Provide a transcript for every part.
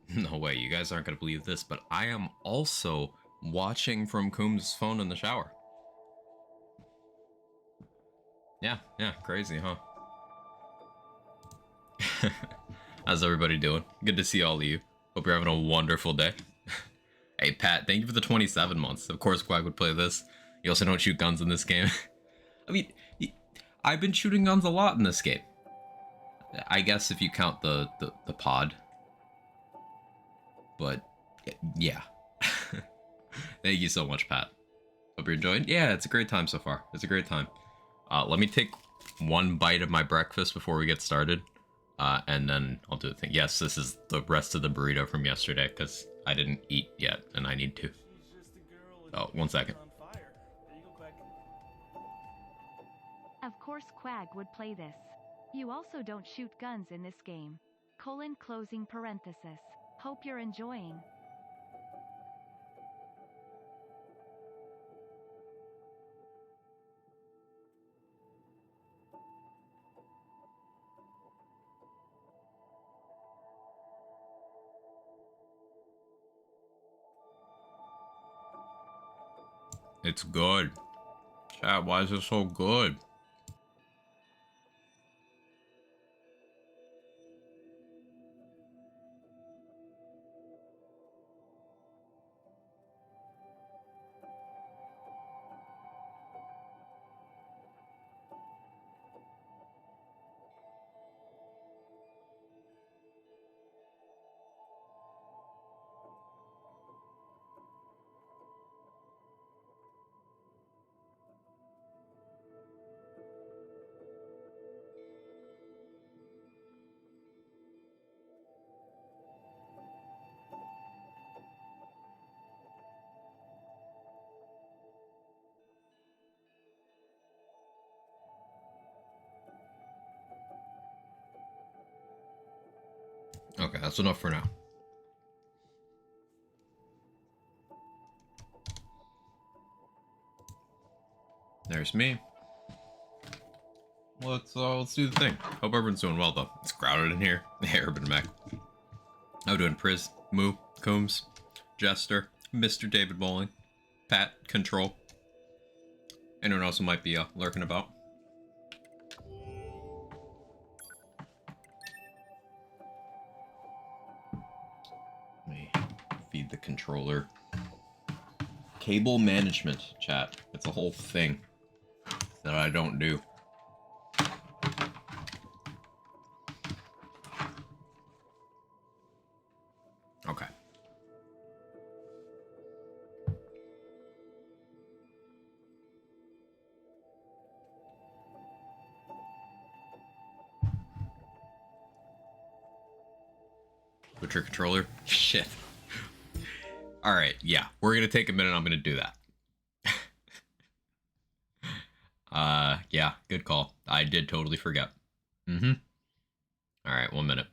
No way, you guys aren't gonna believe this, but I am also watching from Coombs' phone in the shower. Yeah, crazy, huh? How's everybody doing? Good to see all of you. Hope you're having a wonderful day. Hey, Pat, thank you for the 27 months. Of course, Quack would play this. You also don't shoot guns in this game. I mean, I've been shooting guns a lot in this game. I guess if you count the pod. But, yeah. Thank you so much, Pat. Hope you're enjoying. Yeah, it's a great time so far. It's a great time. Let me take one bite of my breakfast before we get started, and then I'll do the thing. Yes, this is the rest of the burrito from yesterday because I didn't eat yet, and I need to. Oh, 1 second. Of course Quag would play this. You also don't shoot guns in this game. Closing parenthesis. Hope you're enjoying. It's good. Chat, why is it so good? Okay, that's enough for now. There's me. Let's do the thing. Hope everyone's doing well though. It's crowded in here. Hey, Urban Mac. How we doing? Priz, Moo, Coombs, Jester, Mr. David Bowling, Pat, Control. Anyone else who might be lurking about? Let me feed the controller. Cable management, chat. It's a whole thing that I don't do. Okay. Put your controller? Shit. Alright, yeah. We're gonna take a minute. I'm gonna do that. Yeah, good call. I did totally forget. Mm-hmm. Alright, 1 minute.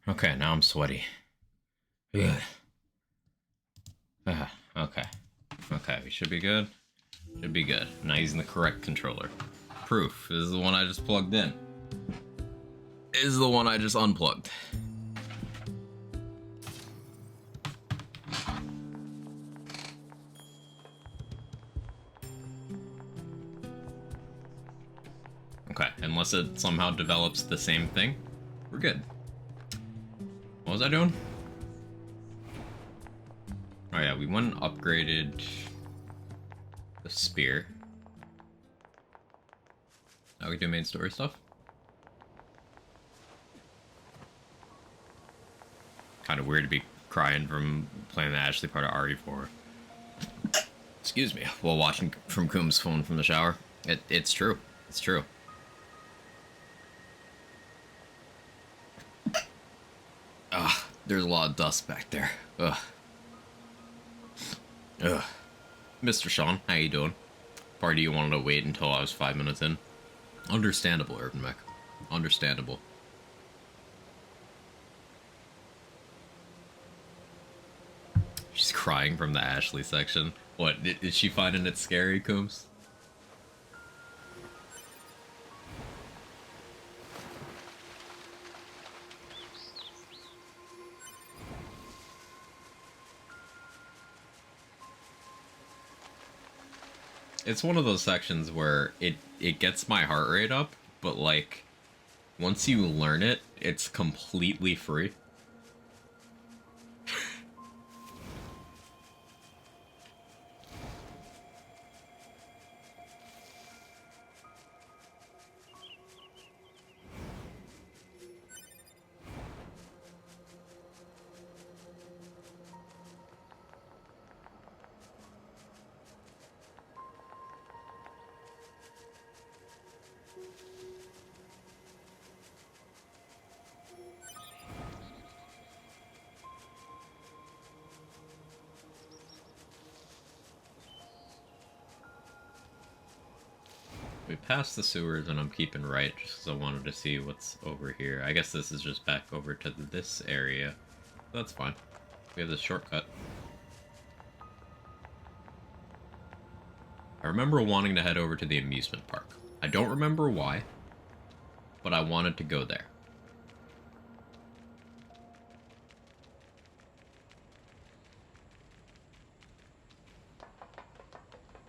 Okay, now I'm sweaty. Ugh. Okay. Okay, we should be good. Should be good. I'm not using the correct controller. Proof. This is the one I just plugged in. This is the one I just unplugged. Okay, unless it somehow develops the same thing, we're good. What was I doing? Oh yeah, we went and upgraded the spear. Now we do main story stuff. Kind of weird to be crying from playing the Ashley part of RE4. Excuse me, while watching from Coom's phone from the shower. It's true. It's true. Ugh, there's a lot of dust back there. Ugh. Ugh. Mr. Sean, how you doing? Party you wanted to wait until I was 5 minutes in. Understandable, Urban Mech. Understandable. She's crying from the Ashley section. What, is she finding it scary, Coombs? It's one of those sections where it gets my heart rate up, but like, once you learn it, it's completely free. We passed the sewers and I'm keeping right just because I wanted to see what's over here. I guess this is just back over to this area. That's fine. We have this shortcut. I remember wanting to head over to the amusement park. I don't remember why, but I wanted to go there.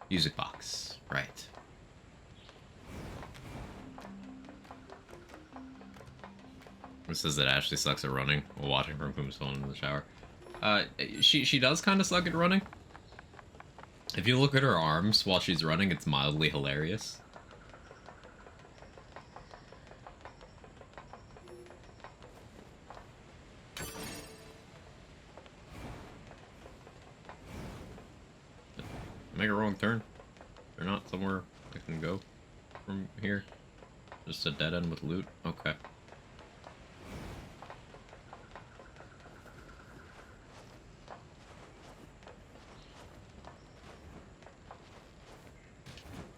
Music box, right. It says that Ashley sucks at running while watching from Coom's phone in the shower. She does kind of suck at running. If you look at her arms while she's running, it's mildly hilarious. Make a wrong turn. They're not somewhere I can go from here. Just a dead end with loot. Okay.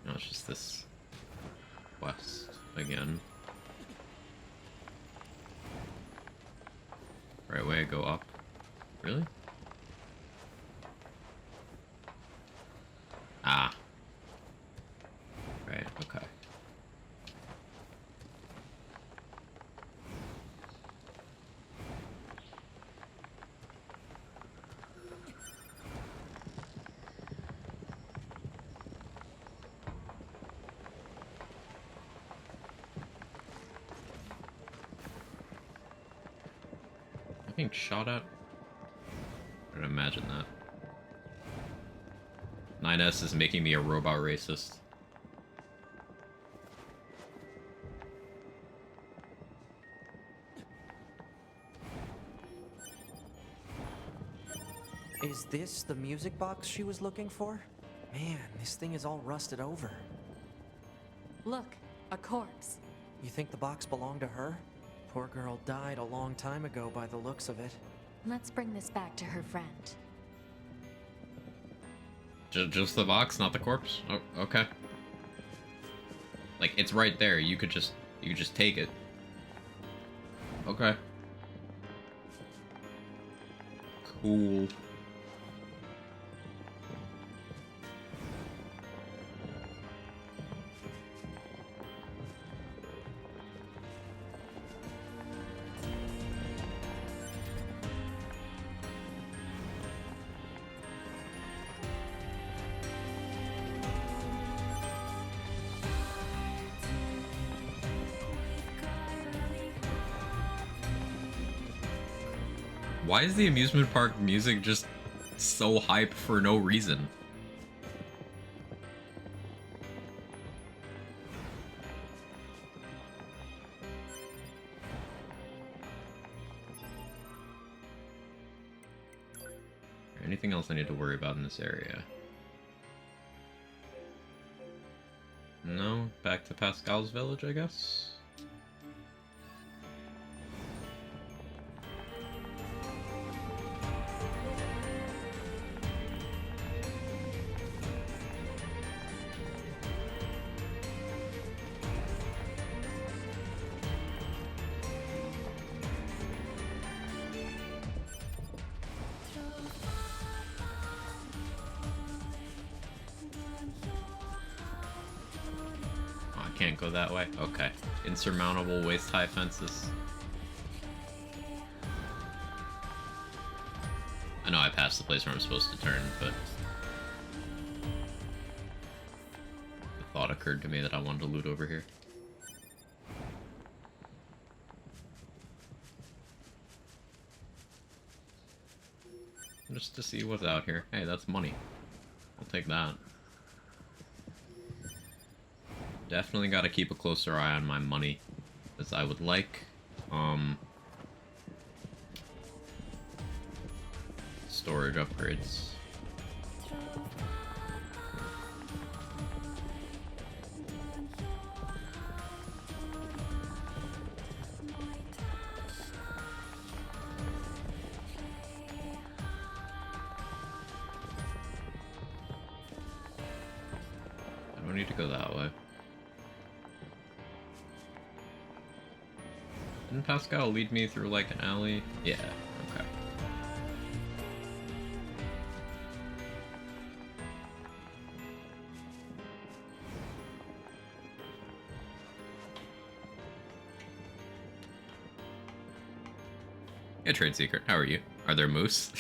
No, it's just this west again. Right way, go up. Really? Ah. Right, okay. I'm being shot at? I can imagine that. 9S is making me a robot racist. Is this the music box she was looking for? Man, this thing is all rusted over. Look, a corpse. You think the box belonged to her? Poor girl died a long time ago by the looks of it. Let's bring this back to her friend. Just the box, not the corpse? Oh, okay. Like, it's right there. You could just take it. Okay. Cool. Why is the amusement park music just so hype for no reason? Anything else I need to worry about in this area? No, back to Pascal's village, I guess. Can't go that way? Okay. Insurmountable waist-high fences. I know I passed the place where I'm supposed to turn, but the thought occurred to me that I wanted to loot over here. Just to see what's out here. Hey, that's money. I'll take that. Definitely got to keep a closer eye on my money, as I would like. Storage upgrades. I don't need to go that way. Didn't Pascal lead me through like an alley? Yeah, okay. Yeah, Trade Secret, how are you? Are there moose?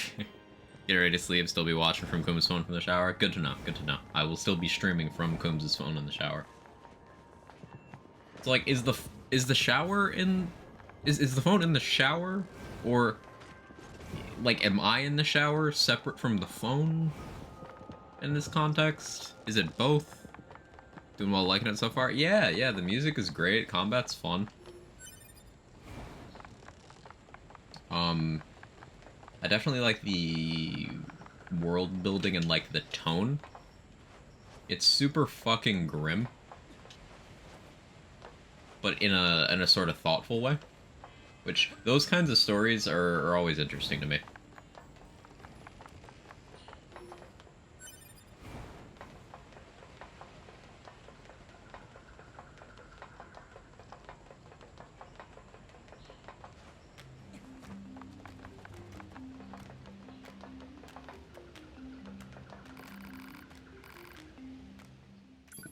Get ready to sleep, still be watching from Coombs' phone from the shower? Good to know, good to know. I will still be streaming from Coombs' phone in the shower. So like, is the shower in... Is the phone in the shower? Or, like, am I in the shower separate from the phone in this context? Is it both? Doing well liking it so far? Yeah, the music is great. Combat's fun. I definitely like the world building and, like, the tone. It's super fucking grim. But in a sort of thoughtful way. Which, those kinds of stories are always interesting to me.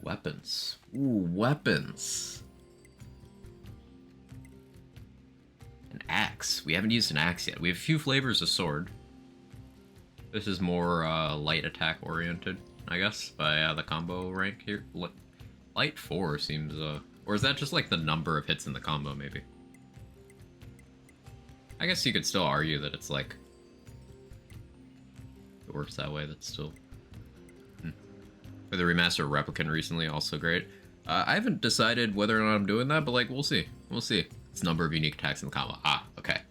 Weapons. Ooh, weapons. An axe. We haven't used an axe yet. We have a few flavors of sword. This is more light attack oriented, I guess, by the combo rank here. Light 4 seems, or is that just like the number of hits in the combo, maybe? I guess you could still argue that it's like, it works that way, that's still... For the remaster Replicant recently, also great. I haven't decided whether or not I'm doing that, but like, we'll see. We'll see. It's number of unique attacks in the combo. Ah, okay.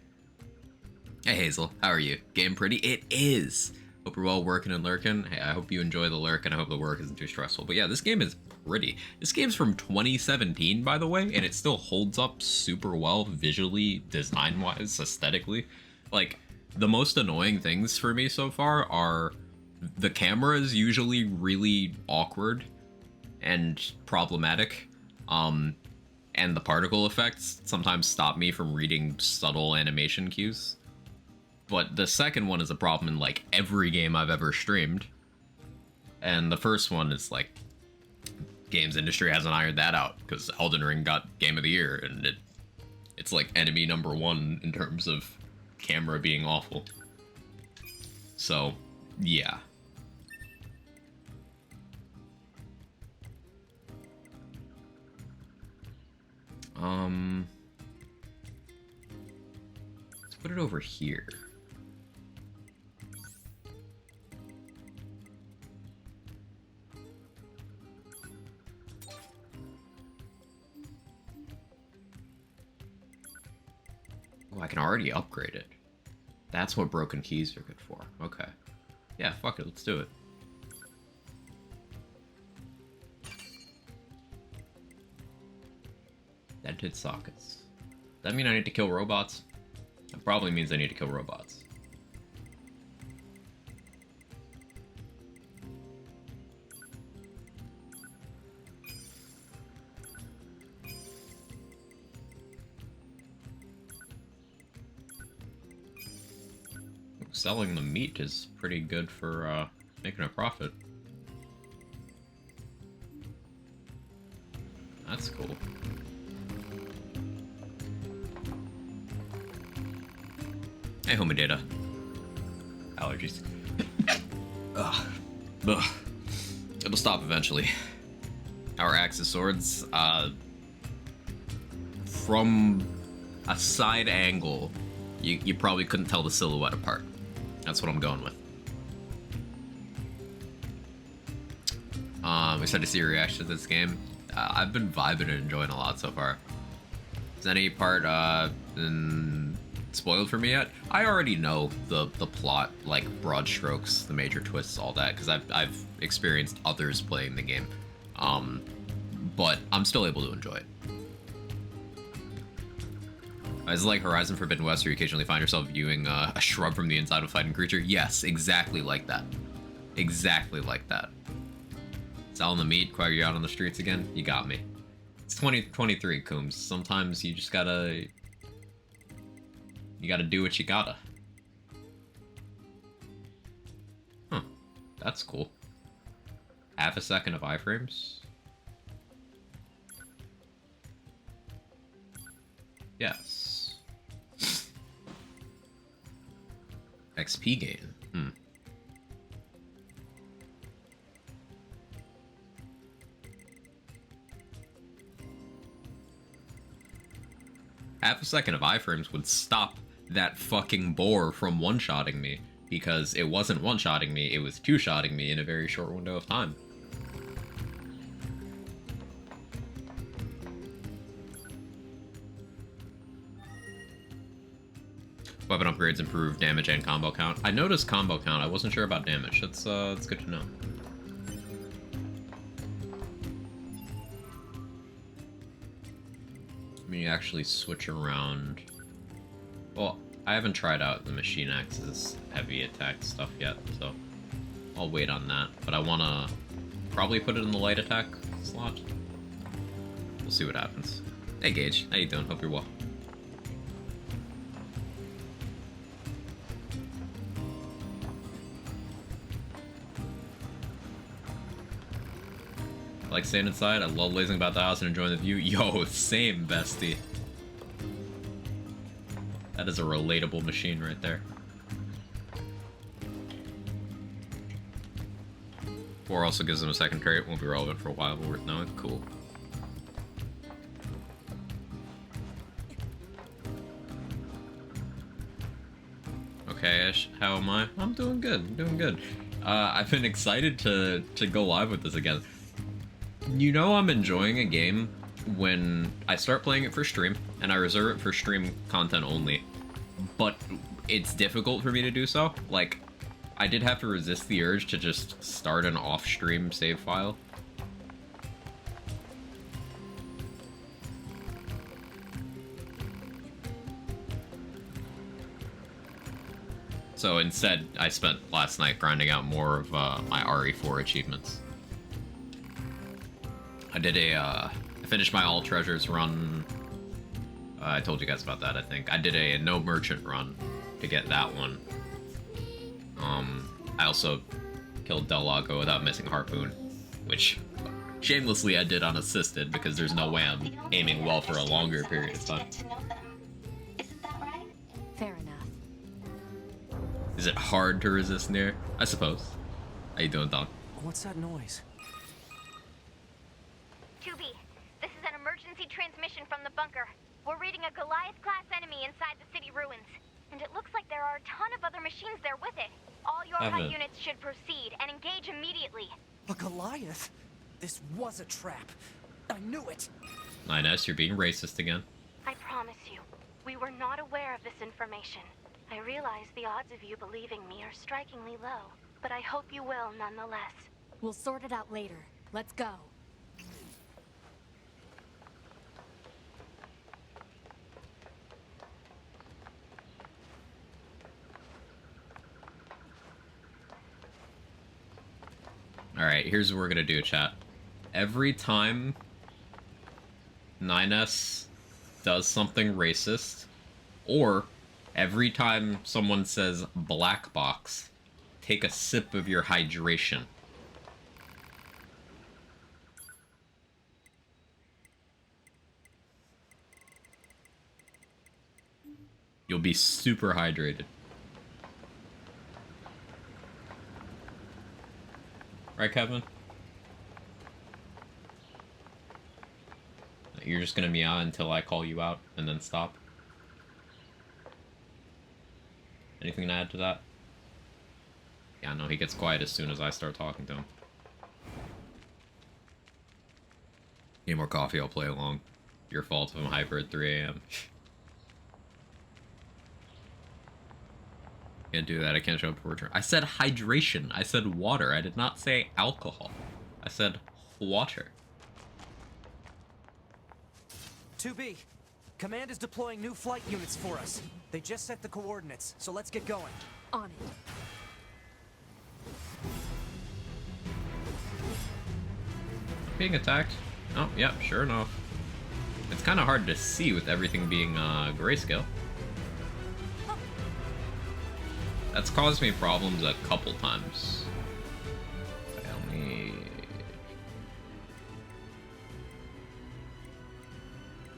Hey Hazel, how are you? Game pretty? It is! Hope you're well working and lurking. Hey, I hope you enjoy the lurk and I hope the work isn't too stressful. But yeah, this game is pretty. This game's from 2017, by the way, and it still holds up super well visually, design-wise, aesthetically. Like, the most annoying things for me so far are the camera is usually really awkward and problematic, and the particle effects sometimes stop me from reading subtle animation cues. But the second one is a problem in like every game I've ever streamed. And the first one is like, games industry hasn't ironed that out because Elden Ring got Game of the Year, and it's like enemy number one in terms of camera being awful. So, yeah. Let's put it over here. Oh, I can already upgrade it. That's what broken keys are good for. Okay. Yeah, fuck it, let's do it. Dented sockets. Does that mean I need to kill robots? That probably means I need to kill robots. Selling the meat is pretty good for making a profit. That's cool. Hey, Homidata. Allergies. Ugh. Ugh. It'll stop eventually. Our axes swords, from a side angle, you probably couldn't tell the silhouette apart. That's what I'm going with. Excited to see your reaction to this game. I've been vibing and enjoying a lot so far. Is any part been spoiled for me yet? I already know the plot, like broad strokes, the major twists, all that, because I've experienced others playing the game. But I'm still able to enjoy it. Is it like Horizon Forbidden West, where you occasionally find yourself viewing a shrub from the inside of a fighting creature? Yes, exactly like that. Exactly like that. Selling the meat, Quag, you out on the streets again? You got me. It's 2023, Coombs. Sometimes you just gotta... You gotta do what you gotta. Huh. That's cool. Half a second of iframes? Yes. XP gain. Half a second of iframes would stop that fucking boar from one-shotting me, because it wasn't one-shotting me, it was two-shotting me in a very short window of time. Weapon upgrades improve damage and combo count. I noticed combo count, I wasn't sure about damage. That's good to know. I mean, you actually switch around. Well, I haven't tried out the Machine Axe's heavy attack stuff yet, so I'll wait on that. But I want to probably put it in the light attack slot. We'll see what happens. Hey Gage, how you doing? Hope you're well. I like staying inside. I love lazing about the house and enjoying the view. Yo, same, bestie. That is a relatable machine right there. 4 also gives them a second trait. Won't be relevant for a while, but worth knowing. Cool. Okay, Ash, how am I? I'm doing good. I'm doing good. I've been excited to go live with this again. You know I'm enjoying a game when I start playing it for stream, and I reserve it for stream content only, but it's difficult for me to do so. Like, I did have to resist the urge to just start an off-stream save file. So instead, I spent last night grinding out more of my RE4 achievements. I finished my all treasures run. I told you guys about that, I think. I did a no merchant run to get that one. I also killed Del Lago without missing Harpoon, which shamelessly I did unassisted because there's no way I'm aiming well for a longer period of time. Fair enough. Is it hard to resist near? I suppose. How you doing, Don? What's that noise? 2B, this is an emergency transmission from the bunker. We're reading a Goliath-class enemy inside the city ruins. And it looks like there are a ton of other machines there with it. All your HUD units should proceed and engage immediately. A Goliath? This was a trap. I knew it. 9S, you're being racist again. I promise you, we were not aware of this information. I realize the odds of you believing me are strikingly low, but I hope you will nonetheless. We'll sort it out later. Let's go. Alright, here's what we're gonna do, chat. Every time 9S does something racist, or every time someone says black box, take a sip of your hydration. You'll be super hydrated. Right, Kevin? You're just gonna meow until I call you out and then stop? Anything to add to that? Yeah, no, he gets quiet as soon as I start talking to him. Need more coffee, I'll play along. Your fault if I'm hyper at 3 a.m. Can't do that, I can't show up for return. I said hydration, I said water, I did not say alcohol. I said water. 2B, Command is deploying new flight units for us. They just set the coordinates, so let's get going. On it. Being attacked? Oh, yep, sure enough. It's kind of hard to see with everything being grayscale. That's caused me problems a couple times.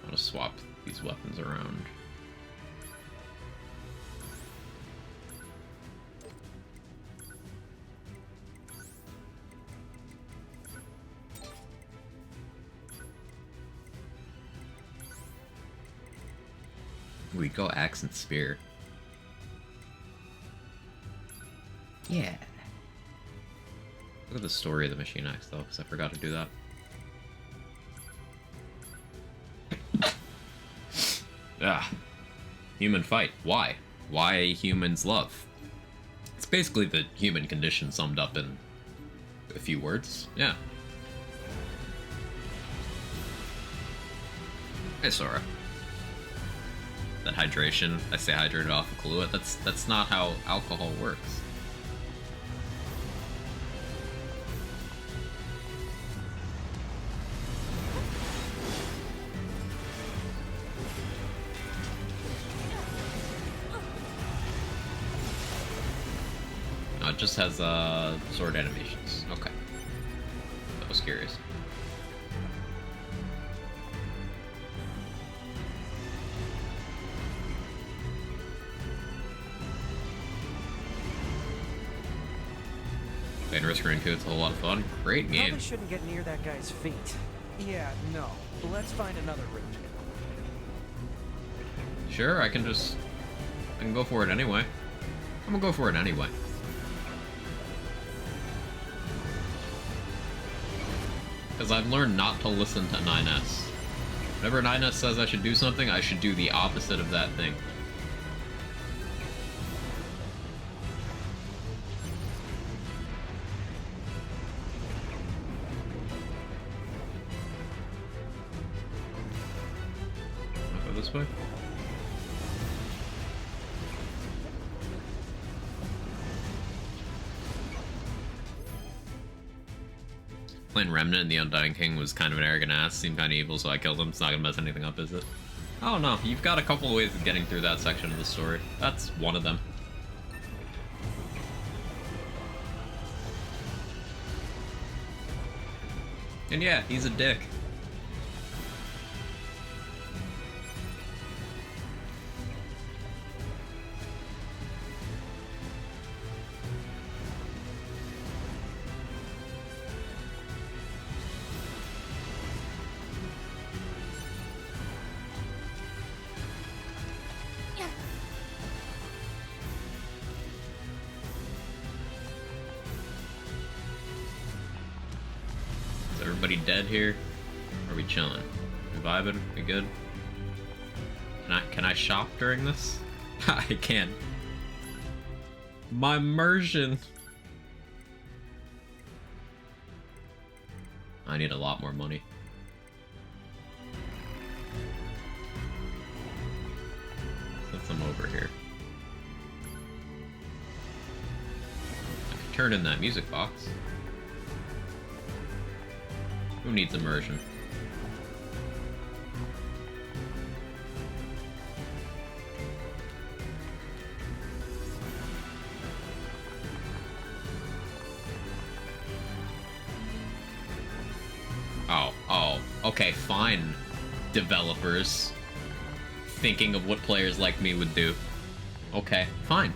I'm gonna swap these weapons around. We go axe and spear. Yeah. Look at the story of the machine axe though, because I forgot to do that. Ah. Human fight. Why? Why humans love? It's basically the human condition summed up in a few words. Yeah. Hey, Sora. That hydration, I say hydrated off of Kahlua, that's not how alcohol works. No, it just has sword animations. Okay. I was curious. Playing Risk Raincoon, it's a whole lot of fun. Great game. Probably shouldn't get near that guy's feet. Yeah, no. Let's find another route. Sure, I can go for it anyway. I'm gonna go for it anyway. Because I've learned not to listen to 9S. Whenever 9S says I should do something, I should do the opposite of that thing. I'll go this way. Playing Remnant and the Undying King was kind of an arrogant ass, seemed kind of evil, so I killed him. It's not gonna mess anything up, is it? Oh no, you've got a couple of ways of getting through that section of the story. That's one of them. And yeah, he's a dick. Is everybody dead here? Are we chilling? We vibing? We good? Can I shop during this? I can. My immersion. I need a lot more money. Since I'm over here. I can turn in that music box. Who needs immersion? Oh, okay, fine, developers. Thinking of what players like me would do. Okay, fine.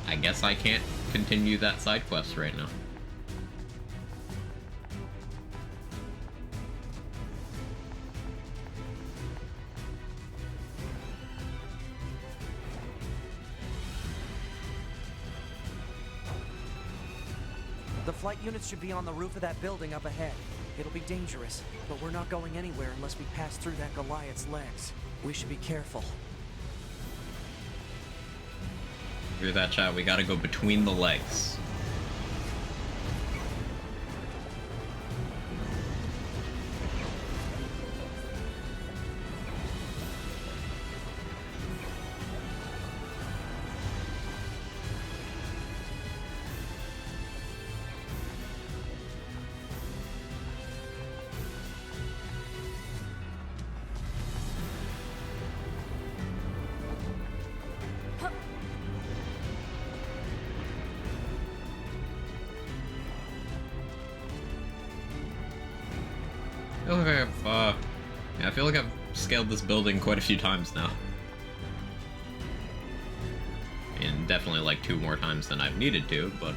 I guess I can't continue that side quest right now. The flight units should be on the roof of that building up ahead. It'll be dangerous, but we're not going anywhere unless we pass through that Goliath's legs. We should be careful. Hear that, chat? We gotta go between the legs. I feel like I've scaled this building quite a few times now. And definitely like 2 more times than I've needed to, but...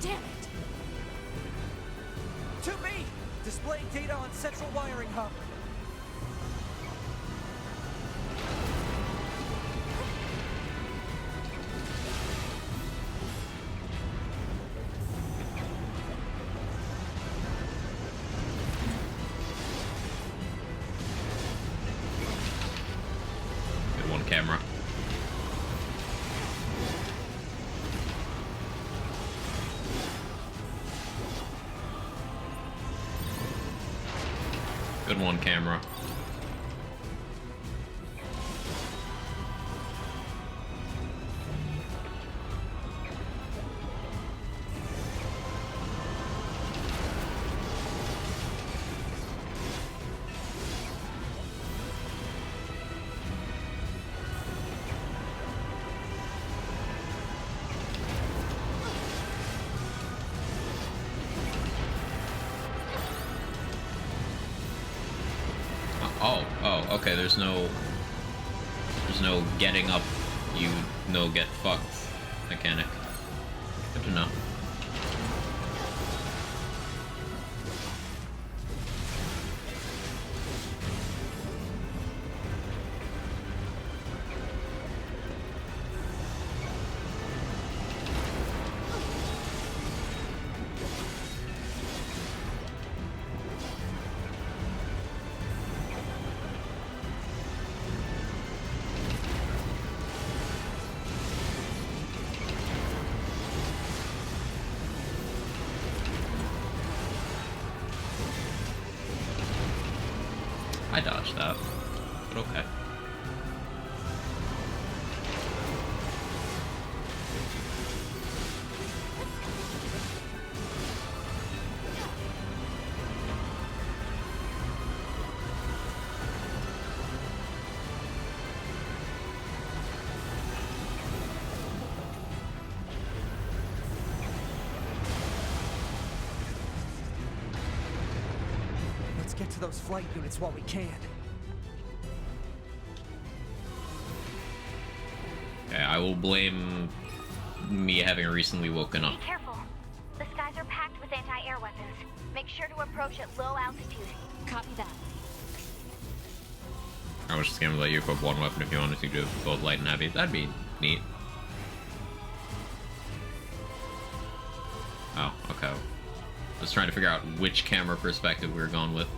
Damn it! 2B! Displaying data on central wiring hub. Good one, camera. Good one, camera. Oh, okay, there's no getting up, you no get fucked mechanic. Good to know. I dodged that, but okay. Let's get to those flight units while we can. Okay, I will blame me having recently woken up. Be careful. The skies are packed with anti-air weapons. Make sure to approach at low altitude. Copy that. I was just gonna let you equip one weapon if you wanted to do both light and heavy. That'd be neat. Oh, okay. Just trying to figure out which camera perspective we were going with.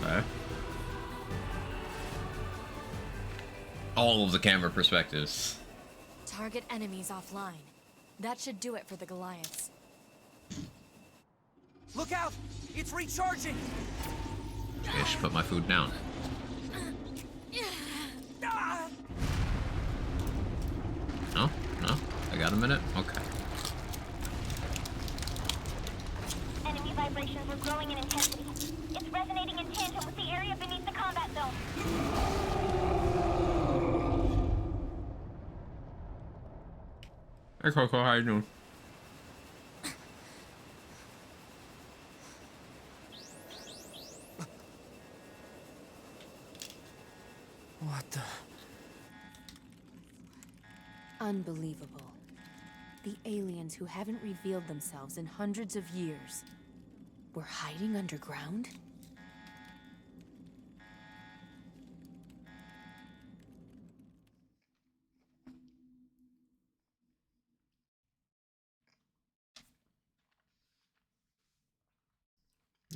Okay. All of the camera perspectives. Target enemies offline. That should do it for the Goliaths. Look out! It's recharging! Maybe I should put my food down. Ah! No? No? I got a minute? Okay. Enemy vibrations are growing in intensity. It's resonating in tandem with the area beneath the combat zone. Hey Coco, how you doing? What the... Unbelievable. The aliens who haven't revealed themselves in hundreds of years were hiding underground?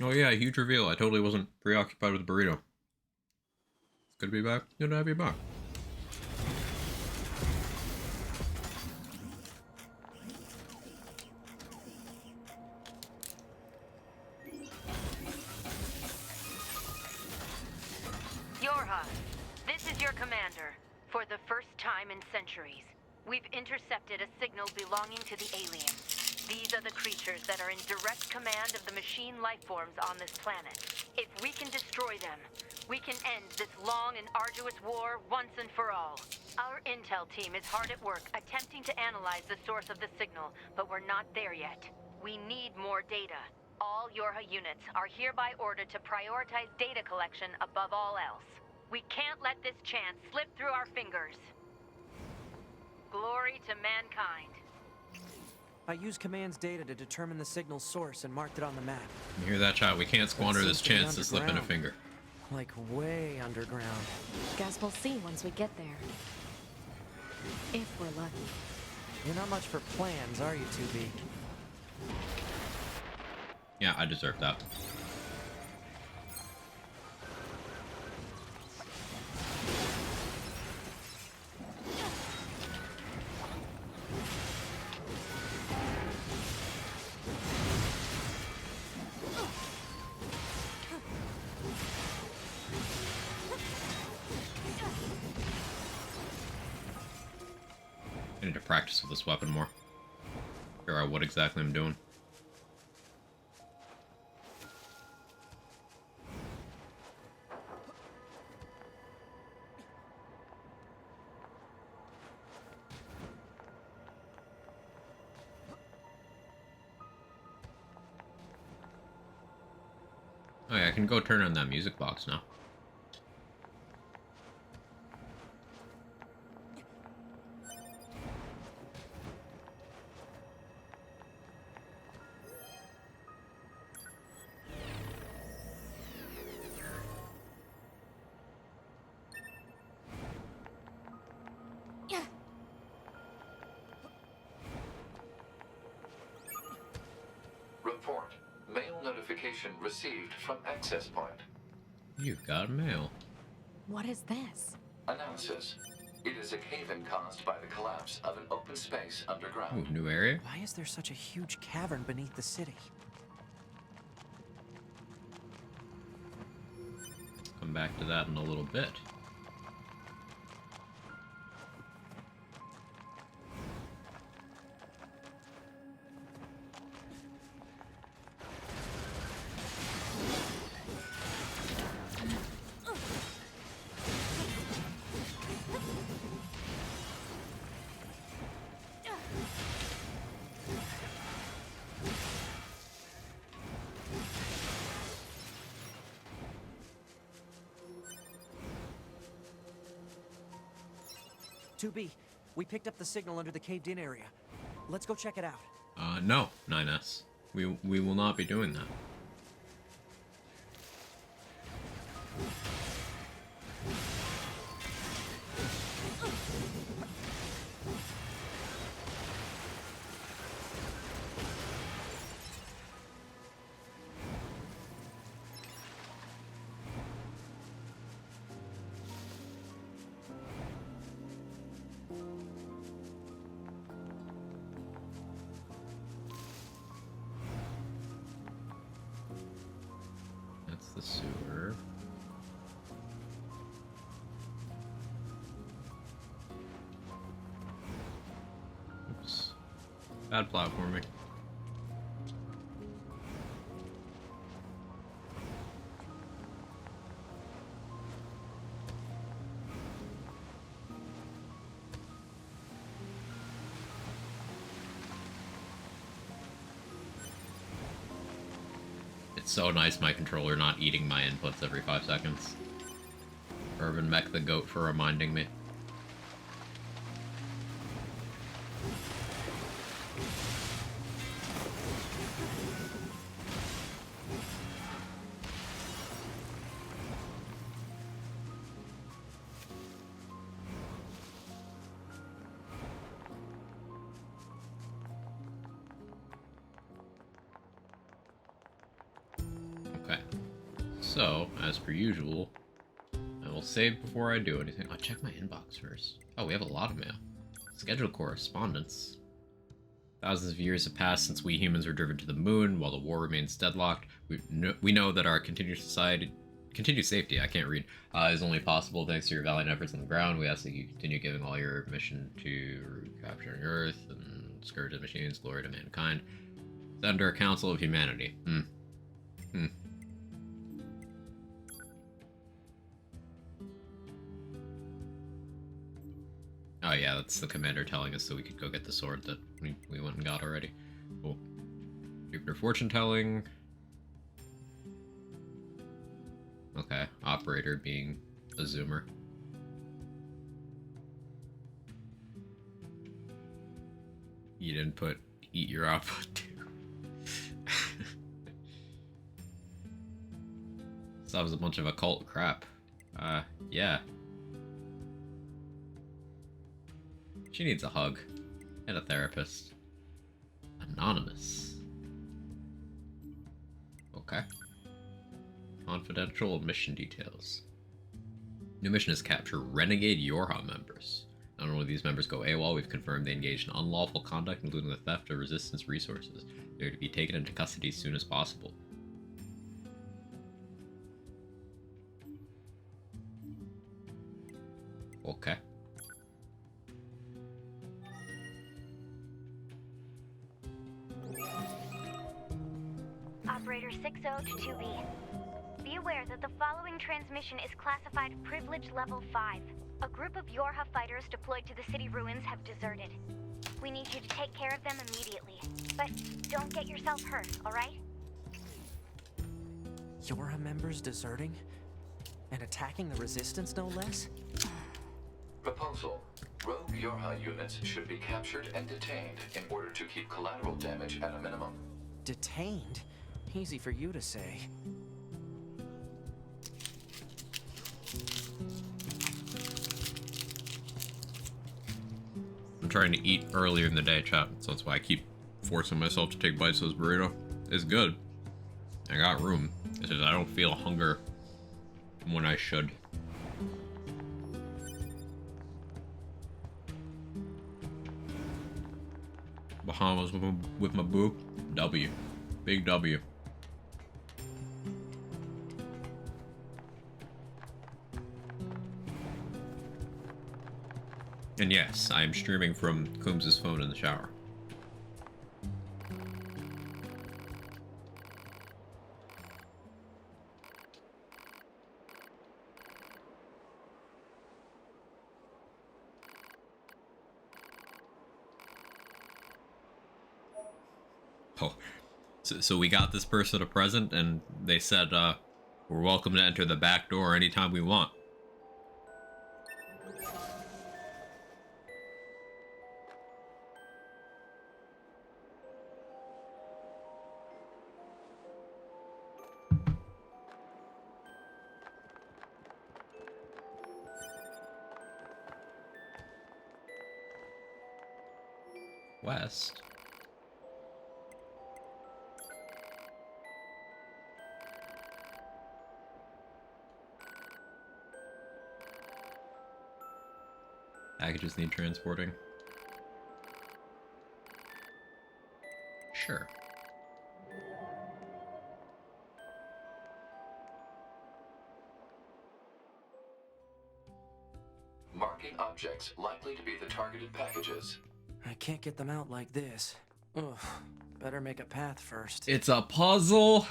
Oh yeah, huge reveal. I totally wasn't preoccupied with the burrito. It's good to be back. Good to have you back. Yorha, this is your commander. For the first time in centuries, we've intercepted a signal belonging to the aliens. These are the creatures that are in direct command of the machine lifeforms on this planet. If we can destroy them, we can end this long and arduous war once and for all. Our intel team is hard at work attempting to analyze the source of the signal, but we're not there yet. We need more data. All Yorha units are hereby ordered to prioritize data collection above all else. We can't let this chance slip through our fingers. Glory to mankind. I used Command's data to determine the signal's source and marked it on the map. You hear that, chat? We can't squander It this seems to be chance to slip in a underground. finger. Like, way underground. Guess we'll see once we get there. If we're lucky. You're not much for plans, are you, 2B? Yeah, I deserve that. I need to practice with this weapon more. Figure out what exactly I'm doing. Oh yeah, I can go turn on that music box now. Report. Mail notification received from access point. You got mail. What is this? Analysis. It is a cave-in caused by the collapse of an open space underground. Ooh, new area? Why is there such a huge cavern beneath the city? Come back to that in a little bit. We picked up the signal under the caved-in area. Let's go check it out. No, 9S. We will not be doing that. That's the sewer. Oops. Bad platforming. It's so nice my controller not eating my inputs every 5 seconds. Urban Mech the Goat for reminding me. Okay. So, as per usual, I will save before I do anything. I'll check my inbox first. Oh, we have a lot of mail. Scheduled correspondence. Thousands of years have passed since we humans were driven to the moon. While the war remains deadlocked, we know that our continued safety, I can't read, is only possible thanks to your valiant efforts on the ground. We ask that you continue giving all your mission to capturing Earth and scourge of machines, glory to mankind. Thunder Council of Humanity. Oh yeah, that's the commander telling us so we could go get the sword that we went and got already. Cool. Jupiter fortune telling. Okay, operator being a zoomer. Eat input, eat your output too. So that was a bunch of occult crap. Yeah. She needs a hug. And a therapist. Anonymous. Okay. Confidential mission details. New mission is capture renegade Yorha members. Not only these members go AWOL, we've confirmed they engaged in unlawful conduct, including the theft of resistance resources. They are to be taken into custody as soon as possible. Okay. Operator 60 to 2B. Be aware that the following transmission is classified Privilege Level 5. A group of Yorha fighters deployed to the city ruins have deserted. We need you to take care of them immediately. But don't get yourself hurt, alright? Yorha members deserting? And attacking the Resistance, no less? Proposal. Rogue Yorha units should be captured and detained in order to keep collateral damage at a minimum. Detained? Easy for you to say. I'm trying to eat earlier in the day, chat, so that's why I keep forcing myself to take bites of this burrito. It's good. I got room. It's just I don't feel hunger when I should. Bahamas with my boo. W. Big W. And yes, I am streaming from Coombs' phone in the shower. Oh, so we got this person a present, and they said, we're welcome to enter the back door anytime we want. West. Packages need transporting. Sure. Marking objects likely to be the targeted packages. I can't get them out like this. Ugh. Better make a path first. It's a puzzle.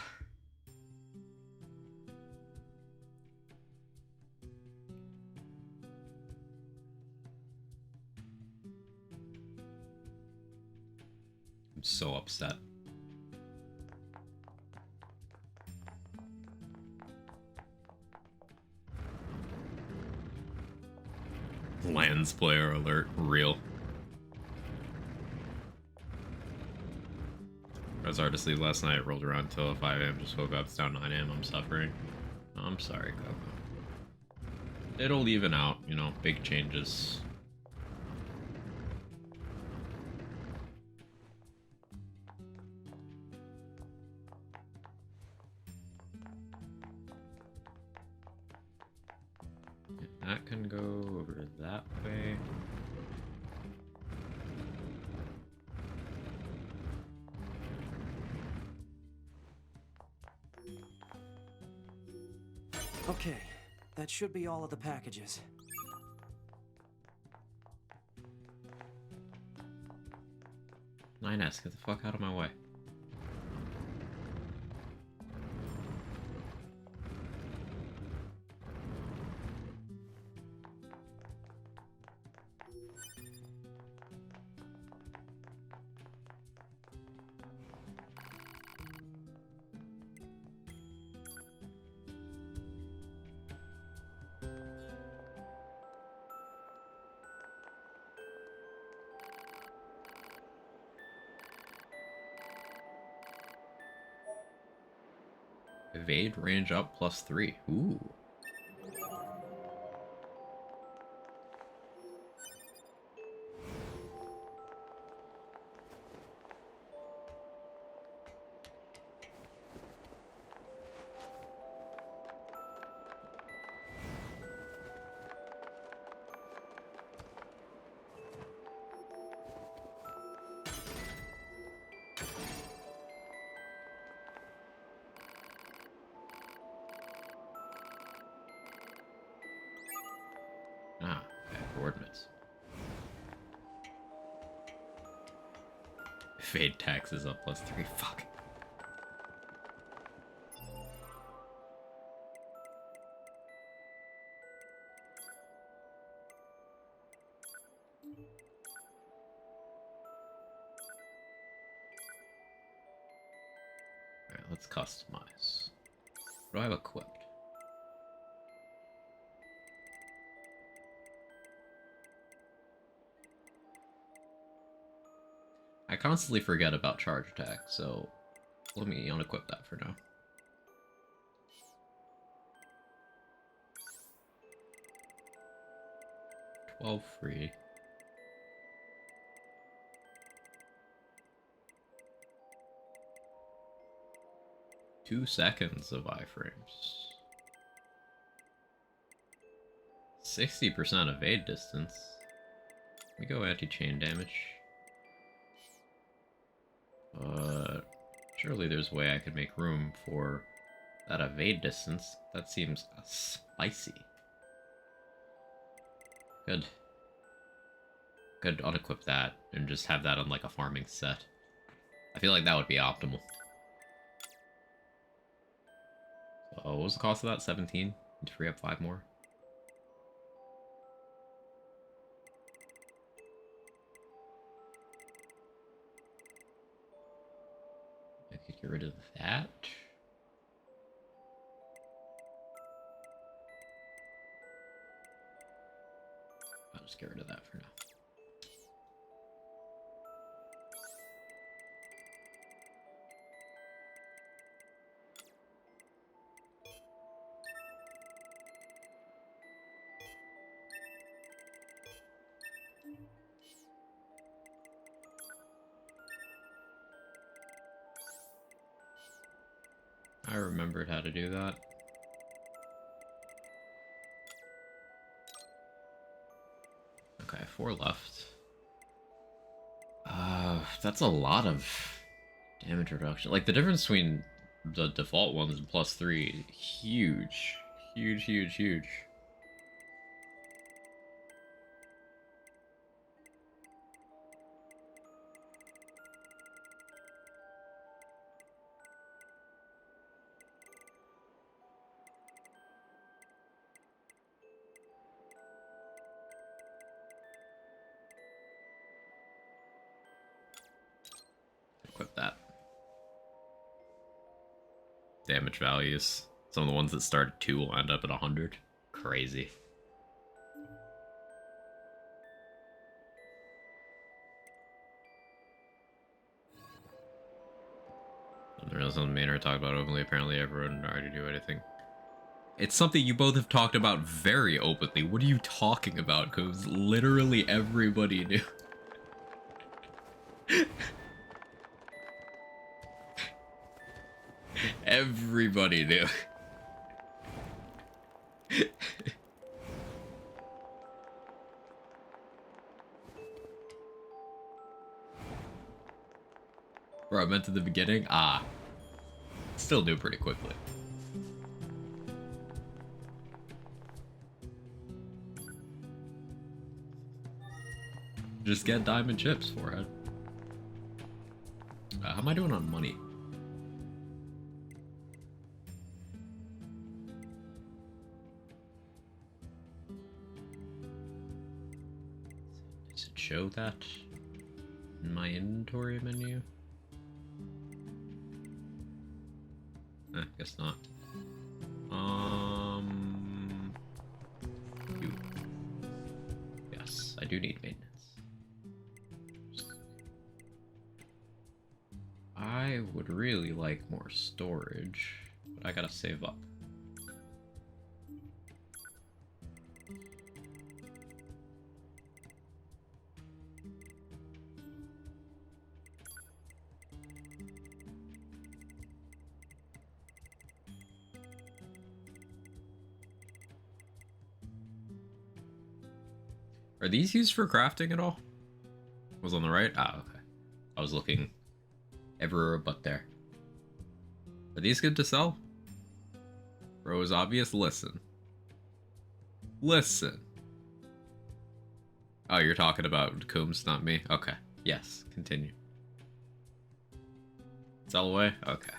I'm so upset. Lands player alert, real. I was hard to sleep last night, rolled around till 5 a.m. Just woke up, it's now 9 a.m. I'm suffering. I'm sorry, Coco. It'll even out, you know, big changes. That can go over that way. Okay, that should be all of the packages. Nine S, get the fuck out of my way. Evade range up +3. Ooh. Ah, okay, coordinates. Fade taxes up +3. Fuck. Alright, let's customize. What do I have equipped? I constantly forget about charge attack, so let me unequip that for now. Free. 2 seconds of iframes. 60% evade distance. We go anti-chain damage. Surely there's a way I could make room for that evade distance. That seems spicy. Good. Could unequip that and just have that on like a farming set. I feel like that would be optimal. So, what was the cost of that? 17? To free up 5 more? I could get rid of that. I'll just get rid of that for now. I remembered how to do that. Okay, 4 left. That's a lot of damage reduction. Like, the difference between the default ones and +3, huge. Huge, huge, huge. Equip that. Damage values. Some of the ones that start at 2 will end up at 100. Crazy. The real something Maynard talked about openly. Apparently everyone already knew anything. It's something you both have talked about very openly. What are you talking about? Because literally everybody knew. Everybody knew. Bro, I meant at the beginning? Ah. Still knew pretty quickly. Just get diamond chips for it. How am I doing on money? Does it show that in my inventory menu? Guess not. Yes, I do need maintenance. I would really like more storage, but I gotta save up. Are these used for crafting at all? Was on the right? Ah, okay. I was looking everywhere but there. Are these good to sell? Bro is obvious. Listen. Listen. Oh, you're talking about Coombs, not me? Okay. Yes, continue. Sell away? Okay.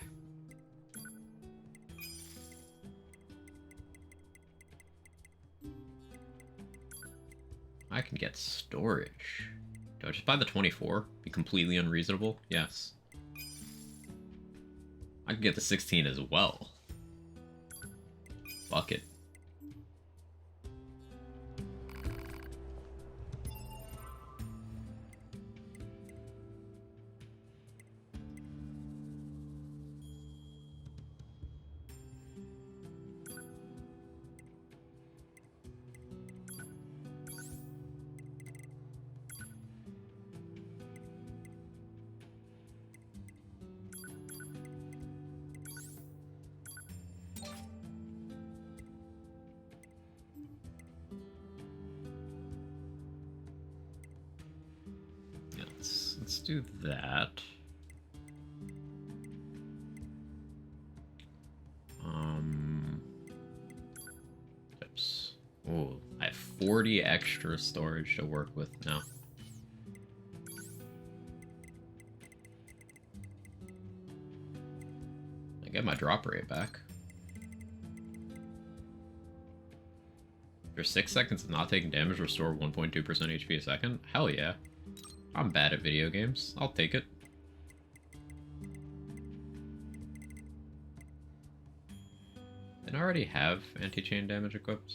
I can get storage. Do I just buy the 24? Be completely unreasonable? Yes. I can get the 16 as well. bucket. Let's do that. Oops. Oh, I have 40 extra storage to work with now. I get my drop rate back. After 6 seconds of not taking damage, restore 1.2% HP a second? Hell yeah. I'm bad at video games. I'll take it. Didn't I already have anti-chain damage equipped?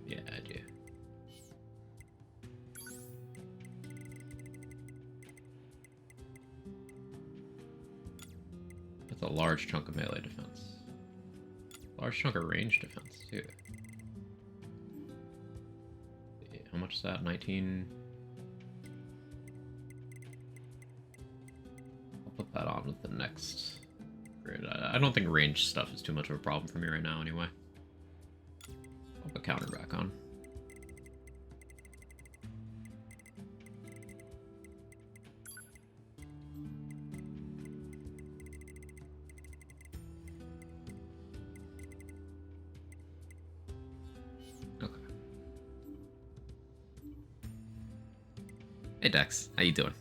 Yeah, I do. That's a large chunk of melee defense. Large chunk of range defense, too. Yeah, how much is that? 19... Put that on with the next grid. I don't think range stuff is too much of a problem for me right now anyway. I'll put counter back on. Okay. Hey Dex, how you doing?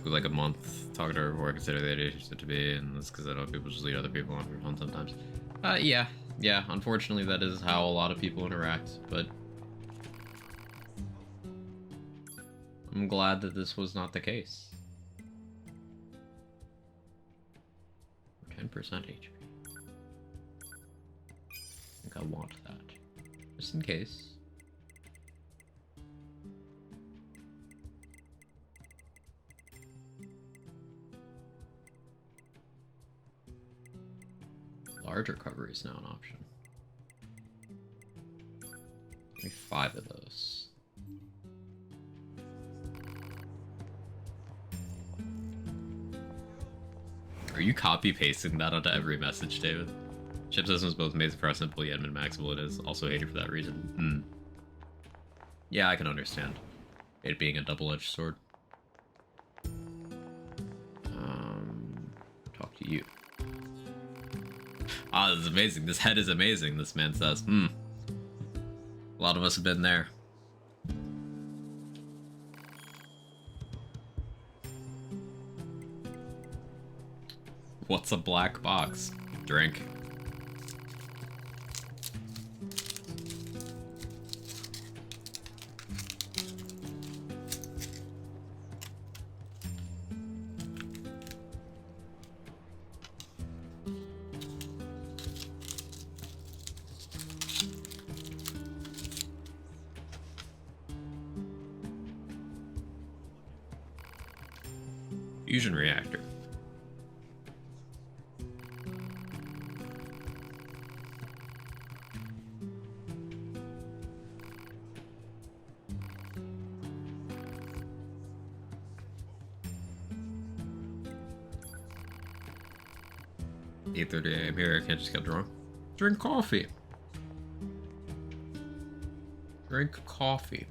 Like a month talking to her before I consider that it to be, and that's because I know people just lead other people on for fun sometimes. Yeah, unfortunately that is how a lot of people interact, but I'm glad that this was not the case. 10% HP. I think I want that. Just in case. Large recovery is now an option. Give me 5 of those. Are you copy pasting that onto every message, David? Chip system is both amazing for how simple yet min-maxable it is. Also hated for that reason. Yeah, I can understand it being a double-edged sword. Talk to you. Ah, this is amazing. This head is amazing, this man says. A lot of us have been there. What's a black box? Drink. Fusion reactor. .30 a.m. here, I can't just get drunk. Drink coffee. Drink coffee.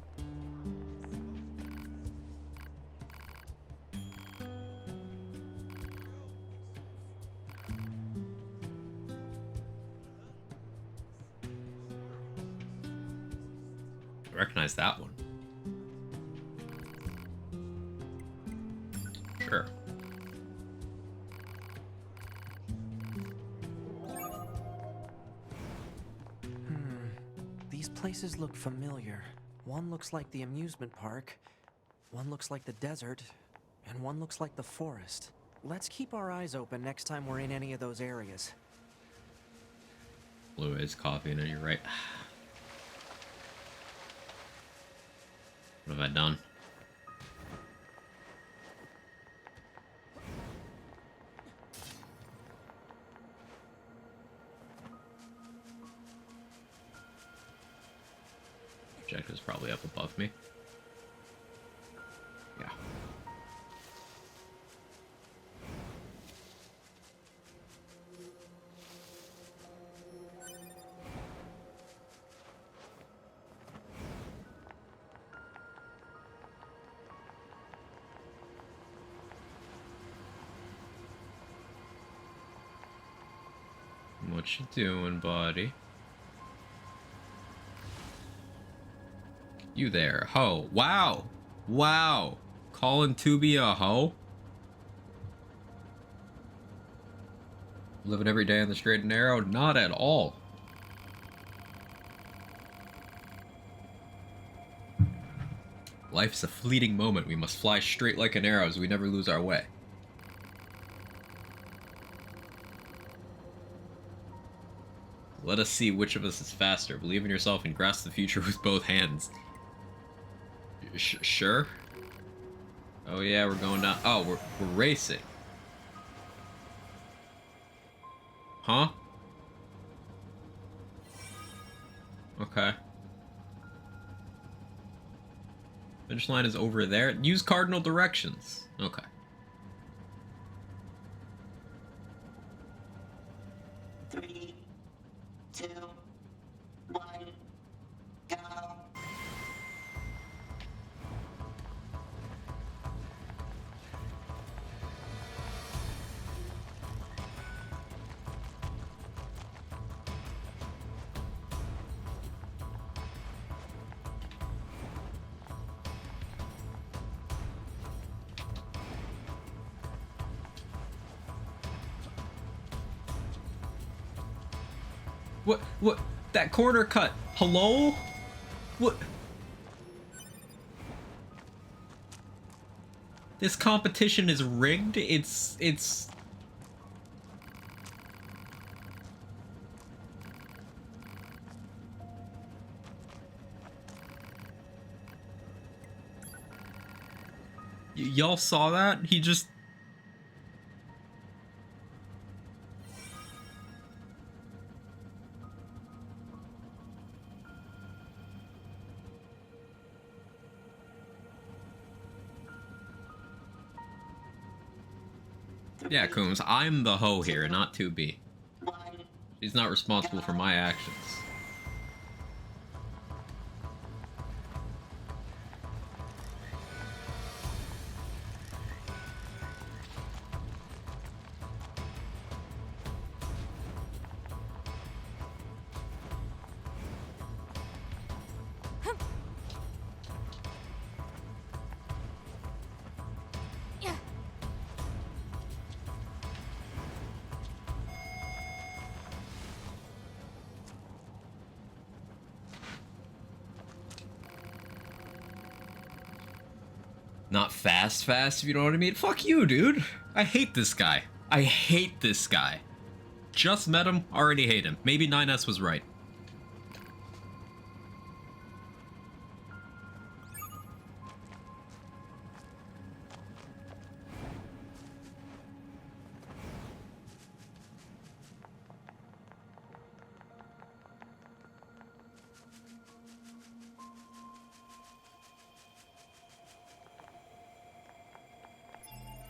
I recognize that one. Sure. These places look familiar. One looks like the amusement park, one looks like the desert, and one looks like the forest. Let's keep our eyes open next time we're in any of those areas. Blue is coffee in it, you're right. What have I done? Objective's probably up above me. Yeah. What you doing, buddy? You there, ho. Wow. Wow. Calling Tubi a hoe? Living every day on the straight and narrow? Not at all. Life's a fleeting moment. We must fly straight like an arrow as we never lose our way. Let us see which of us is faster. Believe in yourself and grasp the future with both hands. Sure? Oh yeah, we're going down. Oh, we're racing. Huh? Okay. Finish line is over there. Use cardinal directions. Okay. Three, two, one, go. What? That corner cut. Hello? What? This competition is rigged? It's... Y'all saw that? He just... Yeah, Coombs, I'm the hoe here, not 2B. She's not responsible for my actions. Not fast, if you know what I mean. Fuck you, dude. I hate this guy. I hate this guy. Just met him, already hate him. Maybe 9S was right.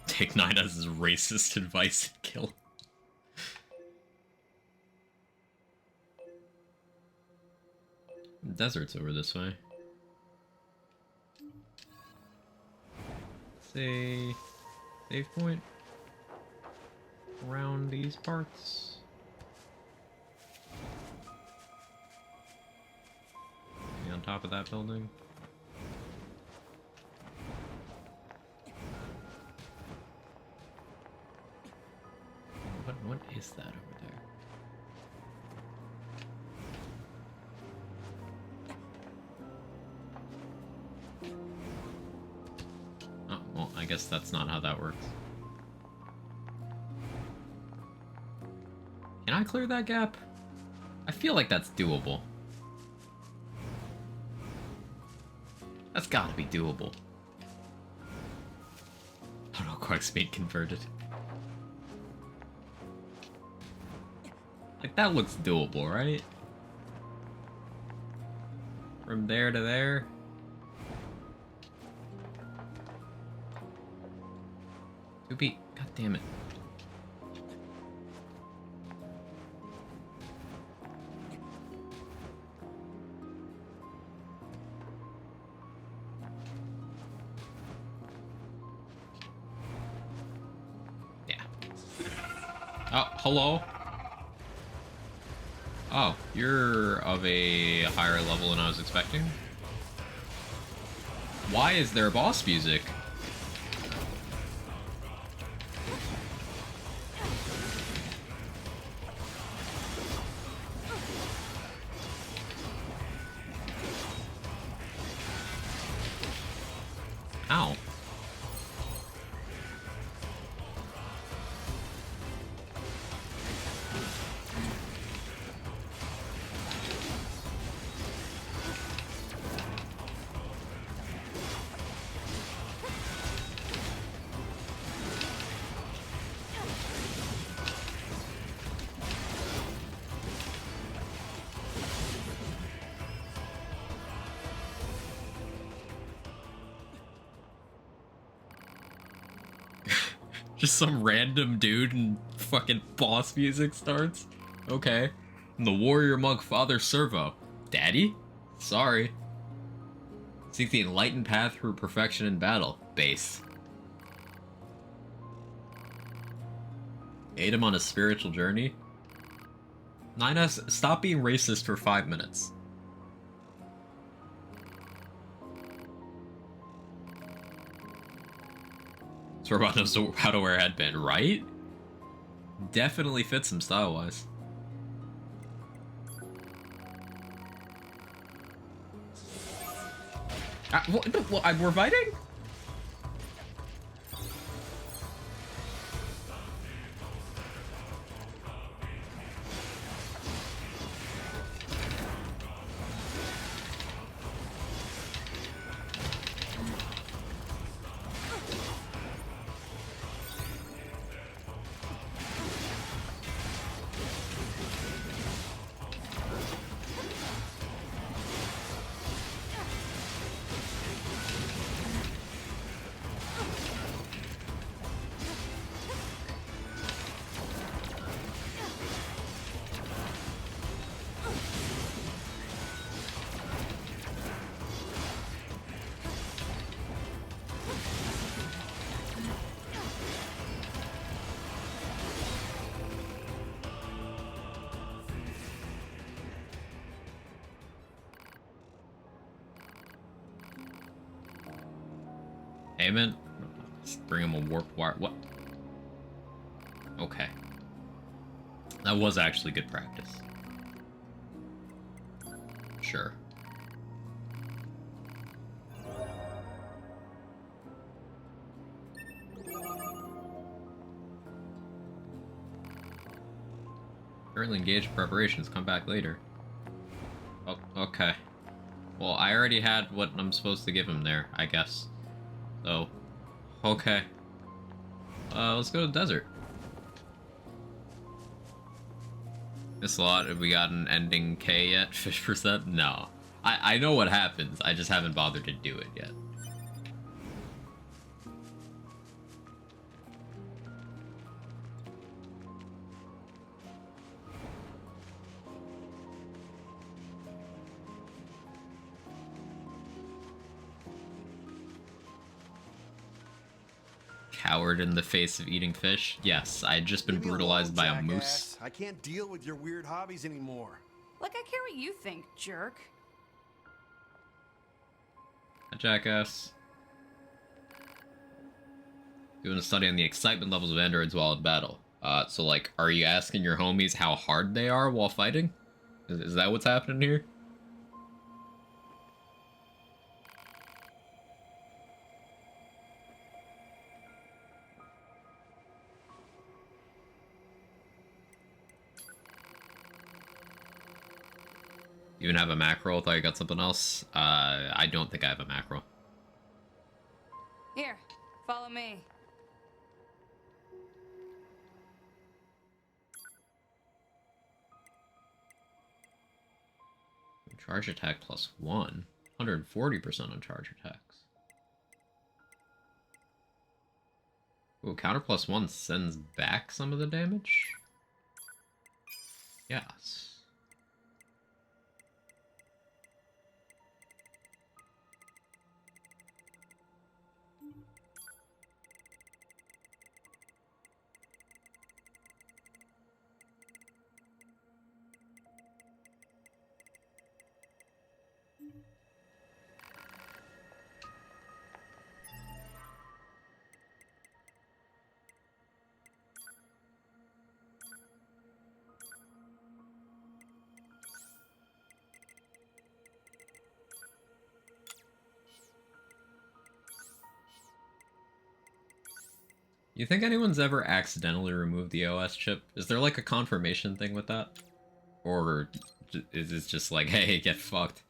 Take 9S's racist advice and kill. Desert's over this way. Say, save point around these parts. Maybe on top of that building. What is that over there? Oh, well, I guess that's not how that works. I clear that gap? I feel like that's doable. That's gotta be doable. Oh no, Quack's being converted. Like, that looks doable, right? From there to there. Doopy, god damn it. Yeah. Oh, hello? Oh, you're of a higher level than I was expecting. Why is there boss music? Ow. Just some random dude and fucking boss music starts? Okay. I'm the warrior monk Father Servo. Daddy? Sorry. Seek the enlightened path through perfection in battle. Base. Aid him on a spiritual journey. Nines, stop being racist for 5 minutes. Robot knows how to wear a headband, right? Definitely fits him style-wise. What, we're fighting? Amen. Just bring him a warp wire. What? Okay. That was actually good practice. Sure. Currently engaged in preparations. Come back later. Oh, okay. Well, I already had what I'm supposed to give him there, I guess. So, okay. Let's go to the desert. Missed a lot. Have we got an ending K yet? 50%? No. I know what happens. I just haven't bothered to do it yet. Coward in the face of eating fish? Yes, I had just been brutalized by a moose. I can't deal with your weird hobbies anymore. Like I care what you think, jerk. A jackass. Doing a study on the excitement levels of androids while in battle. So like, are you asking your homies how hard they are while fighting? Is that what's happening here? You even have a macro? I thought you got something else. I don't think I have a macro. Here, follow me. Charge attack plus 1. 140% on charge attacks. Ooh, counter plus 1 sends back some of the damage? Yes. You think anyone's ever accidentally removed the OS chip? Is there like a confirmation thing with that? Or is it just like, hey, get fucked?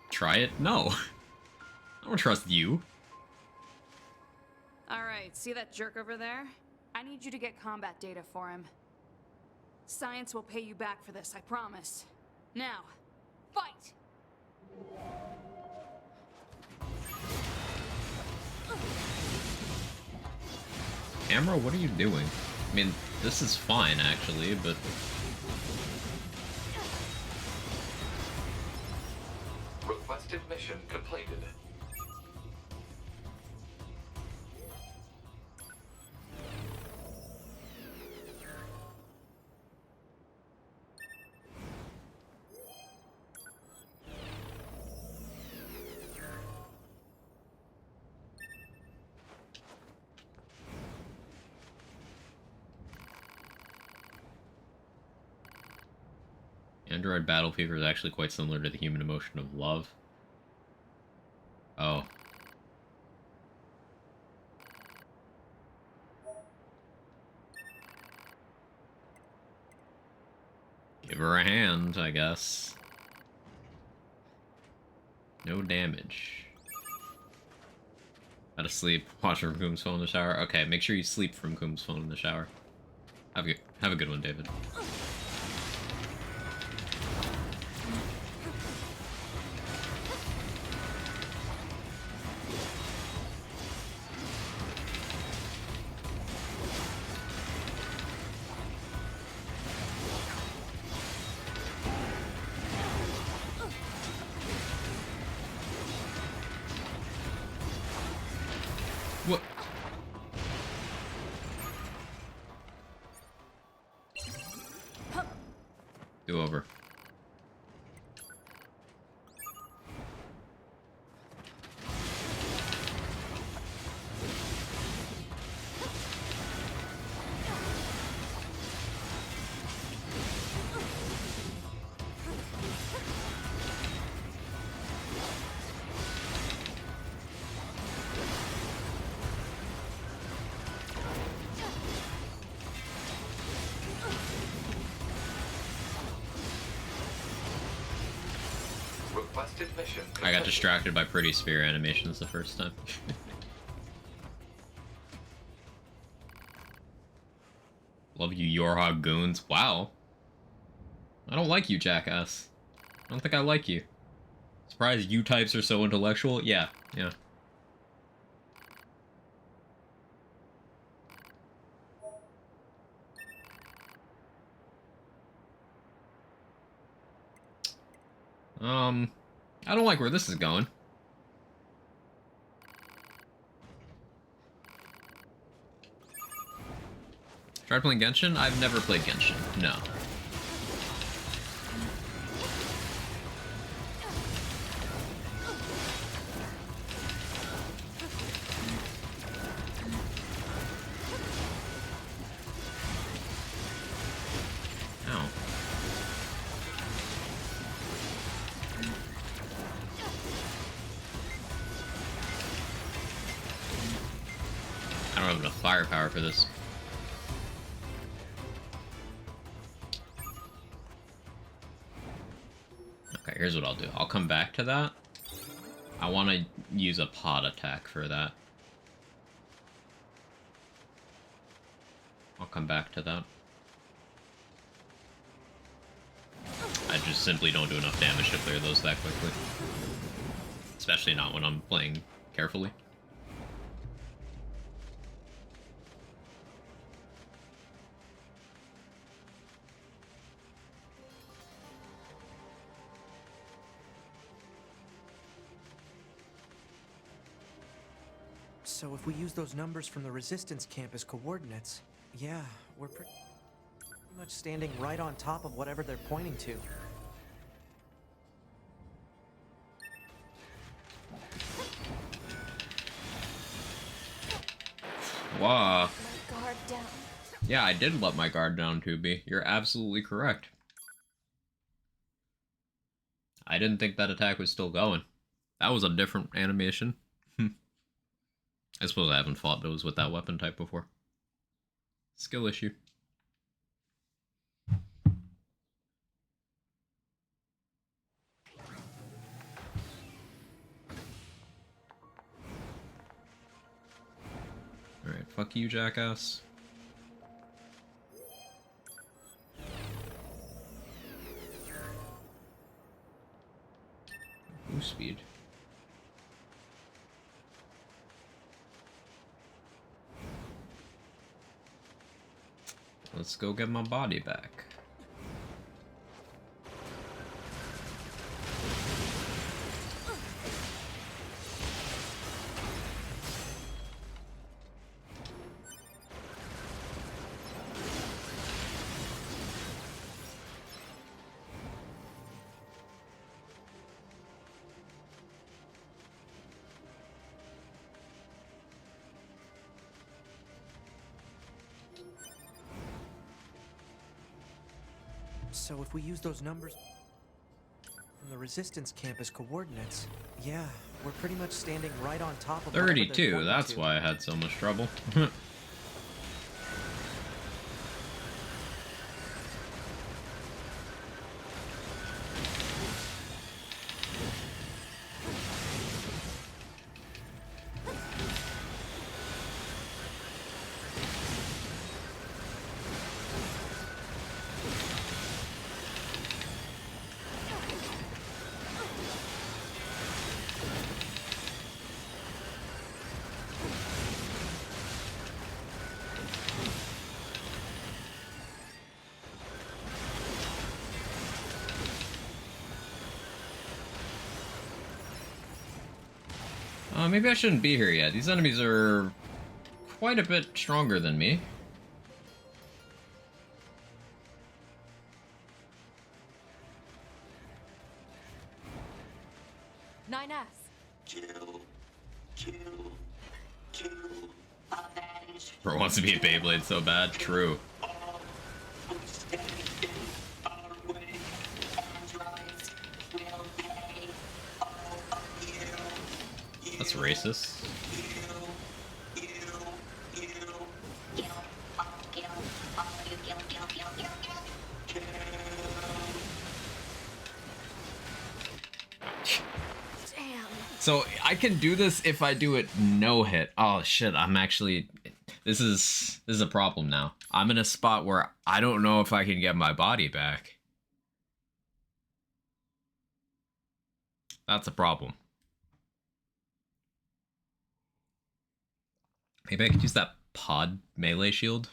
Try it? No. I don't trust you. Alright, see that jerk over there? I need you to get combat data for him. Science will pay you back for this, I promise. Now, fight! Amro, what are you doing? I mean, this is fine, actually, but... Requested mission completed. Android battle fever is actually quite similar to the human emotion of love. Oh. Give her a hand, I guess. No damage. Gotta sleep. Watch from Coom's phone in the shower. Okay, make sure you sleep from Coom's phone in the shower. Have a good one, David. What? Do over. Requested mission completed. I got distracted by Pretty Sphere animations the first time. Love you, Yorha goons. Wow. I don't like you, jackass. I don't think I like you. Surprised you types are so intellectual? Yeah, yeah. I don't like where this is going. Tried playing Genshin? I've never played Genshin, no. Ow. don't have enough firepower for this. Okay, here's what I'll do. I'll come back to that. I want to use a pod attack for that. I'll come back to that. I just simply don't do enough damage to clear those that quickly. Especially not when I'm playing carefully. So if we use those numbers from the resistance camp as coordinates, yeah, we're pretty much standing right on top of whatever they're pointing to. Wow. My guard down. Yeah, I did let my guard down, 2B. You're absolutely correct. I didn't think that attack was still going. That was a different animation. I suppose I haven't fought those with that weapon type before. Skill issue. Alright, fuck you, jackass. Boost speed. Let's go get my body back. So if we use those numbers from the resistance camp as coordinates, yeah, we're pretty much standing right on top of whatever they're 32, pointing that's to. why I had so much trouble. Maybe I shouldn't be here yet. These enemies are quite a bit stronger than me. Nine S. Kill, avenge. Bro wants to be a Beyblade so bad. True. All who stand in our way. Androids will pay all of you. That's racist. So I can do this if I do it no hit. Oh shit, I'm actually this is a problem now. I'm in a spot where I don't know if I can get my body back. That's a problem. Maybe I could use that pod melee shield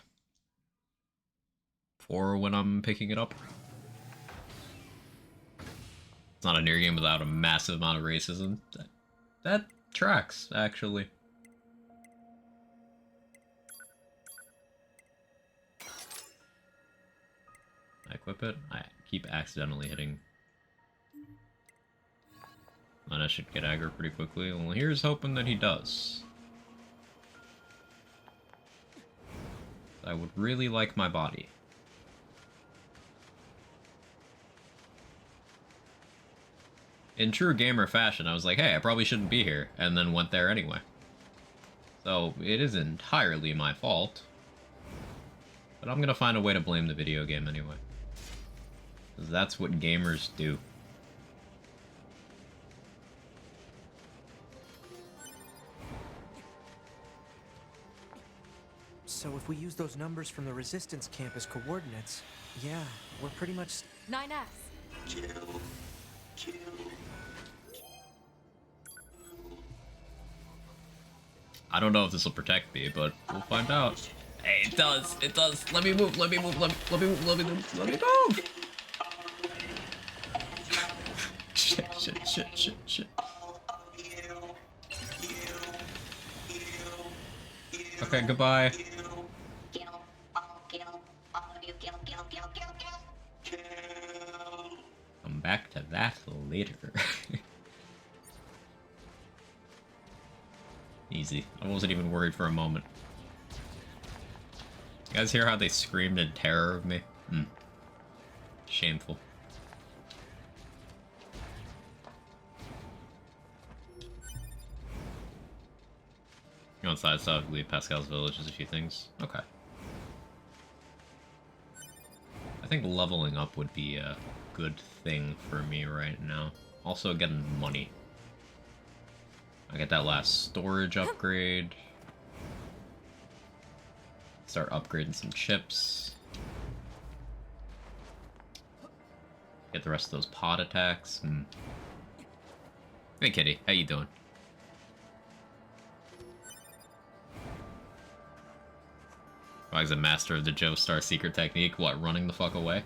for when I'm picking it up. It's not a near game without a massive amount of racism. That tracks, actually. I equip it? I keep accidentally hitting. And I should get aggro pretty quickly. Well, here's hoping that he does. I would really like my body. In true gamer fashion, I was like, hey, I probably shouldn't be here, and then went there anyway. So it is entirely my fault. But I'm gonna find a way to blame the video game anyway. Because that's what gamers do. So if we use those numbers from the Resistance camp as coordinates, yeah, we're pretty much... 9S. Kill. Kill. I don't know if this will protect me, but we'll find out. Hey, it does! It does! Let me move! Let me move! Let me move! Let me move! Let me move! Shit, shit, shit, shit, shit. Okay, goodbye. Come back to that later. Easy. I wasn't even worried for a moment. You guys hear how they screamed in terror of me? Shameful. Go inside, so I leave Pascal's village. There's a few things. Okay. I think leveling up would be a good thing for me right now. Also getting money. I get that last storage upgrade. Start upgrading some chips. Get the rest of those pod attacks. Hey kitty, how you doing? Wag's a master of the Joestar secret technique. What, running the fuck away?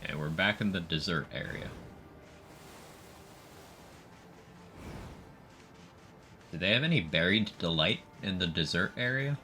Okay, we're back in the desert area. Do they have any buried delight in the desert area?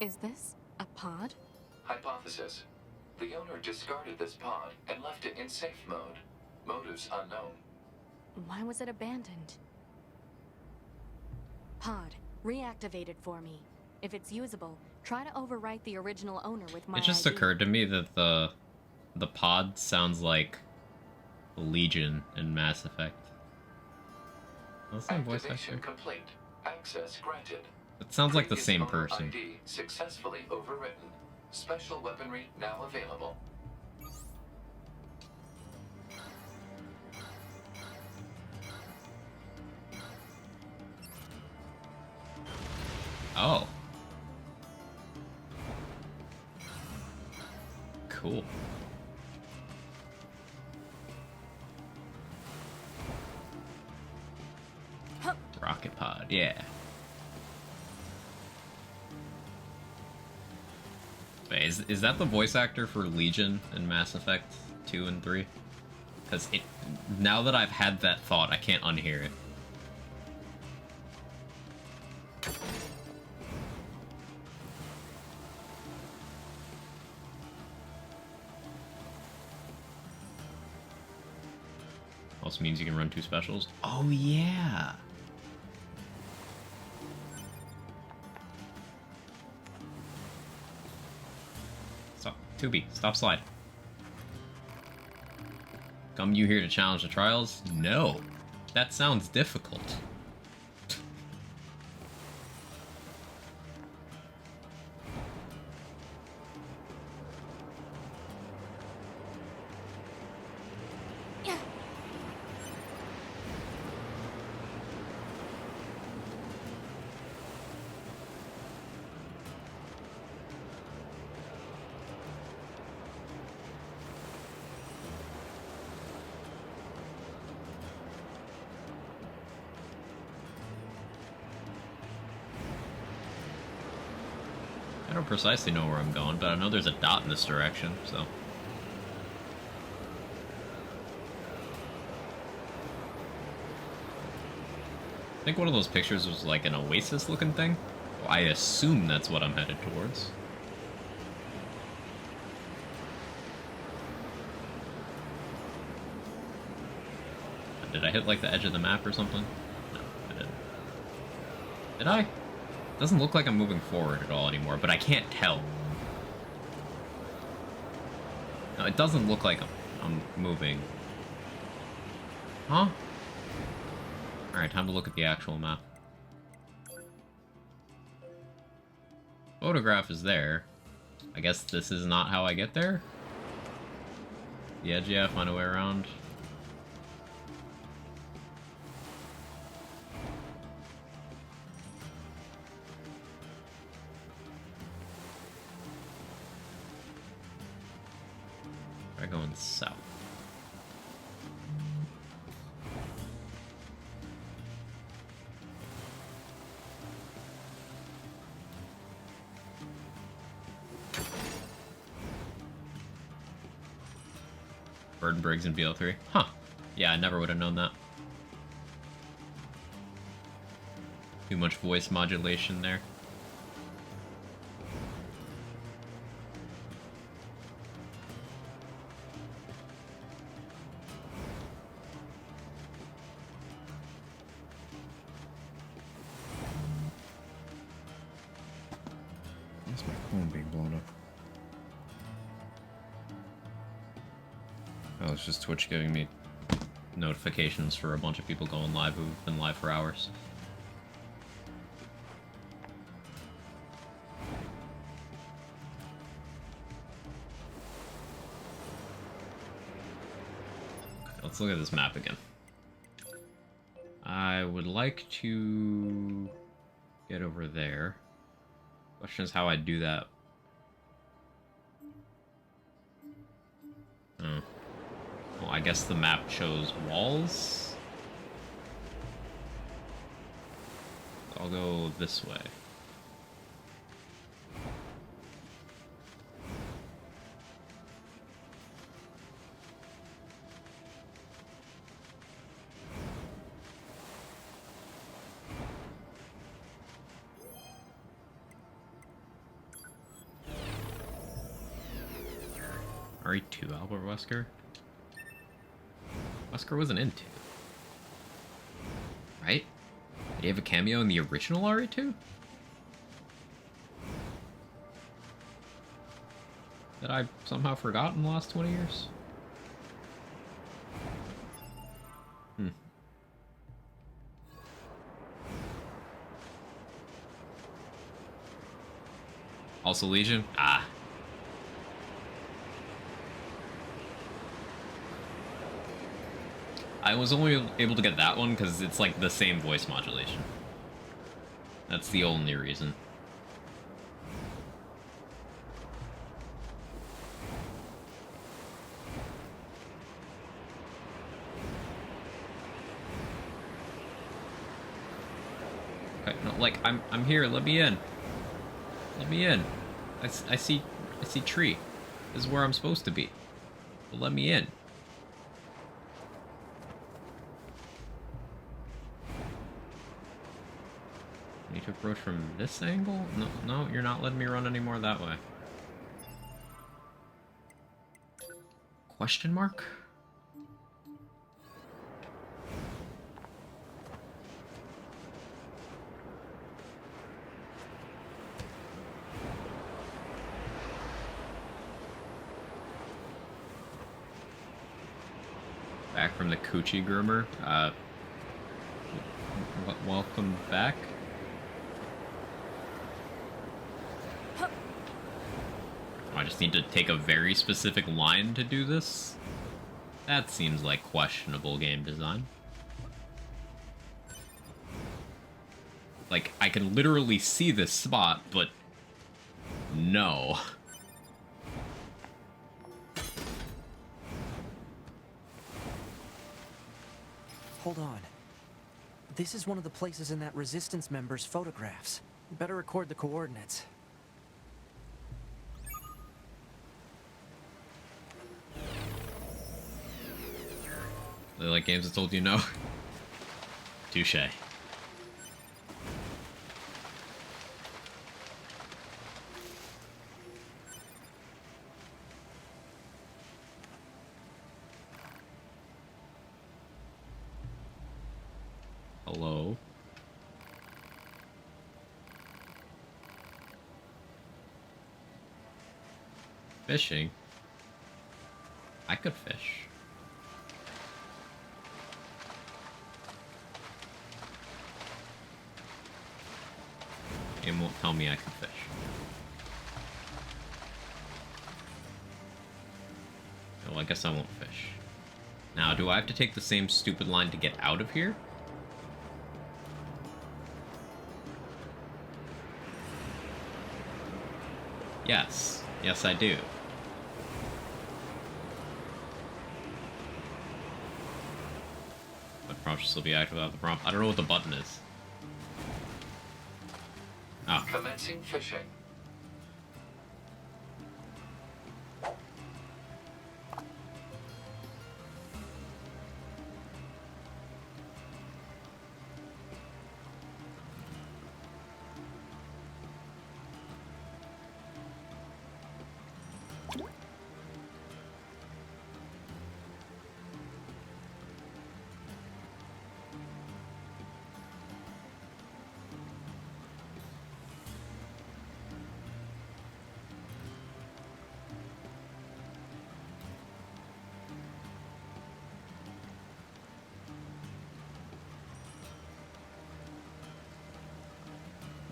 Is this a pod? Hypothesis. The owner discarded this pod and left it in safe mode. Motives unknown. Why was it abandoned? Pod, reactivate it for me. If it's usable, try to overwrite the original owner with my It just ID. occurred to me that the pod sounds like Legion in Mass Effect. That's the same voice Activation actor. complete. Access granted. It sounds like the Previous same owner person. ID successfully overwritten. Special weaponry now available. Oh. Cool. Rocket pod, yeah. Wait, is that the voice actor for Legion in Mass Effect 2 and 3? Because it, now that I've had that thought, I can't unhear it. Also means you can run 2 specials. Oh yeah! Stop. 2B, stop slide. Come you here to challenge the trials? No. That sounds difficult. don't precisely know where I'm going, but I know there's a dot in this direction, so. I think one of those pictures was like an oasis-looking thing. Well, I assume that's what I'm headed towards. Did I hit like the edge of the map or something? No, I didn't. Did I? Doesn't look like I'm moving forward at all anymore, but I can't tell. No, it doesn't look like I'm moving. Huh? Alright, time to look at the actual map. Photograph is there. I guess this is not how I get there? The edge, yeah, find a way around. Try going south. Bird Briggs and BL3. Huh. Yeah, I never would have known that. Too much voice modulation there. Why's my phone being blown up? Oh, it's just Twitch giving me notifications for a bunch of people going live who've been live for hours. Okay, let's look at this map again. I would like to get over there. Question is how I do that. Oh. Well, I guess the map shows walls. I'll go this way. RE2, Albert Wesker. Wesker wasn't in 2. Right? Did he have a cameo in the original RE2? That I somehow forgot in the last 20 years? Also Legion? Ah. I was only able to get that one because it's like the same voice modulation. That's the only reason. Okay, no, like I'm here. Let me in. Let me in. I see tree. This is where I'm supposed to be. But let me in. Need to approach from this angle? No, you're not letting me run anymore that way. Question mark? Back from the Coochie Groomer. Welcome back. I just need to take a very specific line to do this? That seems like questionable game design. Like, I can literally see this spot, but no. Hold on. This is one of the places in that Resistance member's photographs. Better record the coordinates. They like games that told you no. Touche. Hello. Fishing? I could fish. Game won't tell me I can fish. Well, I guess I won't fish. Now, do I have to take the same stupid line to get out of here? Yes. Yes, I do. The prompt should still be active without the prompt. I don't know what the button is. Oh. Commencing fishing.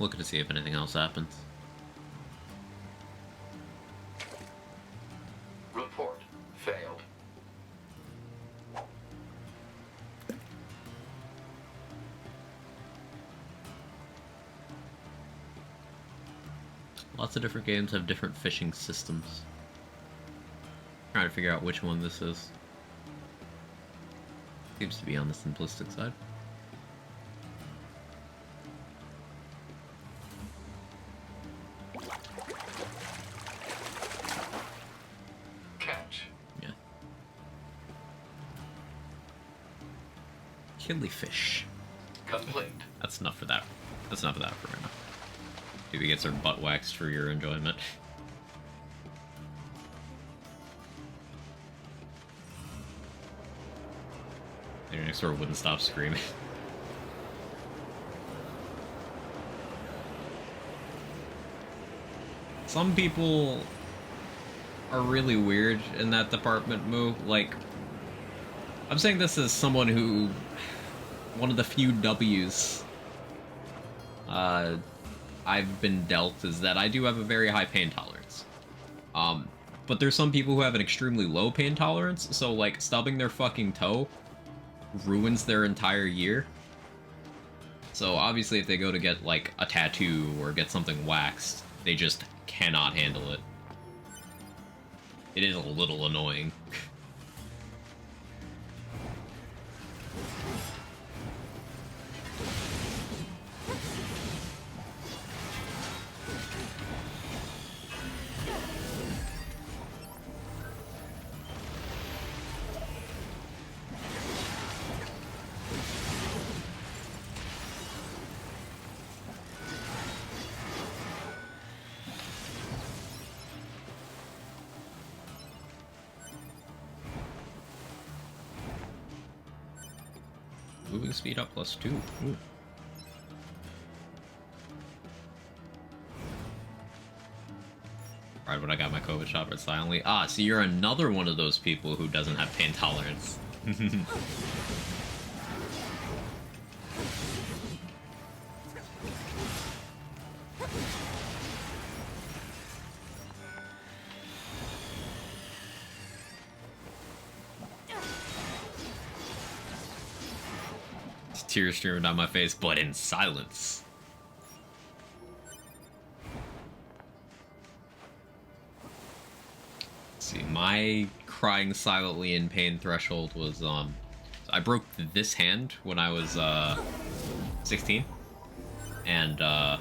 Looking to see if anything else happens. Report failed. Lots of different games have different fishing systems. Trying to figure out which one this is. Seems to be on the simplistic side. Catch. Yeah. Killifish. Complete. That's enough for that. That's enough of that for right now. Maybe gets her butt waxed for your enjoyment. Your next door wouldn't stop screaming. Some people are really weird in that department, Moo. Like, I'm saying this as someone who... One of the few W's I've been dealt is that I do have a very high pain tolerance. But there's some people who have an extremely low pain tolerance, so like stubbing their fucking toe ruins their entire year. So obviously if they go to get like a tattoo or get something waxed, they just cannot handle it. It is a little annoying. Moving speed up +2. Ooh. Right when I got my COVID shot, but silently. Ah, so you're another one of those people who doesn't have pain tolerance. Tears streaming down my face, but in silence. Let's see, my crying silently in pain threshold was I broke this hand when I was 16, and the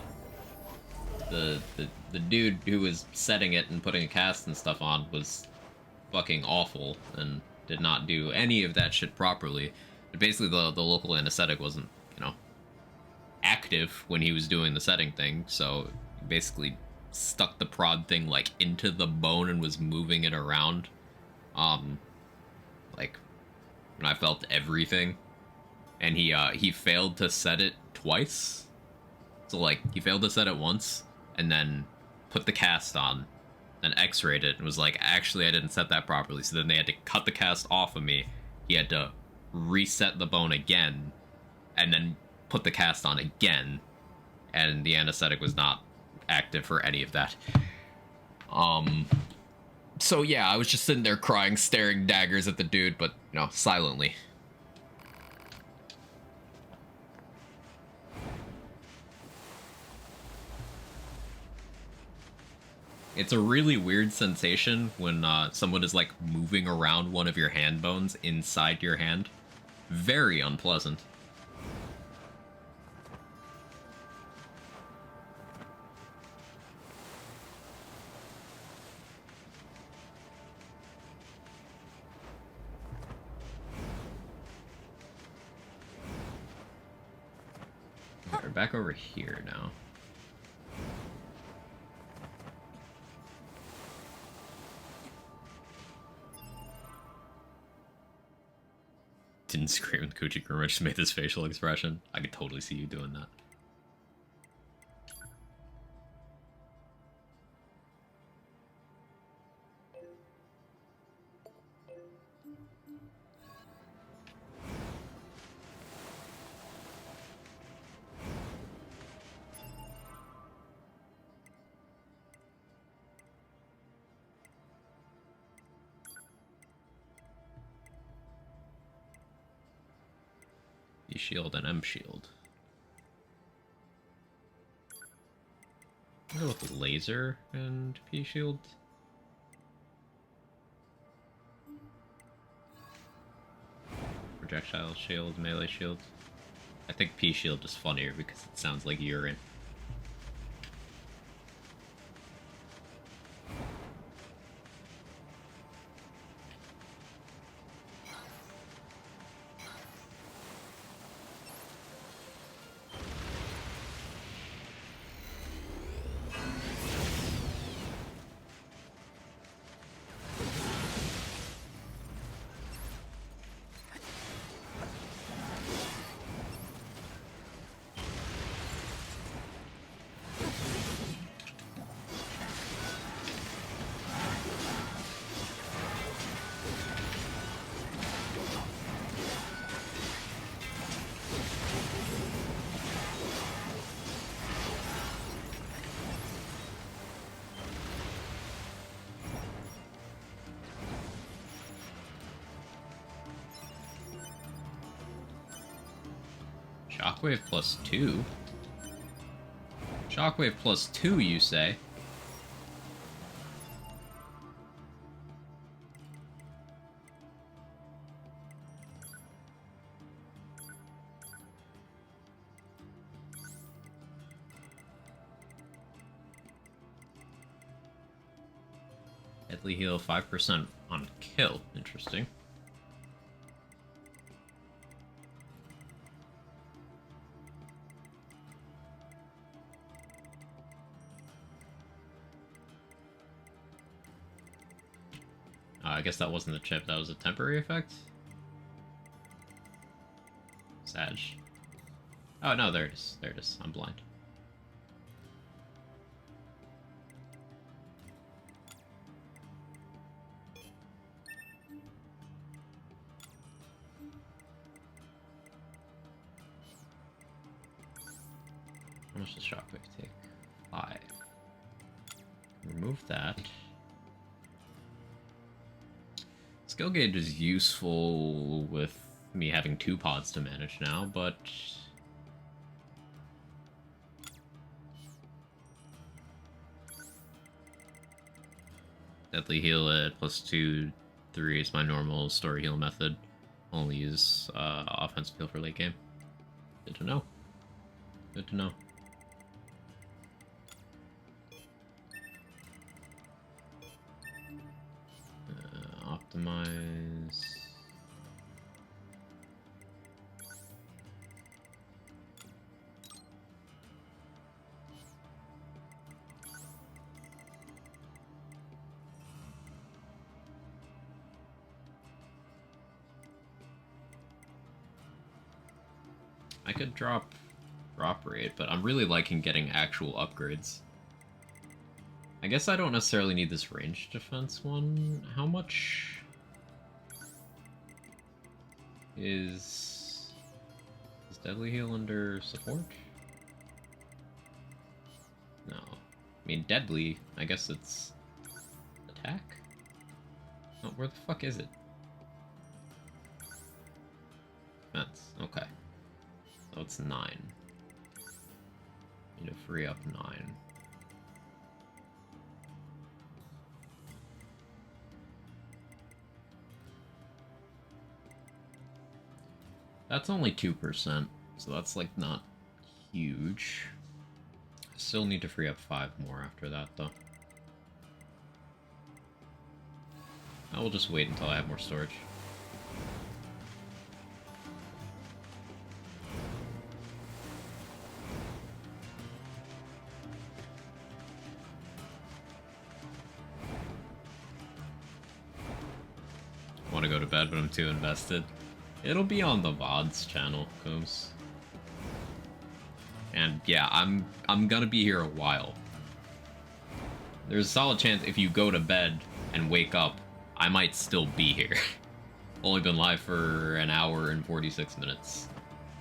dude who was setting it and putting a cast and stuff on was fucking awful, and did not do any of that shit properly. But basically, the local anesthetic wasn't, you know, active when he was doing the setting thing, so basically stuck the prod thing like into the bone and was moving it around. Like when I felt everything, and he failed to set it twice. So like he failed to set it once and then put the cast on, then x-rayed it and was like, actually I didn't set that properly. So then they had to cut the cast off of me. He had to reset the bone again and then put the cast on again, and the anesthetic was not active for any of that. So yeah, I was just sitting there crying, staring daggers at the dude, but, you know, silently. It's a really weird sensation when someone is like moving around one of your hand bones inside your hand. Very unpleasant. We're back over here now. Didn't scream when Kuchi Kuruma just made this facial expression. I could totally see you doing that. E shield and M shield. I'll go with the laser and P shield. Projectile shield, melee shield. I think P shield is funnier because it sounds like urine. Shockwave +2? Shockwave +2, you say? Deadly heal 5% on kill. Interesting. I guess that wasn't the chip, that was a temporary effect? Sag. Oh no, there it is. There it is. I'm blind. How much does Shockwave take? 5. Remove that. Skill gauge is useful with me having 2 pods to manage now, but deadly heal at +2, 3 is my normal story heal method. Only use offensive heal for late game. Good to know. Good to know. Optimize. I could drop rate, but I'm really liking getting actual upgrades. I guess I don't necessarily need this range defense one. How much is Deadly Heal under support? No. I mean, Deadly, I guess it's attack? Oh, where the fuck is it? Defense, okay. So it's 9. Need to free up 9. That's only 2%, so that's like not huge. Still need to free up 5 more after that though. I will just wait until I have more storage. Want to go to bed, but I'm too invested. It'll be on the VODs channel, Combs. And yeah, I'm gonna be here a while. There's a solid chance if you go to bed and wake up, I might still be here. Only been live for an hour and 46 minutes.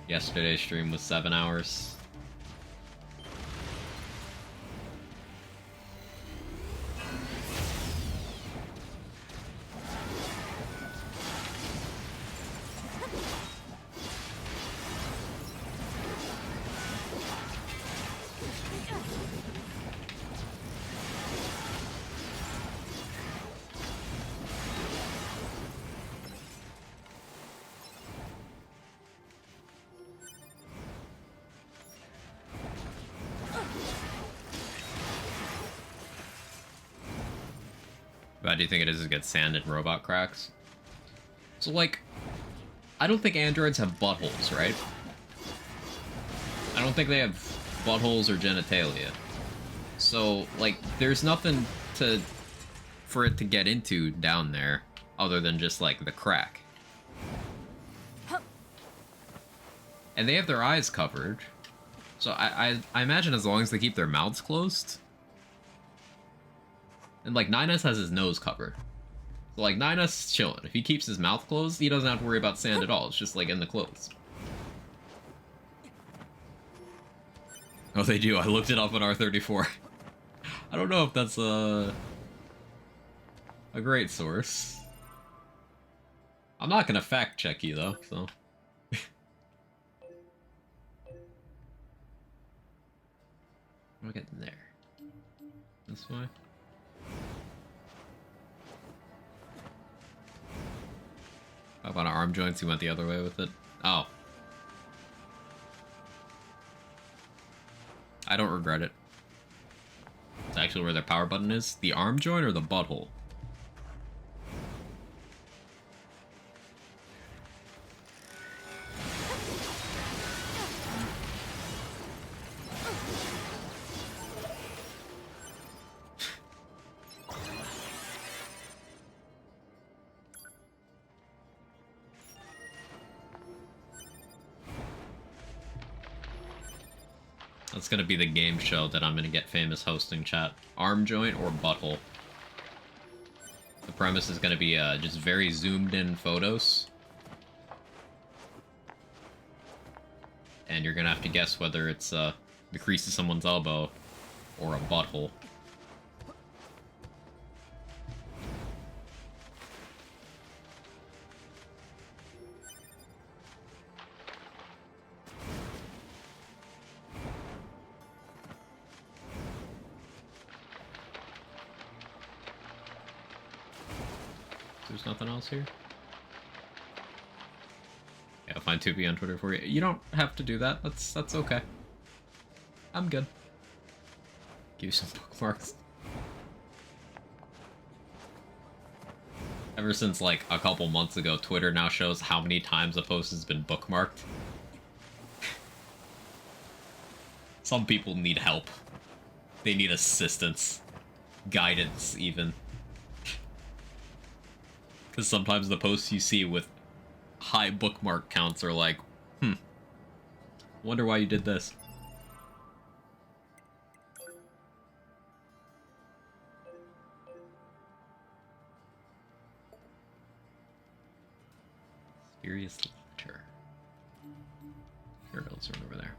Yesterday's stream was 7 hours. How do you think it is to get sand and robot cracks? So, like, I don't think androids have buttholes, right? I don't think they have buttholes or genitalia. So, like, there's nothing for it to get into down there other than just, like, the crack. And they have their eyes covered. So I imagine as long as they keep their mouths closed. And, like, 9S has his nose covered. So, like, 9S is chilling. If he keeps his mouth closed, he doesn't have to worry about sand at all. It's just, like, in the clothes. Oh, they do. I looked it up on R34. I don't know if that's a great source. I'm not gonna fact check you, though, so... How do I get in there? This way? Up on arm joints, he went the other way with it. Oh. I don't regret it. It's actually where the power button is. The arm joint or the butthole? That's gonna be the game show that I'm gonna get famous hosting, chat. Arm joint or butthole. The premise is gonna be just very zoomed in photos. And you're gonna have to guess whether it's the crease of someone's elbow or a butthole. There's nothing else here? Yeah, I'll find 2B on Twitter for you. You don't have to do that. That's okay. I'm good. Give you some bookmarks. Ever since, like, a couple months ago, Twitter now shows how many times a post has been bookmarked. Some people need help. They need assistance. Guidance, even. Because sometimes the posts you see with high bookmark counts are like, Wonder why you did this. Mysterious letter. Here, let's run over there.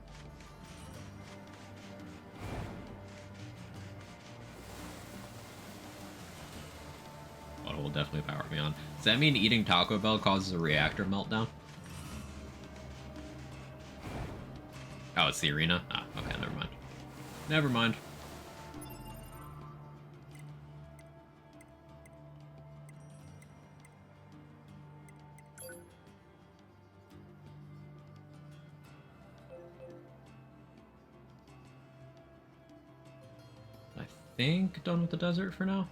Auto will definitely power me on. Does that mean eating Taco Bell causes a reactor meltdown? Oh, it's the arena? Ah, okay, never mind. Never mind. I think done with the desert for now.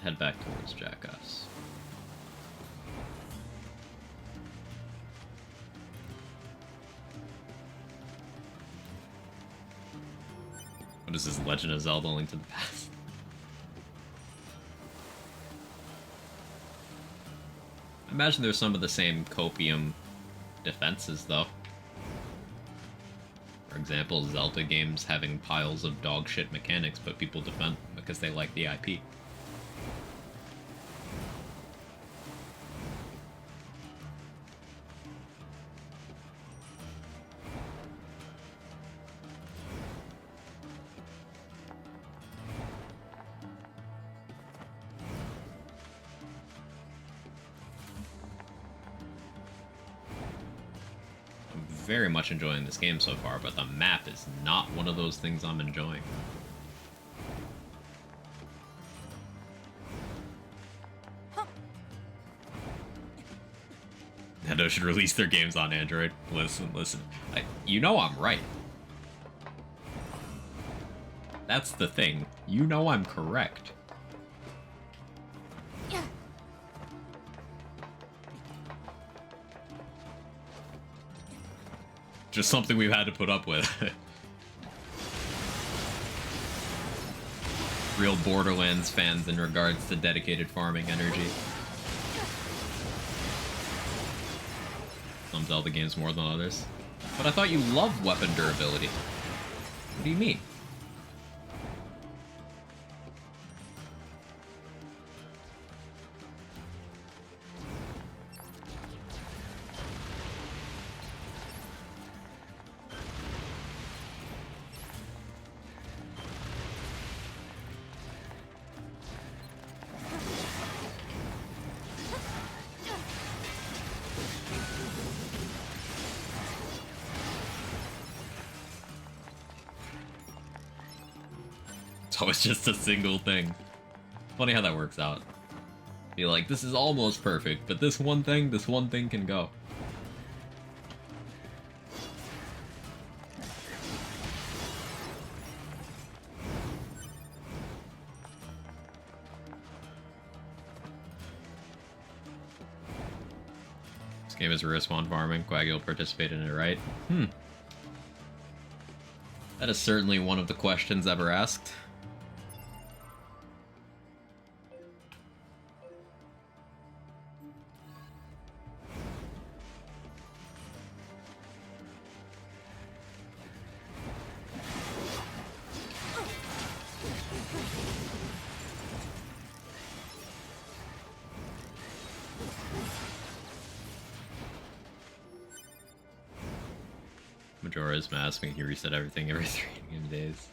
Head back towards Jackass. What is this, Legend of Zelda: Link to the Past? I imagine there's some of the same copium defenses, though. For example, Zelda games having piles of dog shit mechanics, but people defend because they like the IP. Very much enjoying this game so far, but the map is not one of those things I'm enjoying. Nintendo should release their games on Android. Listen. You know I'm right. That's the thing. You know I'm correct. Just something we've had to put up with. Real Borderlands fans in regards to dedicated farming energy. Some Zelda games more than others. But I thought you loved weapon durability. What do you mean? So it's just a single thing. Funny how that works out. Be like, this is almost perfect, but this one thing can go. This game is respawn farming. Quaggy participated in it, right? That is certainly one of the questions ever asked. Majora's Mask making you reset everything every 3 game days.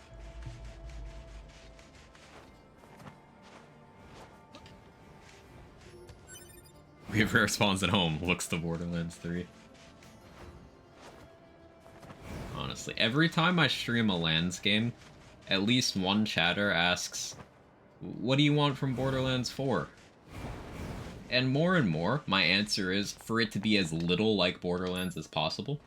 Reaver spawns at home, looks to Borderlands 3. Honestly, every time I stream a Lands game, at least one chatter asks, what do you want from Borderlands 4? And more, my answer is for it to be as little like Borderlands as possible.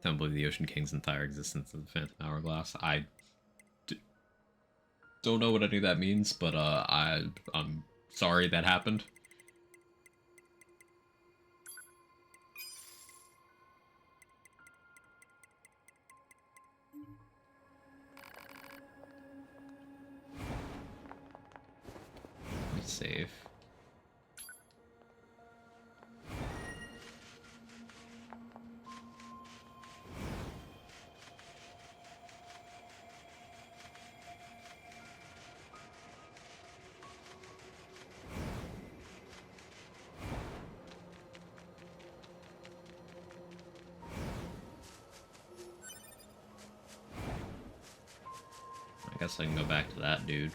Temple of the Ocean King's entire existence of the Phantom Hourglass. Don't know what any of that means, but I'm sorry that happened. Let me save. I guess I can go back to that dude.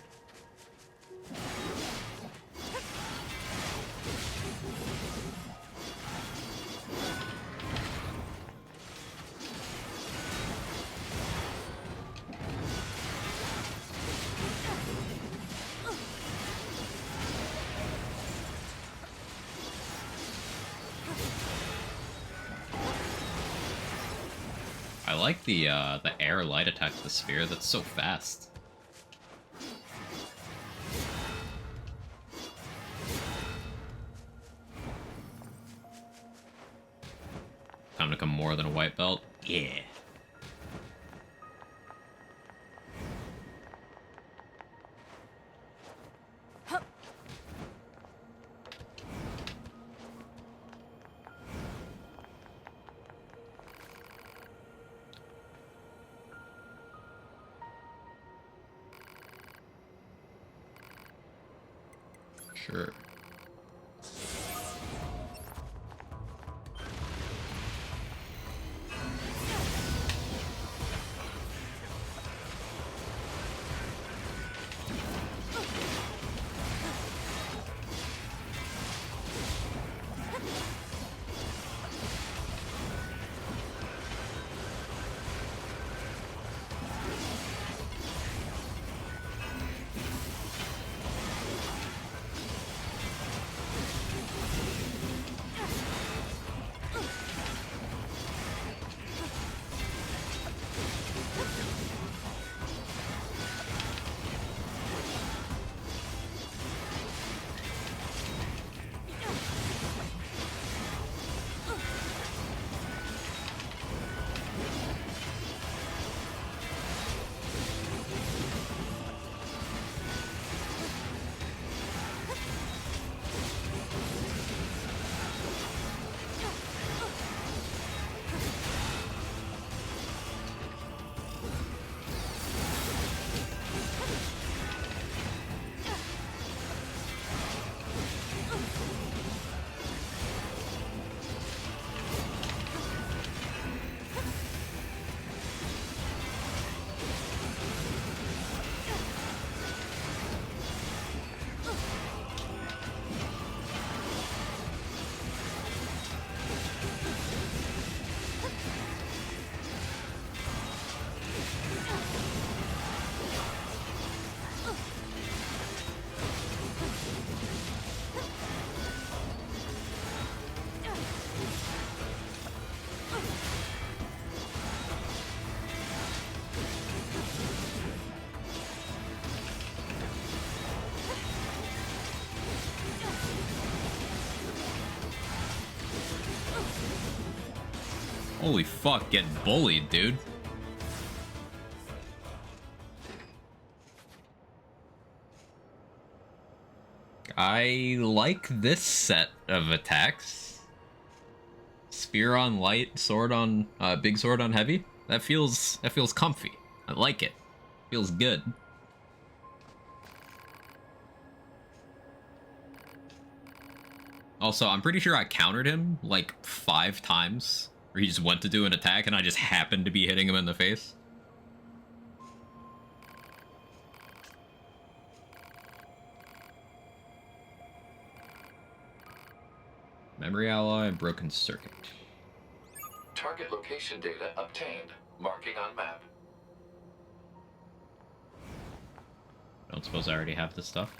I like the air light attack to the sphere. That's so fast. Time to become more than a white belt. Yeah. Sure. Holy fuck, getting bullied, dude. I like this set of attacks. Spear on light, sword on big sword on heavy. That feels comfy. I like it. Feels good. Also, I'm pretty sure I countered him like 5 times. Where he just went to do an attack and I just happened to be hitting him in the face. Memory alloy, broken circuit. Target location data obtained. Marking on map. Don't suppose I already have this stuff.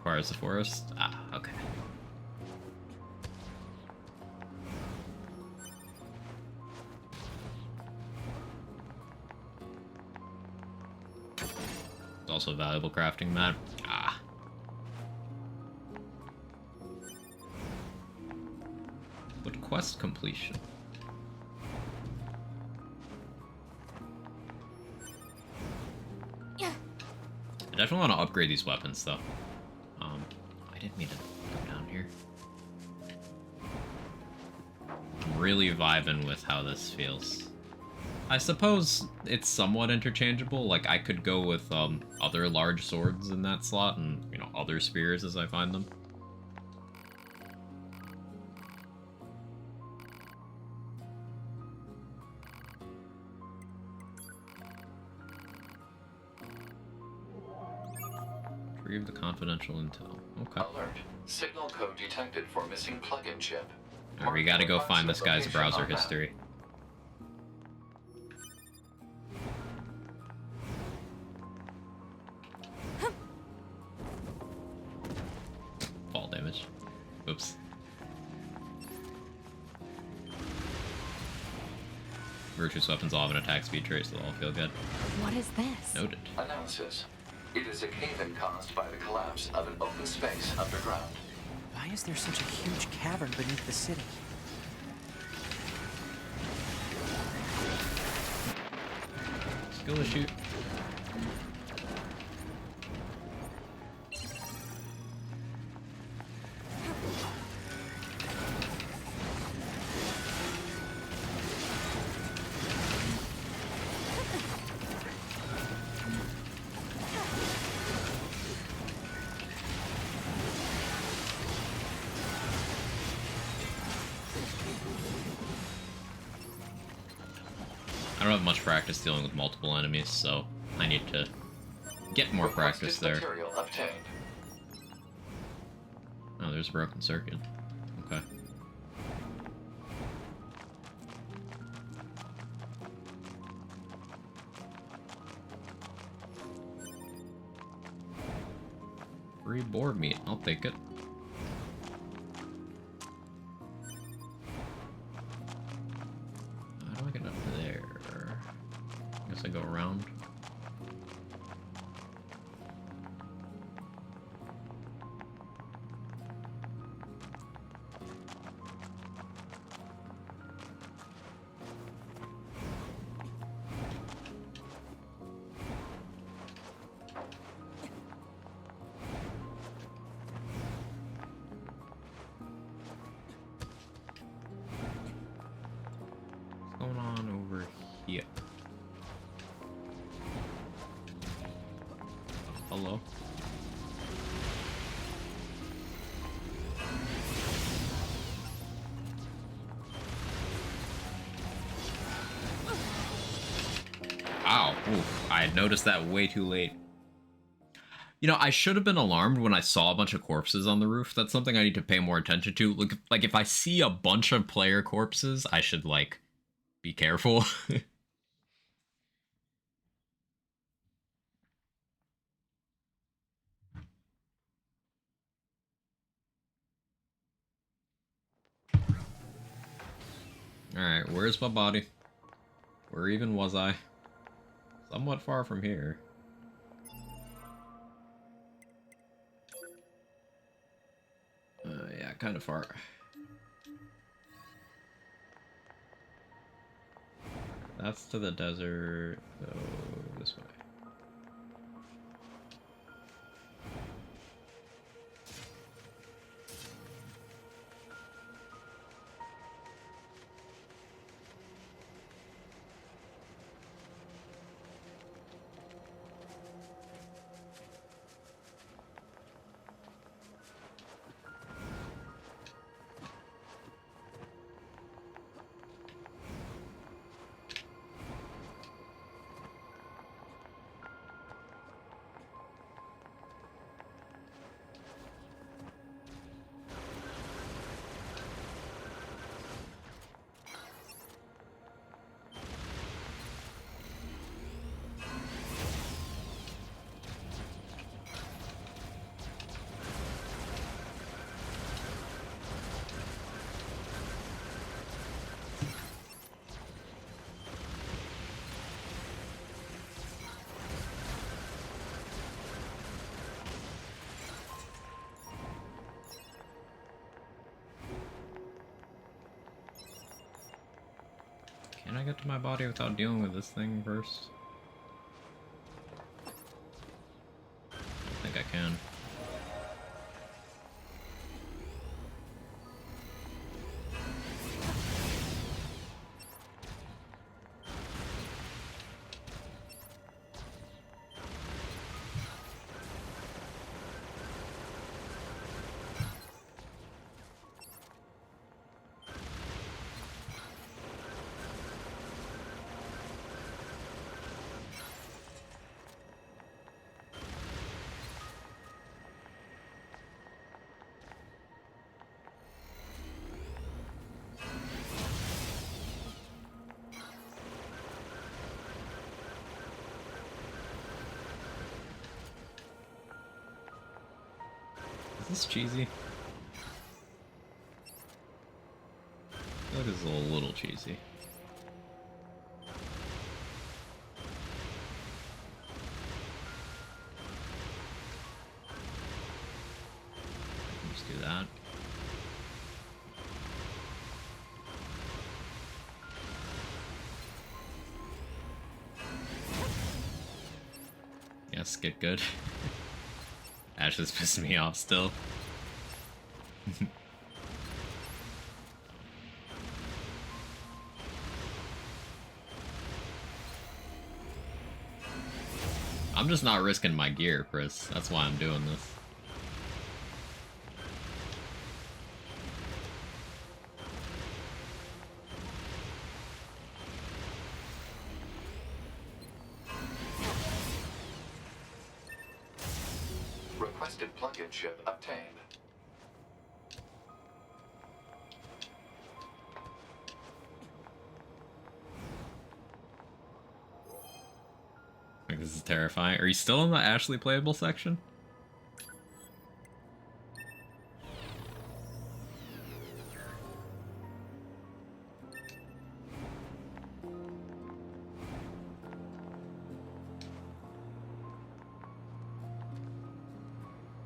far as the forest? Ah, okay. It's also a valuable crafting mat. Ah. But quest completion. I definitely want to upgrade these weapons, though. I didn't mean to go down here. I'm really vibing with how this feels. I suppose it's somewhat interchangeable. Like, I could go with other large swords in that slot and, you know, other spears as I find them. Retrieve the confidential intel. Okay. Alert. Signal code detected for missing plug-in chip. Alright, we gotta go find this guy's Location browser on map. history. Fall damage. Oops. Virtuous weapons all have an attack speed trait, so they'll all feel good. What is this? Noted. Analysis. It is a cave-in caused by the collapse of an open space underground. Why is there such a huge cavern beneath the city? Skill issue. I don't have much practice dealing with multiple enemies, so I need to get more practice there. Material obtained. Oh, there's a broken circuit. Okay. Free boar meat. I'll take it. How do I get up there? I guess I go around. What's going on over here? Hello? Ow. Oof. I had noticed that way too late. You know, I should have been alarmed when I saw a bunch of corpses on the roof. That's something I need to pay more attention to. Like if I see a bunch of player corpses, I should, like, be careful. Alright, where's my body? Where even was I? Somewhat far from here. Yeah, kind of far. That's to the desert. Go this way. I get to my body without dealing with this thing first? I think I can. Is this cheesy? I feel like this is a little cheesy. Just do that. Yes, get good. Ash is pissing me off still. I'm just not risking my gear, Chris. That's why I'm doing this. Requested plug-in chip obtained. Like, this is terrifying. Are you still in the Ashley playable section?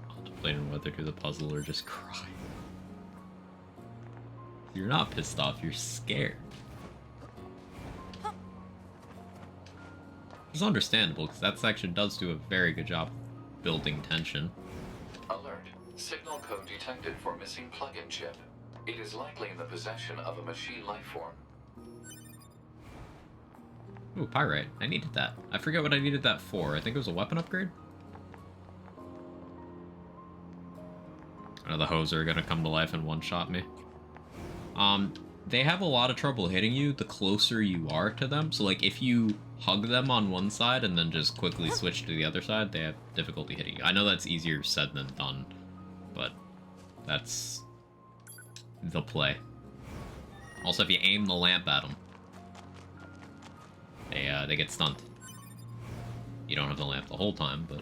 Contemplating whether to do the puzzle or just cry. You're not pissed off, you're scared. It's understandable, because that section does do a very good job building tension. Alert. Signal code detected for missing plug-in chip. It is likely in the possession of a machine lifeform. Ooh, pyrite. I needed that. I forget what I needed that for. I think it was a weapon upgrade? I know the hoes are gonna come to life and one-shot me. They have a lot of trouble hitting you the closer you are to them. So, like, if you hug them on one side and then just quickly switch to the other side, they have difficulty hitting you. I know that's easier said than done, but that's the play. Also, if you aim the lamp at them, they get stunned. You don't have the lamp the whole time, but...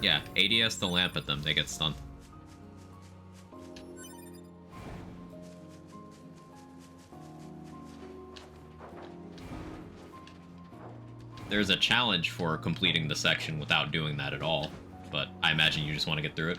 yeah, ADS the lamp at them, they get stunned. There's a challenge for completing the section without doing that at all, but I imagine you just want to get through it.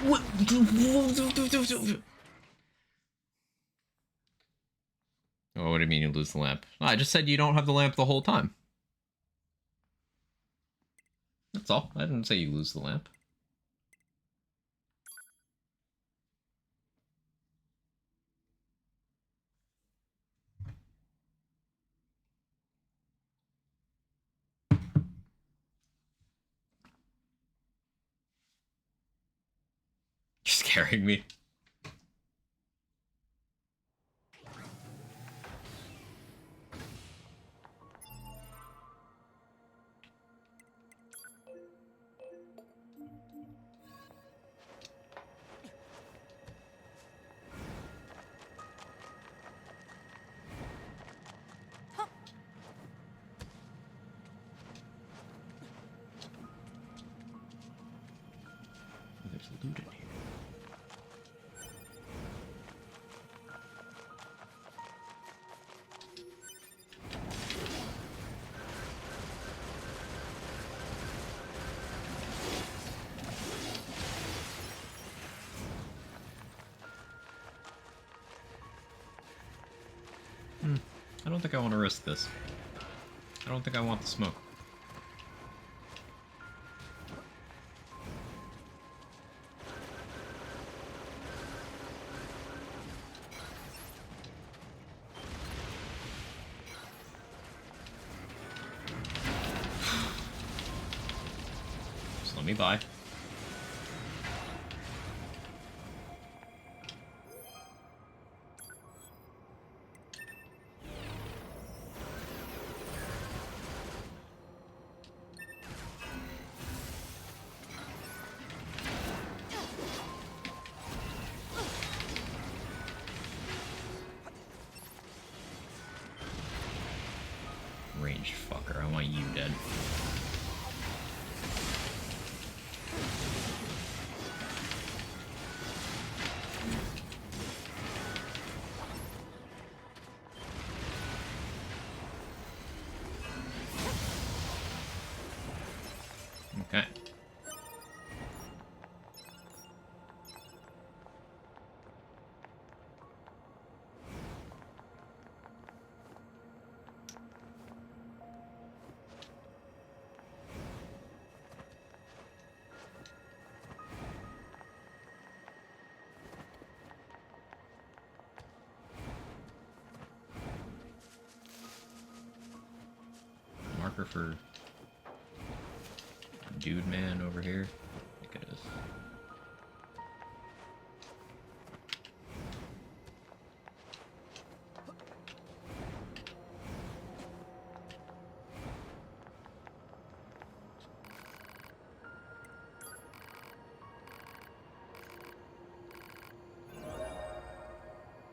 What? Oh, what do you mean you lose the lamp? I just said you don't have the lamp the whole time. That's all. I didn't say you lose the lamp. scaring me. There's loot in here. I don't think I want to risk this. I don't think I want the smoke. Just let me by. Ranged fucker, I want you dead. Okay. Marker for dude man over here. I think it is.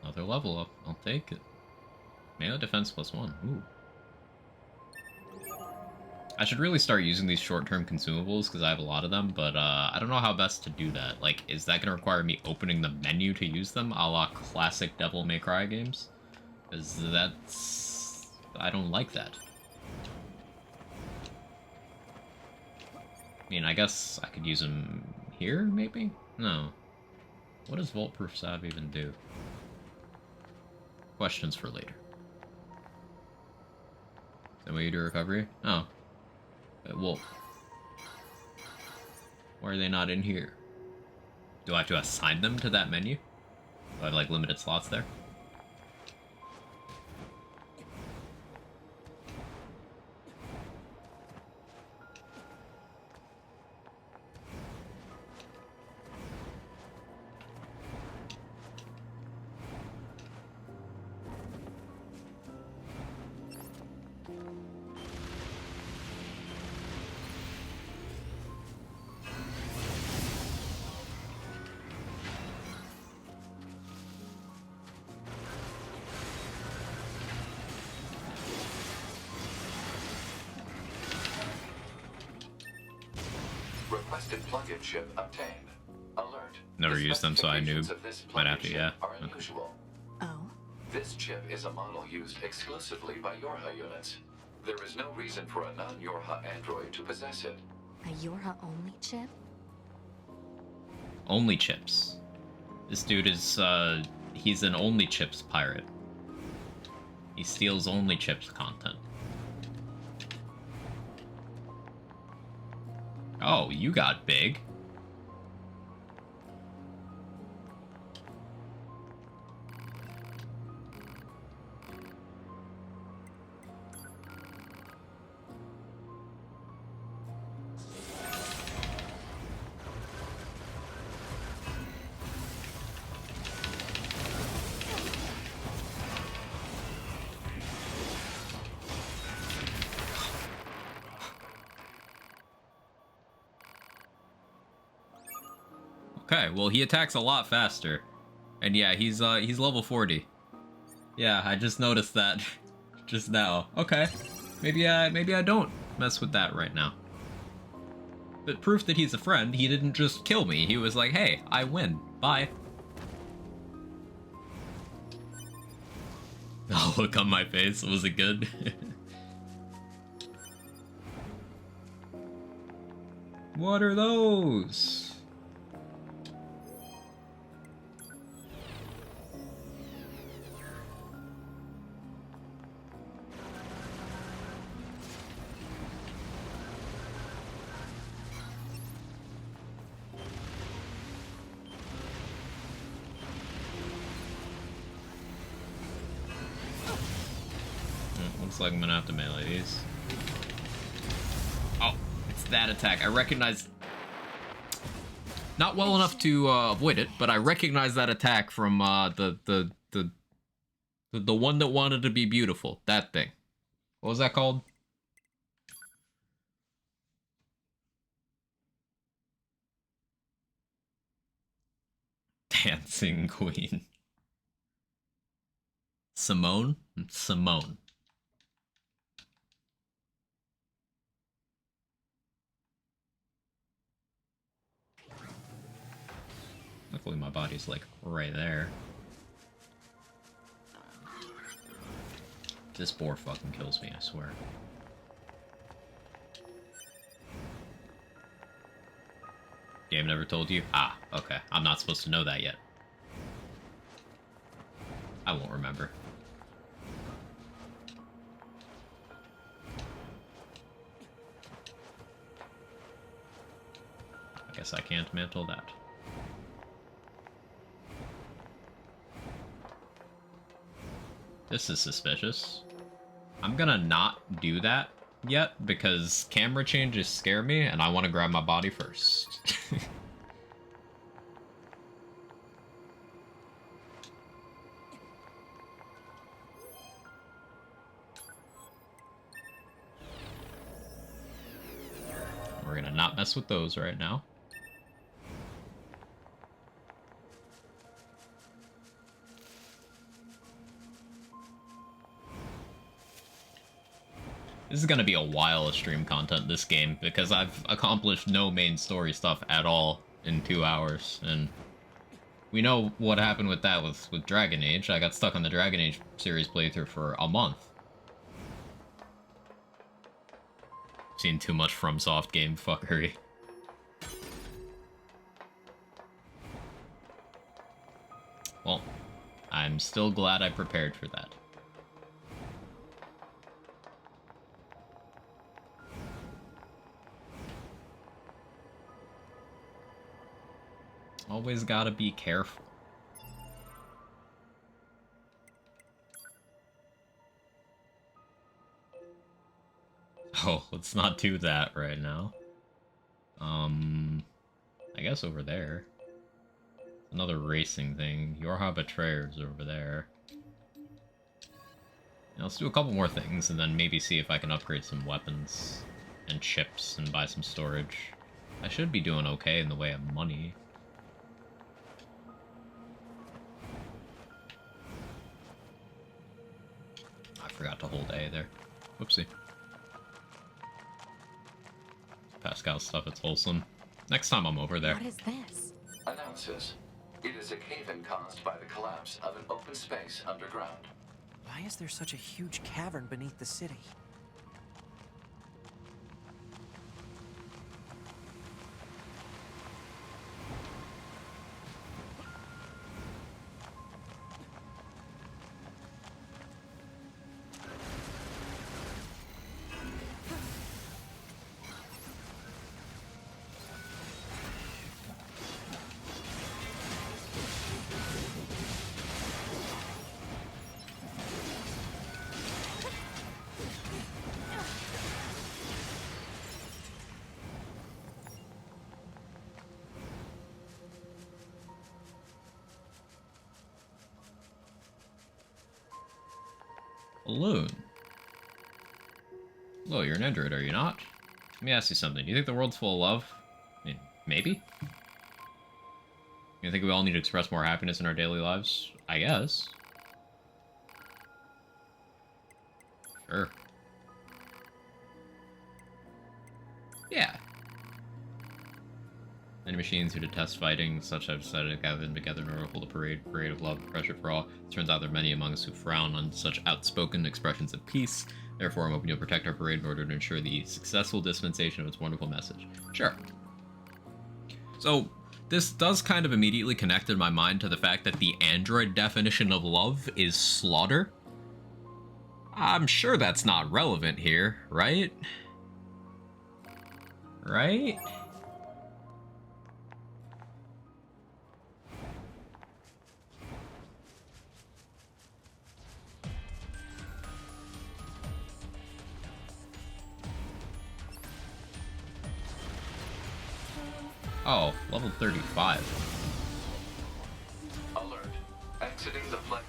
Another level up. I'll take it. Melee defense +1. Ooh. I should really start using these short-term consumables because I have a lot of them, but I don't know how best to do that. Like, is that going to require me opening the menu to use them, a la classic Devil May Cry games? Because that's... I don't like that. I mean, I guess I could use them here, maybe? No. What does Vault-Proof Salve even do? Questions for later. Is that way you do recovery? Oh. Well, why are they not in here? Do I have to assign them to that menu? Do I have, like, limited slots there? Requested plug-in chip obtained. Alert. Never The used them, so I knew. specifications of this Might have plug-in to, yeah. chip Are unusual. Oh? This chip is a model used exclusively by Yorha units. There is no reason for a non-Yorha android to possess it. A Yorha only chip? Only chips. This dude is, he's an only chips pirate. He steals only chips content. Oh, you got big. Okay, well, he attacks a lot faster. And yeah, he's level 40. Yeah, I just noticed that just now. Okay. Maybe I don't mess with that right now. But proof that he's a friend, he didn't just kill me. He was like, hey, I win. Bye. Oh, look on my face. Was it good? What are those? Looks like I'm gonna have to melee these. Oh, it's that attack. I recognize... Not well enough to avoid it, but I recognize that attack from the one that wanted to be beautiful. That thing. What was that called? Dancing Queen. Simone? Simone. Luckily my body's like right there. This boar fucking kills me, I swear. Game never told you? Ah, okay. I'm not supposed to know that yet. I won't remember. I guess I can't mantle that. This is suspicious. I'm gonna not do that yet because camera changes scare me and I want to grab my body first. We're gonna not mess with those right now. This is gonna be a while of stream content, this game, because I've accomplished no main story stuff at all in 2 hours, and we know what happened with that with Dragon Age. I got stuck on the Dragon Age series playthrough for a month. Seen too much FromSoft game fuckery. Well, I'm still glad I prepared for that. Always gotta be careful. Oh, let's not do that right now. I guess over there. Another racing thing. Yorha Betrayer's over there. Now, let's do a couple more things and then maybe see if I can upgrade some weapons and chips and buy some storage. I should be doing okay in the way of money. I forgot to hold A there. Whoopsie. Pascal stuff, it's wholesome. Next time I'm over there. What is this? Analysis. It is a cave-in caused by the collapse of an open space underground. Why is there such a huge cavern beneath the city? Balloon. Hello, you're an android, are you not? Let me ask you something. Do you think the world's full of love? I mean, maybe? You think we all need to express more happiness in our daily lives? I guess. Sure. Yeah. Many machines who detest fighting, such have decided to gather them together in order to hold a parade of love and friendship for all. It turns out there are many among us who frown on such outspoken expressions of peace. Therefore, I'm hoping you'll protect our parade in order to ensure the successful dispensation of its wonderful message. Sure. So, this does kind of immediately connect in my mind to the fact that the android definition of love is slaughter. I'm sure that's not relevant here, right? Right? Oh, level 35. Alert. Exiting the flight.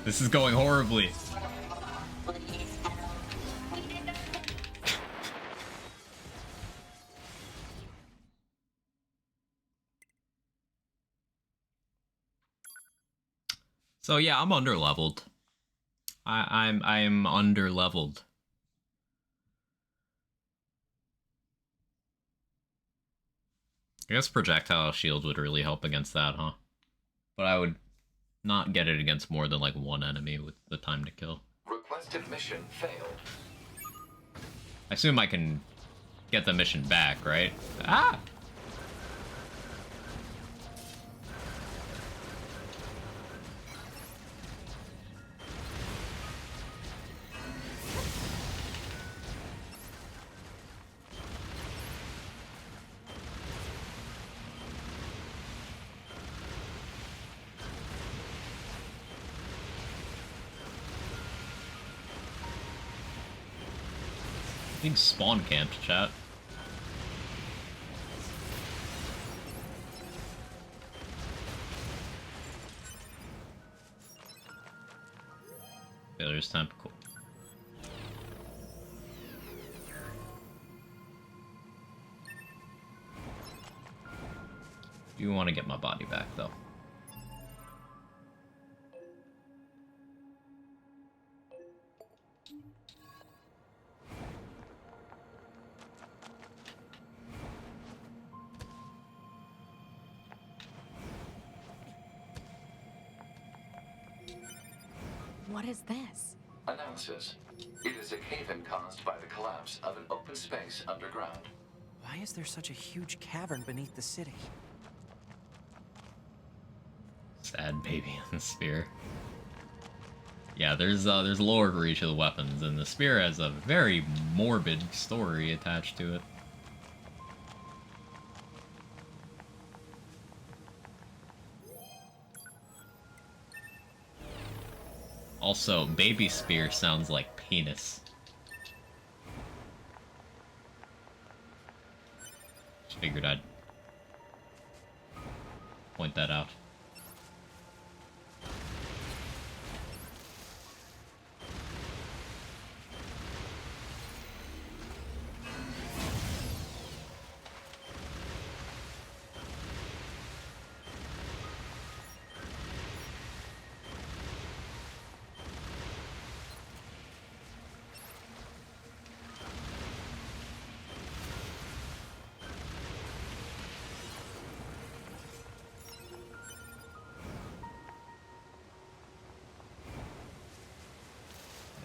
This is going horribly. So yeah, I'm underleveled. I'm underleveled. I guess projectile shield would really help against that, huh? But I would not get it against more than like one enemy with the time to kill. Requested mission failed. I assume I can get the mission back, right? Ah! Being spawn camped, chat. Failure's temp, cool. Do want to get my body back though. What is this? Analysis. It is a cave-in caused by the collapse of an open space underground. Why is there such a huge cavern beneath the city? Sad baby in the spear. Yeah, there's lore for each of the weapons, and the spear has a very morbid story attached to it. Also, baby spear sounds like penis. Just figured I'd point that out.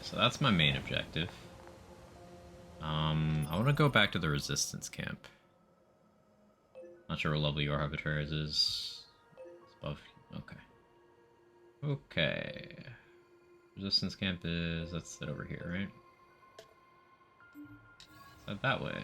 So that's my main objective. I want to go back to the resistance camp. Not sure what level your Arbitraries is. It's above. Okay. Okay. Resistance camp is, that's it over here, right? So that way.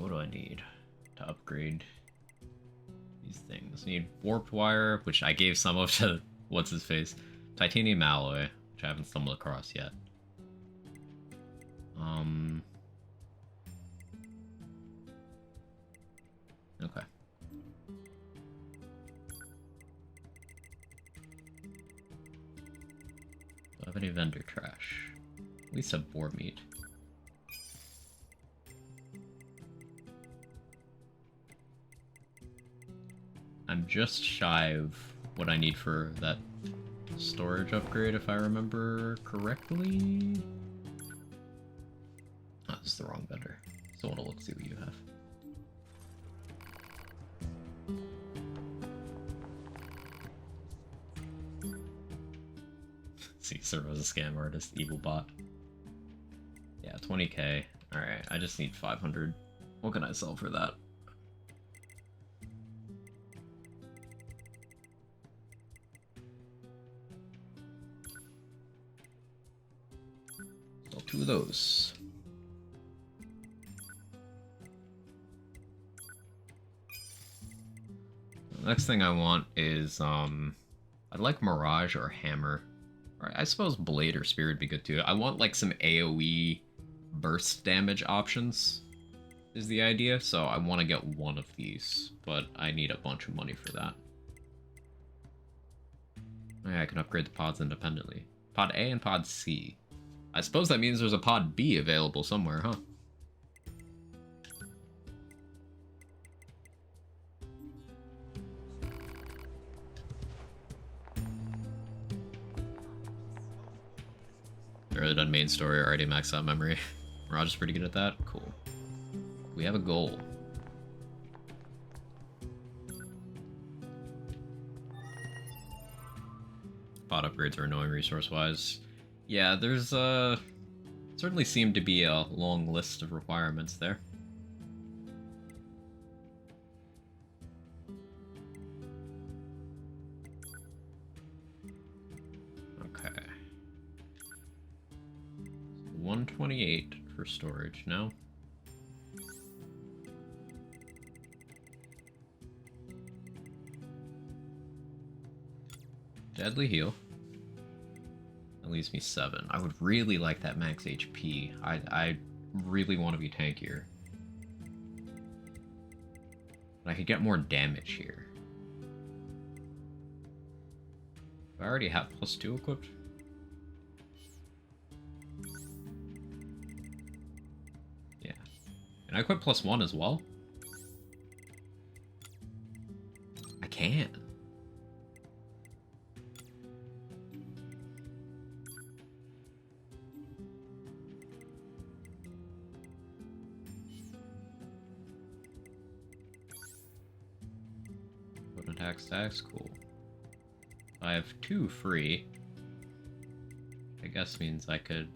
So what do I need to upgrade these things? I need warped wire, which I gave some of to what's his face. Titanium alloy, which I haven't stumbled across yet. Okay. Do I have any vendor trash? At least a boar meat. I'm just shy of what I need for that storage upgrade, if I remember correctly. Oh, this is the wrong vendor. So I want to look see what you have. Caesar was a scam artist, evil bot. Yeah, 20k. Alright, I just need 500. What can I sell for that? Sell 2 of those. The next thing I want is, I'd like Mirage or Hammer. Or I suppose Blade or Spear would be good too. I want like some AoE burst damage options is the idea, so I want to get one of these, but I need a bunch of money for that. Yeah, I can upgrade the pods independently. Pod A and Pod C. I suppose that means there's a Pod B available somewhere, huh? Already done main story, already maxed out memory. Mirage is pretty good at that. Cool. We have a goal. Pod upgrades are annoying resource-wise. Yeah, there's certainly seemed to be a long list of requirements there. Okay. 128 for storage, no? Deadly heal. That leaves me 7. I would really like that max HP. I really want to be tankier. But I could get more damage here. Do I already have +2 equipped? Yeah. Can I equip +1 as well? I can. Attack stacks, cool. I have 2 free. I guess means I could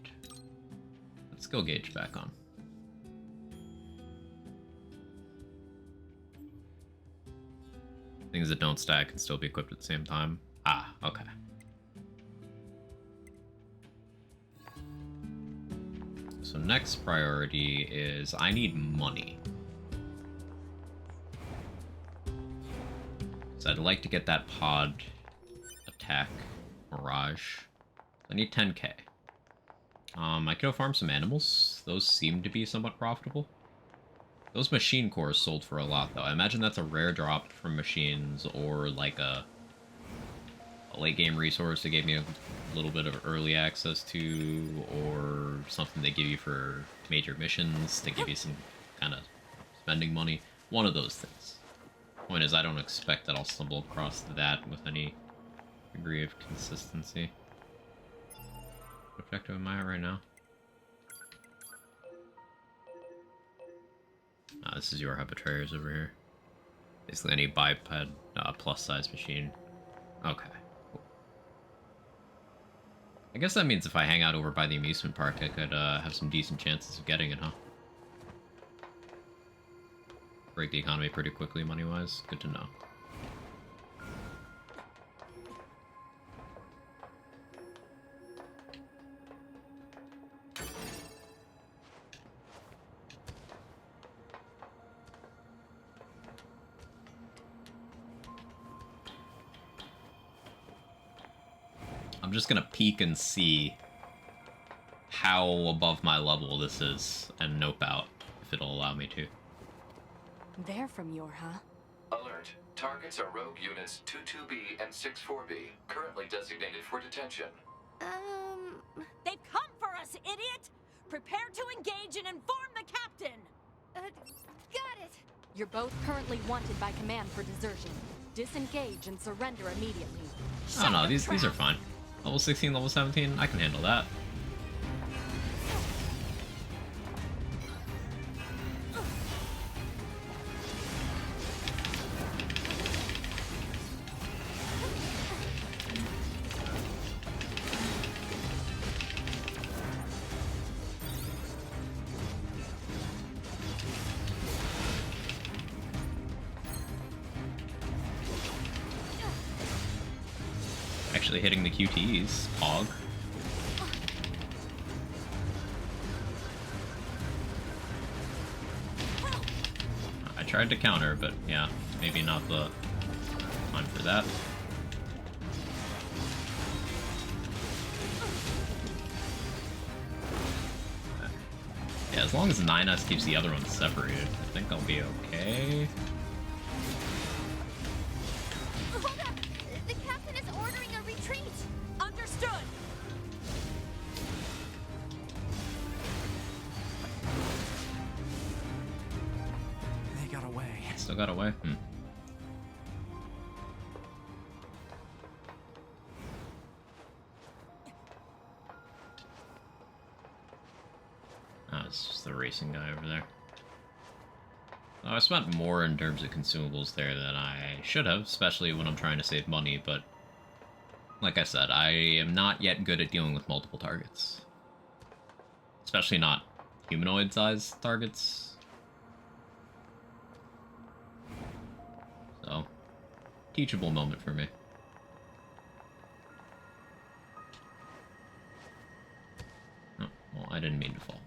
put skill gauge back on. Things that don't stack can still be equipped at the same time. Ah, okay. So next priority is I need money. I'd like to get that pod attack Mirage. I need 10k. I could go farm some animals. Those seem to be somewhat profitable. Those machine cores sold for a lot, though. I imagine that's a rare drop from machines, or like a late game resource that gave me a little bit of early access to, or something they give you for major missions to give you some kind of spending money. One of those things. Point is, I don't expect that I'll stumble across that with any degree of consistency. What objective am I at right now? This is your betrayers over here. Basically any biped plus-size machine. Okay, cool. I guess that means if I hang out over by the amusement park, I could have some decent chances of getting it, huh? Break the economy pretty quickly money-wise. Good to know. I'm just gonna peek and see how above my level this is and nope out if it'll allow me to. They're from Yorha. Alert. Targets are rogue units 22B and 64B, currently designated for detention. They've come for us, idiot! Prepare to engage and inform the captain! Got it! You're both currently wanted by command for desertion. Disengage and surrender immediately. Oh no, these are fine. Level 16, level 17, I can handle that. Actually hitting the QTEs, Pog. I tried to counter, but yeah, maybe not the time for that. Yeah, as long as 9S keeps the other ones separated, I think I'll be okay. Hold up! The captain is ordering a retreat! Understood! They got away. Still got away? Oh, it's just the racing guy over there. Oh, I spent more in terms of consumables there than I should have, especially when I'm trying to save money, but like I said, I am not yet good at dealing with multiple targets. Especially not humanoid-sized targets. So, teachable moment for me. Oh, well, I didn't mean to fall.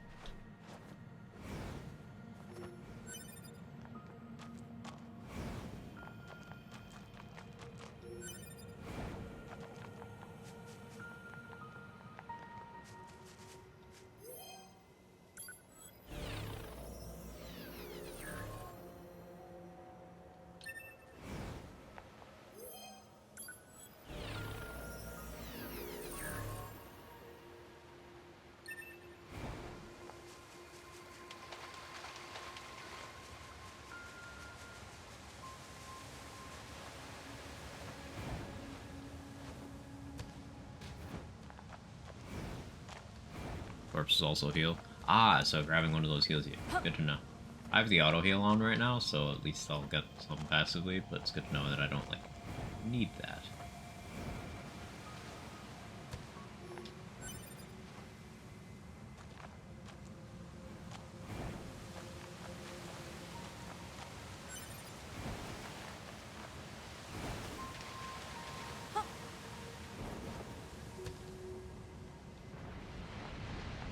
Corpses also heal. Ah, so grabbing one of those heals you. Good to know. I have the auto heal on right now, so at least I'll get some passively, but it's good to know that I don't, like, need that.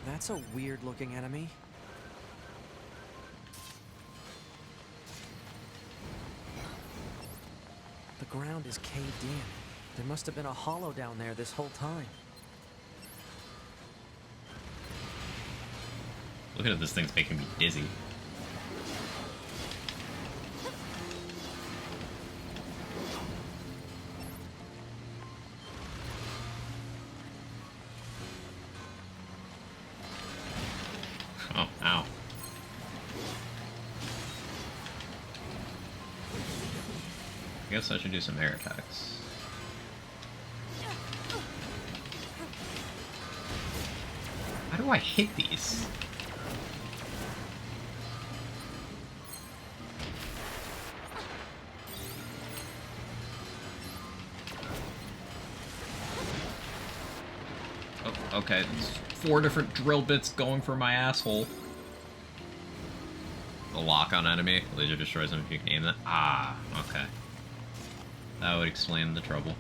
That's a weird-looking enemy. The ground is caved in. There must have been a hollow down there this whole time. Looking at this thing's making me dizzy. Oh, ow. I guess I should do some air attacks. How do I hit these? Oh, okay. It's 4 different drill bits going for my asshole. The lock on enemy. Laser destroys them if you can aim that. Ah, okay. That would explain the trouble.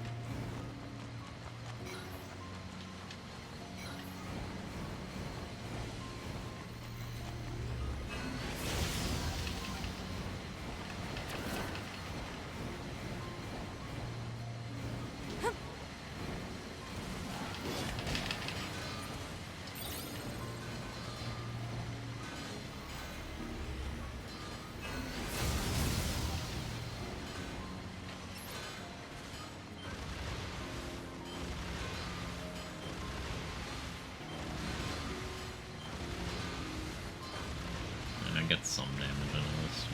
some damage into this.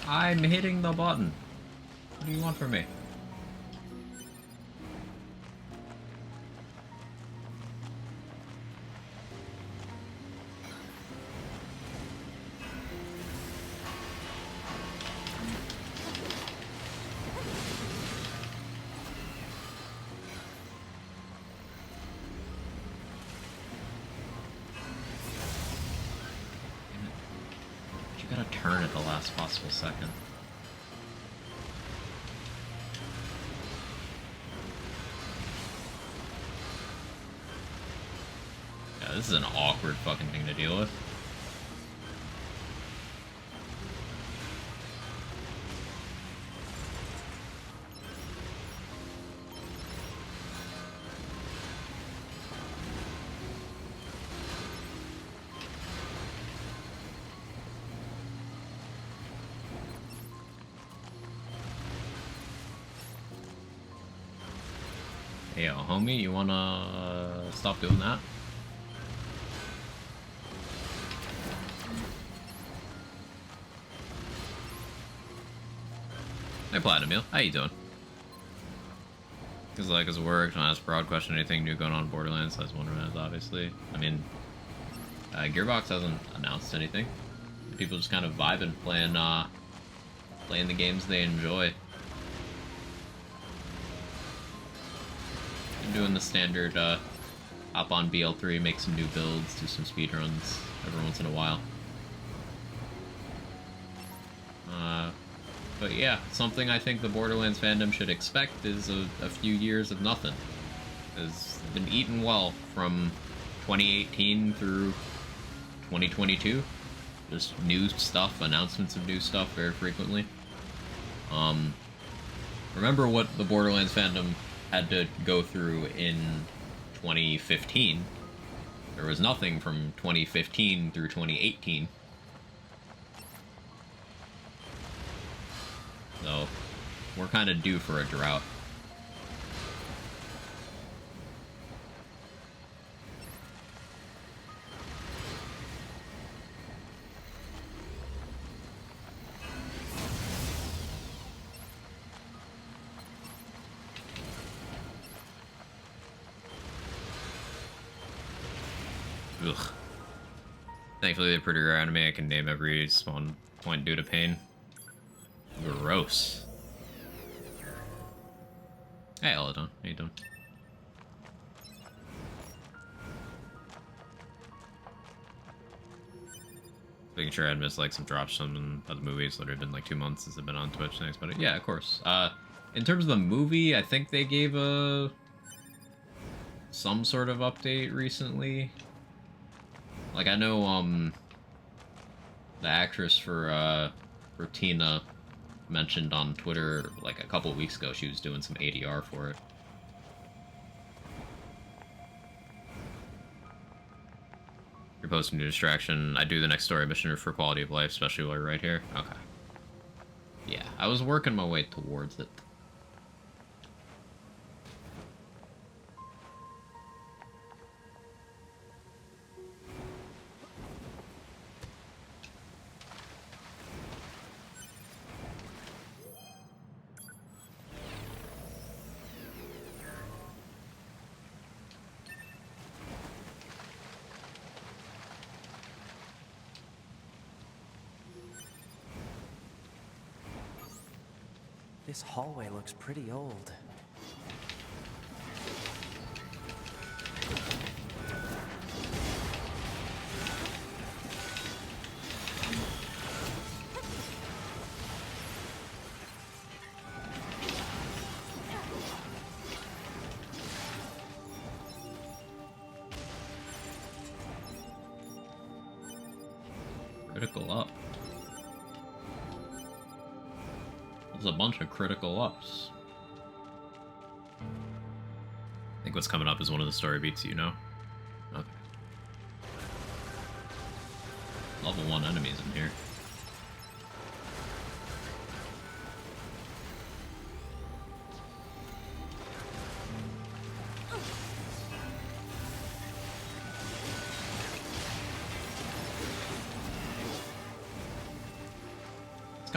I'm hitting the button. What do you want from me? You gotta turn at the last possible second. Yeah, this is an awkward fucking thing to deal with. Hey, yo, homie, you wanna stop doing that? Hey, Platinum Meal, how you doing? Cause like, as work, don't ask broad question, anything new going on in Borderlands, that's one of them, obviously. I mean, Gearbox hasn't announced anything. People just kind of vibing, playing the games they enjoy. Doing the standard hop on BL3, make some new builds, do some speedruns every once in a while. But yeah, something I think the Borderlands fandom should expect is a few years of nothing. It's been eaten well from 2018 through 2022. Just new stuff, announcements of new stuff very frequently. Remember what the Borderlands fandom had to go through in 2015. There was nothing from 2015 through 2018. So, we're kind of due for a drought. Ugh. Thankfully, they're pretty rare anime. I can name every spawn point due to pain. Gross. Hey, Eladon. How you doing? Making sure I had missed like some drops from other movies. Literally been like 2 months since I've been on Twitch. Thanks, but yeah, of course. In terms of the movie, I think they gave some sort of update recently. Like, I know, the actress for Tina mentioned on Twitter, like, a couple weeks ago, she was doing some ADR for it. You're posting new distraction. I do the next story mission for quality of life, especially while you're right here. Okay. Yeah, I was working my way towards it. This hallway looks pretty old. Critical up. There's a bunch of critical ups. I think what's coming up is one of the story beats, you know? Okay. Level 1 enemies in here.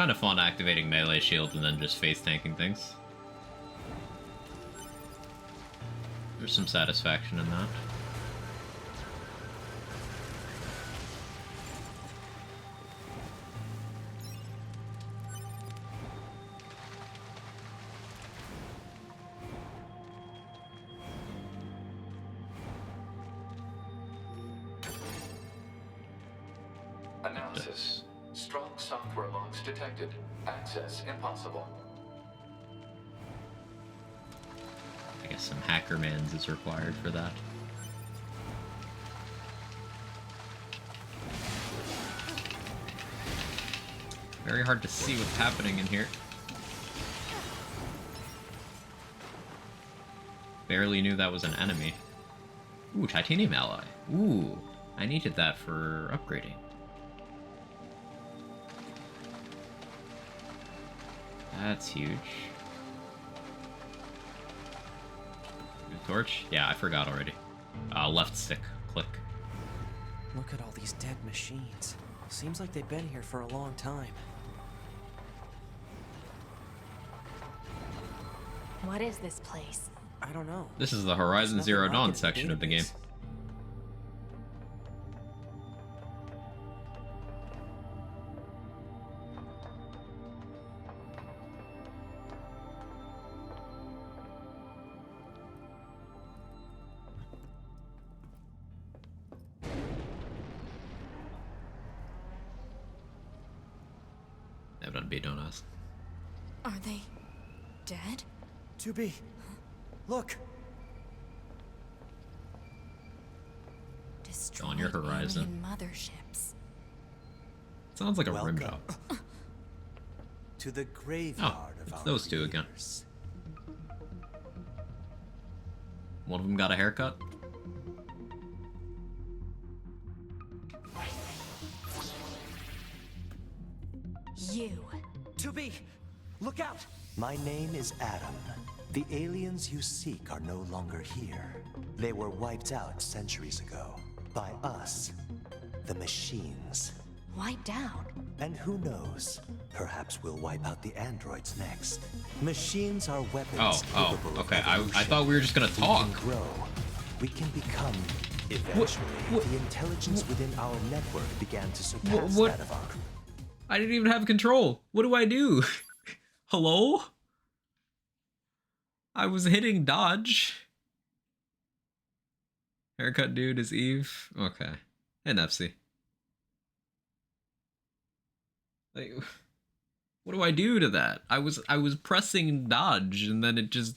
kind of fun activating melee shield and then just face tanking things. There's some satisfaction in that. Analysis. Strong software logs detected. Access impossible. I guess some hackermans is required for that. Very hard to see what's happening in here. Barely knew that was an enemy. Ooh, titanium alloy. Ooh, I needed that for upgrading. That's huge. New torch? Yeah, I forgot already. Left stick, click. Look at all these dead machines. Seems like they've been here for a long time. What is this place? I don't know. This is the Horizon There's Zero nothing like Dawn it in the section of the game. database. That would be, don't ask. Are they dead? 2B, look. Destroyed On your horizon. alien motherships. Sounds like a rim Welcome job. to the graveyard of it's our those two again. creators. One of them got a haircut. You. 2B, look out. My name is Adam. The aliens you seek are no longer here. They were wiped out centuries ago. By us. The machines. Wiped out. And who knows? Perhaps we'll wipe out the androids next. Machines are weapons capable of Okay. I evolution. thought we were just gonna talk. We can grow. We can become. Eventually, the intelligence within our network began to surpass what? that of our. I didn't even have control. What do I do? Hello? I was hitting dodge. Haircut dude is Eve. Okay. And FC. Like, what do I do to that? I was pressing dodge and then it just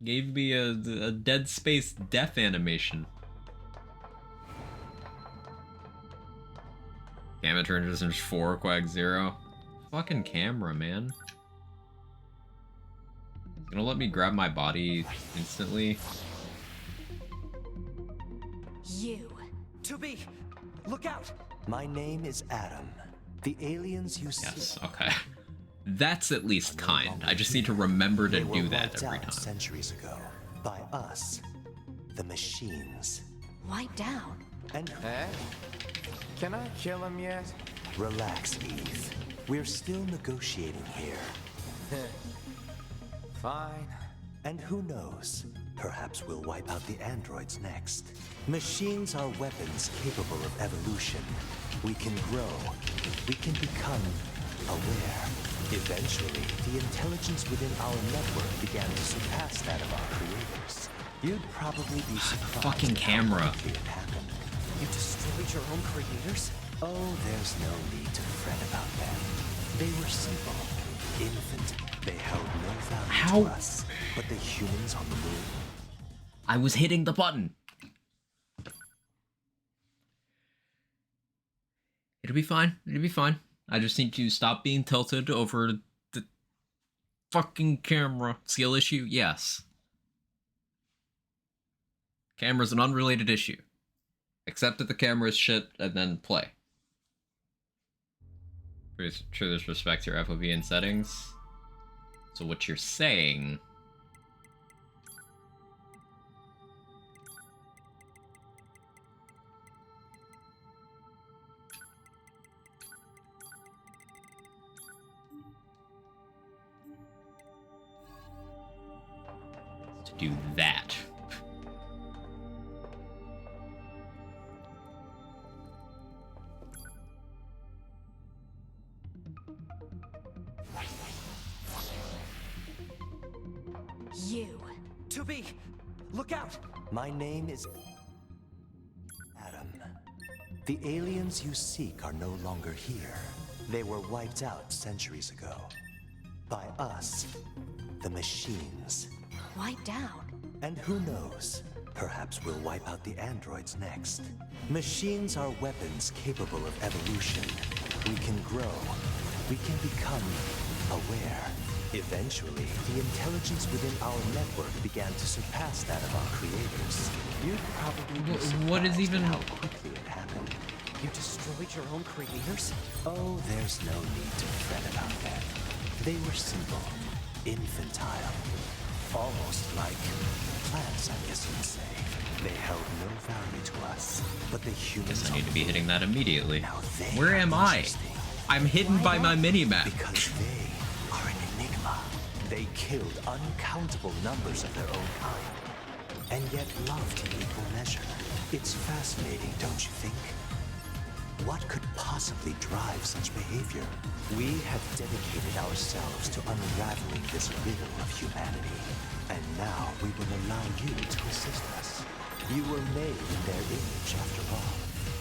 gave me a Dead Space death animation. Camera transitions 4, Quag 0. Fucking camera, man. It's gonna let me grab my body instantly. You. 2B, look out. My name is Adam. The aliens you see. Yes, okay. That's at least kind. I just need to remember to They were do that wiped every out time. centuries ago. By us. The machines. Wiped out. And Eh? Can I kill him yet? relax, Eve. We're still negotiating here. Fine. And who knows? Perhaps we'll wipe out the androids next. Machines are weapons capable of evolution. We can grow. We can become aware. Eventually, the intelligence within our network began to surpass that of our creators. You'd probably be surprised. Fucking at how camera. quickly it happened. You destroyed your own creators? Oh, there's no need to fret about them. They were simple, infant. They held no value How? to us. But the humans on the moon, I was hitting the button. It'll be fine. It'll be fine. I just need to stop being tilted over the fucking camera. Skill issue? Yes. Camera's an unrelated issue. Accept that the camera is shit and then play. Pretty sure there's respect to your FOV and settings. So what you're saying... do that. You. 2B, look out! My name is Adam. The aliens you seek are no longer here. They were wiped out centuries ago. By us, the machines. Wiped out? And who knows? Perhaps we'll wipe out the androids next. Machines are weapons capable of evolution. We can grow. We can become aware. Eventually, the intelligence within our network began to surpass that of our creators. You'd probably be What is surprised even... at how quickly it happened. You destroyed your own creators? Oh, there's no need to fret about that. They were simple, infantile, almost like plants, I guess you'd say. They held no value to us, but the humans... Guess I need to be hitting that immediately. Now Where am I? I'm hidden by my mini-map. Because they are an enigma. They killed uncountable numbers of their own kind, and yet loved in equal measure. It's fascinating, don't you think? What could possibly drive such behavior? We have dedicated ourselves to unraveling this riddle of humanity, and now we will allow you to assist us. You were made in their image, after all.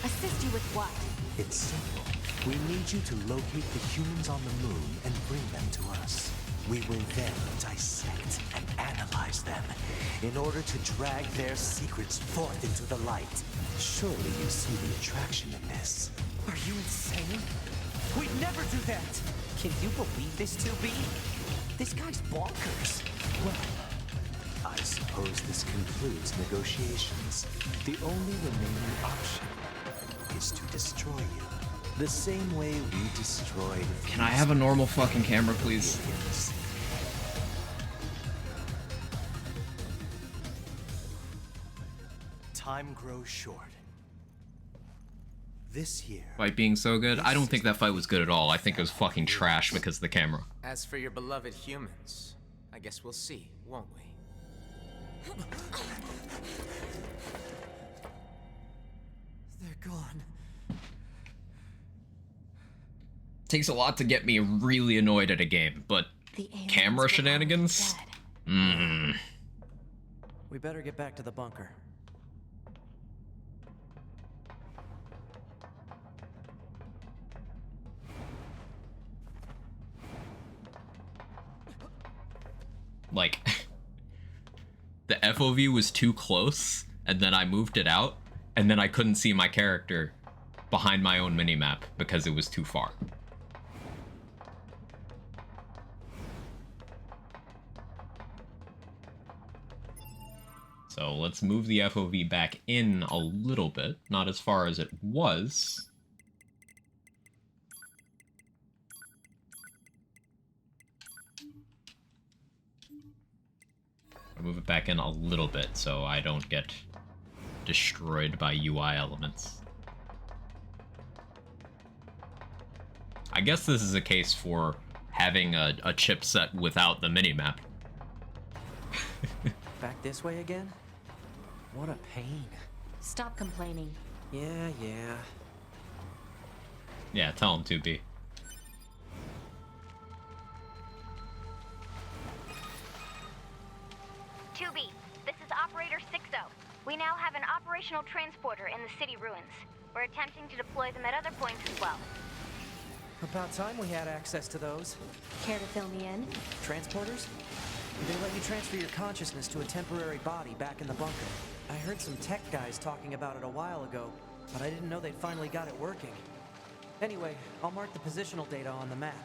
Assist you with what? It's simple. We need you to locate the humans on the moon and bring them to us. We will then dissect and analyze them in order to drag their secrets forth into the light. Surely you see the attraction in this. Are you insane? We'd never do that! Can you believe this, 2B? This guy's bonkers. Well, I suppose this concludes negotiations. The only remaining option is to destroy you. The same way we destroyed... Can I have a normal fucking camera, please? Time grows short. This year... Fight being so good? I don't think that fight was good at all. I think it was fucking trash because of the camera. As for your beloved humans, I guess we'll see, won't we? They're gone. Takes a lot to get me really annoyed at a game, but camera shenanigans? We better get back to the bunker. Like, the FOV was too close, and then I moved it out, and then I couldn't see my character behind my own minimap because it was too far. So let's move the FOV back in a little bit, not as far as it was. I'll move it back in a little bit so I don't get destroyed by UI elements. I guess this is a case for having a chipset without the minimap. Back this way again? What a pain. Stop complaining. Yeah. Yeah, tell him to be. This is Operator 60. We now have an operational transporter in the city ruins. We're attempting to deploy them at other points as well. About time we had access to those. Care to fill me in? Transporters? They let you transfer your consciousness to a temporary body back in the bunker. I heard some tech guys talking about it a while ago, but I didn't know they'd finally got it working. Anyway, I'll mark the positional data on the map.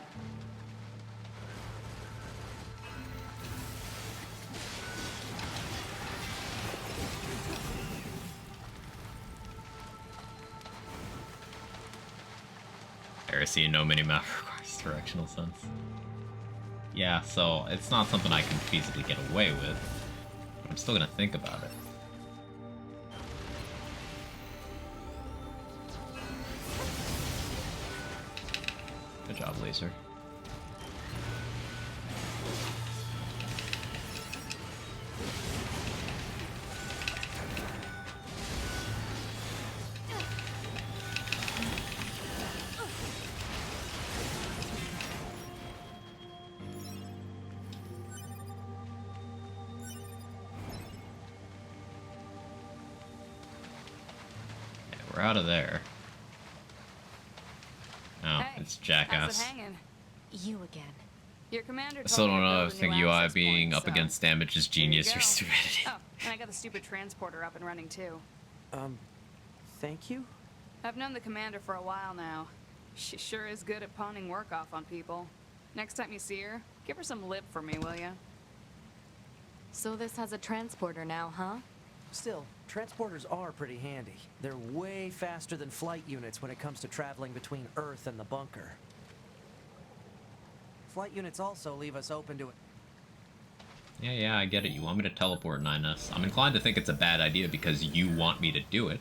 Heresy, no minimap requires directional sense. Yeah, so it's not something I can feasibly get away with, but I'm still gonna think about it. Good job, Laser. We're out of there. Oh, Hey, it's how's it Jackass. hanging? You again. Your commander I told still me don't to know build if a think new UI access being point, up so against damage is there you genius or go. stupidity. Oh, and I got the stupid transporter up and running too. Thank you? I've known the commander for a while now. She sure is good at pawning work off on people. Next time you see her, give her some lip for me, will ya? So this has a transporter now, huh? Still, transporters are pretty handy. They're way faster than flight units when it comes to traveling between Earth and the bunker. Flight units also leave us open to it. Yeah, I get it. You want me to teleport 9S. I'm inclined to think it's a bad idea because you want me to do it.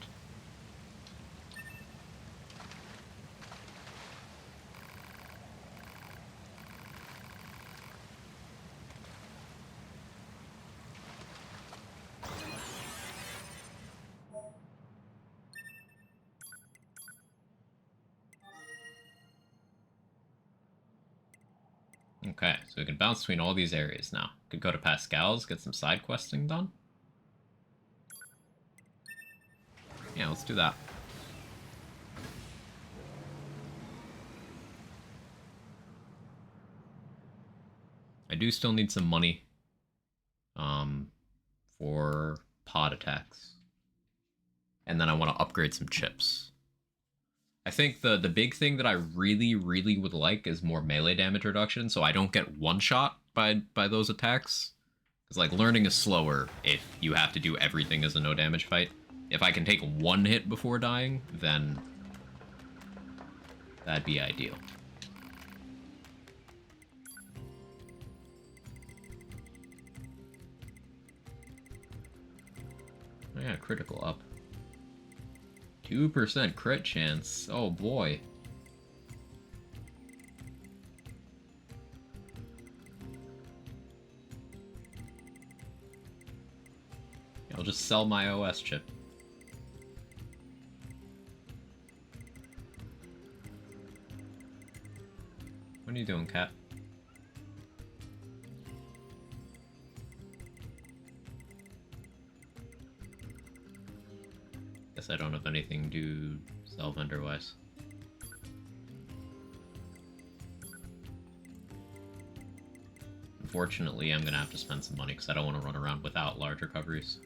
Okay, so we can bounce between all these areas now. Could go to Pascal's, get some side questing done. Yeah, let's do that. I do still need some money for pod attacks. And then I want to upgrade some chips. I think the big thing that I really would like is more melee damage reduction, so I don't get one shot by those attacks. Because like learning is slower if you have to do everything as a no damage fight. If I can take one hit before dying, then that'd be ideal. Oh yeah, critical up. 2% crit chance. Oh boy. I'll just sell my OS chip. What are you doing, cat? Guess I don't have anything to sell vendor-wise. Unfortunately, I'm gonna have to spend some money because I don't want to run around without large recoveries.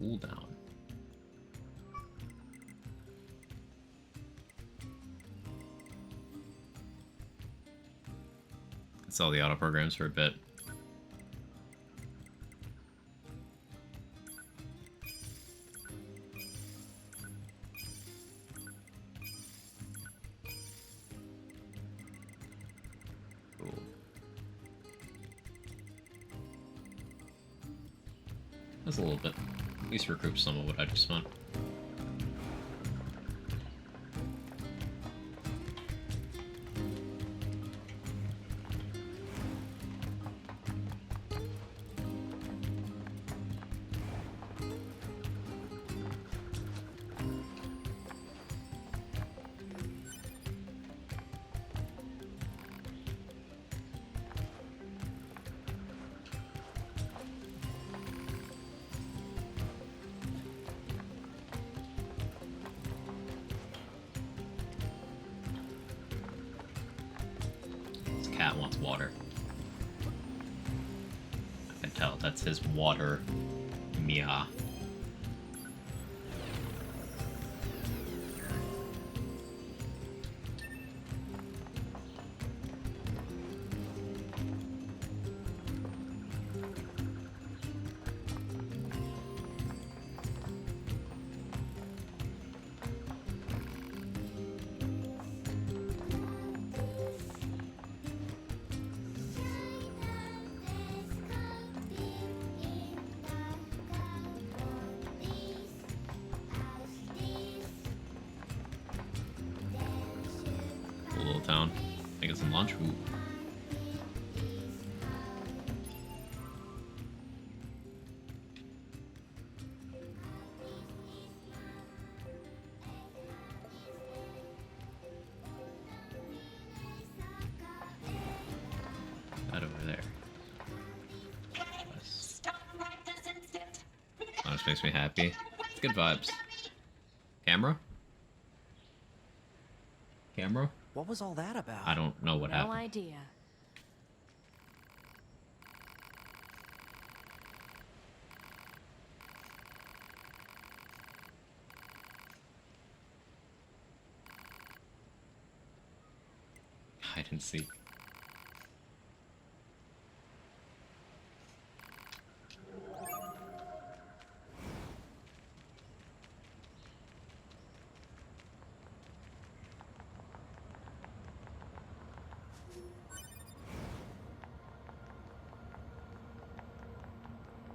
Cooldown. Sell the auto programs for a bit. Cool. That's a little bit. At least recoup some of what I just spent. Cat wants water. I can tell that's his water. Mia. Little town. I get some lunch. Ooh. That over there. makes me happy. It's good vibes. Camera? Camera? What was all that about? I don't know what happened. No idea. Hide and seek.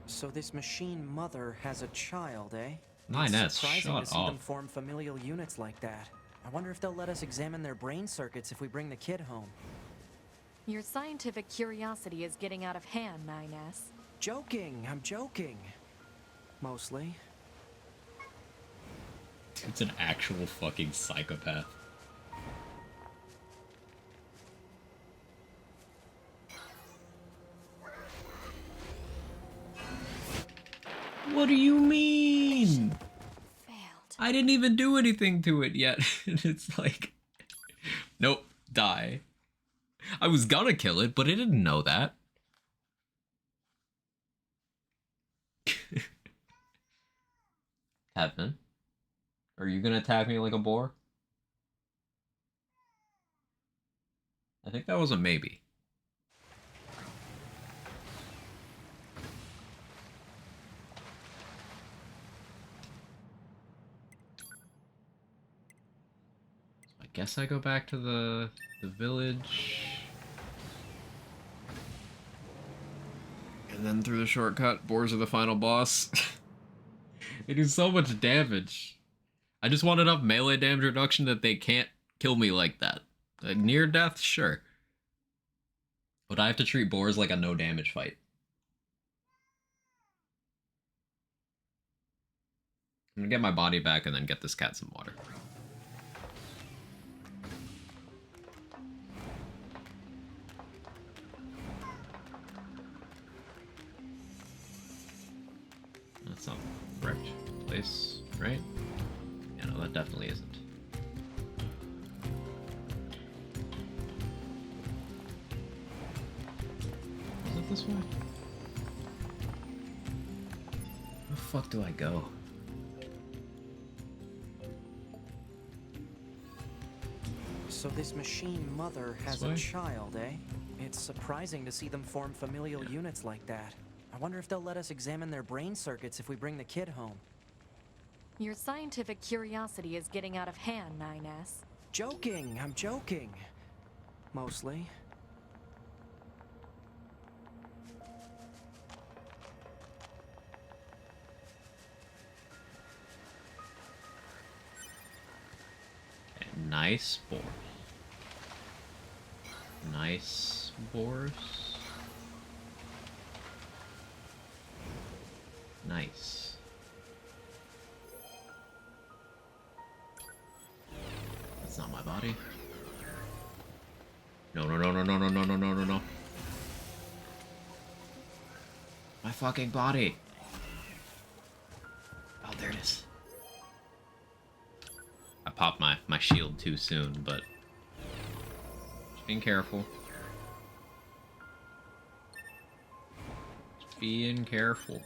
So this machine mother has a child, eh? 9S, It's surprising shut to see them up. form familial units like that. I wonder if they'll let us examine their brain circuits if we bring the kid home. Your scientific curiosity is getting out of hand, 9S. Joking, I'm joking. Mostly. Dude's an actual fucking psychopath. What do you mean? Failed. I didn't even do anything to it yet. It's like, nope, die. I was gonna kill it, but it didn't know that. Evan, are you gonna attack me like a boar? I think that was a maybe. I guess I go back to the village. And then through the shortcut, boars are the final boss. They do so much damage. I just want enough melee damage reduction that they can't kill me like that. Near death, sure. But I have to treat boars like a no damage fight. I'm gonna get my body back and then get this cat some water. That's not the correct place, right? Yeah, no, that definitely isn't. Is it this way? Where the fuck do I go? So this machine mother has a child, eh? It's surprising to see them form familial units like that. I wonder if they'll let us examine their brain circuits if we bring the kid home. Your scientific curiosity is getting out of hand, 9S. Joking, I'm joking. Mostly. Nice boar. Nice boars. Nice. That's not my body. No, no, no, no, no, no, no, no, no, no, no. My fucking body. Oh, there it is. I popped my shield too soon, but just being careful. Just being careful.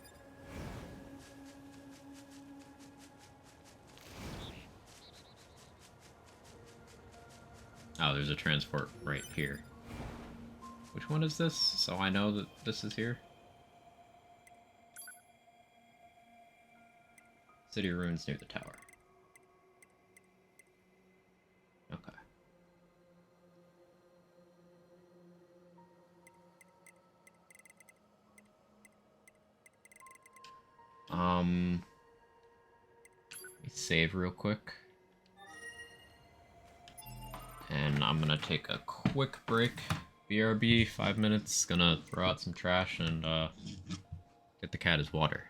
Oh, there's a transport right here. Which one is this? So I know that this is here. City ruins near the tower. Okay. Let me save real quick. And I'm gonna take a quick break. BRB, 5 minutes. Gonna throw out some trash and get the cat his water.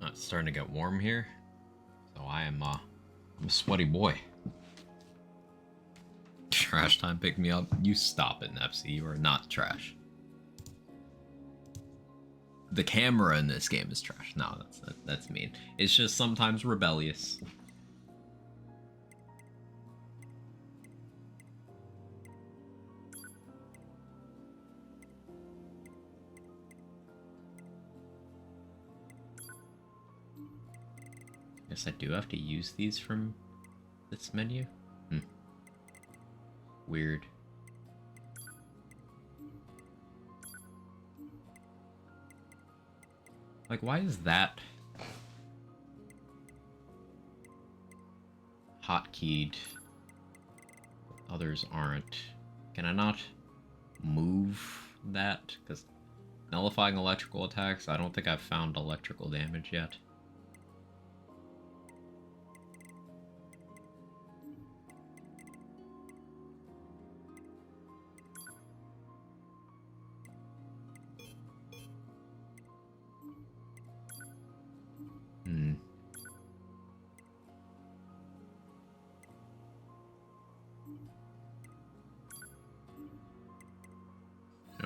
It's starting to get warm here, so I'm a sweaty boy. Trash time, pick me up. You stop it, Nepsy. You are not trash. The camera in this game is trash. No, that's mean. It's just sometimes rebellious. Guess I do have to use these from this menu? Weird. Like, why is that hotkeyed? Others aren't. Can I not move that? Because nullifying electrical attacks, I don't think I've found electrical damage yet.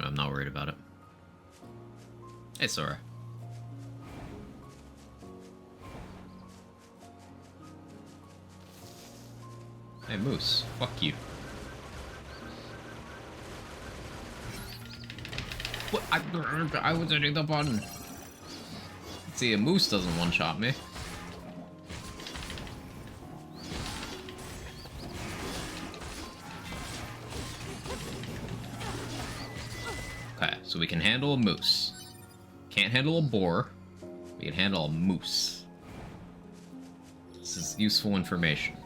I'm not worried about it. Hey, Sora. Hey, Moose. Fuck you. What? I was hitting the button. See, a moose doesn't one-shot me. Okay, so we can handle a moose. Can't handle a boar. We can handle a moose. This is useful information.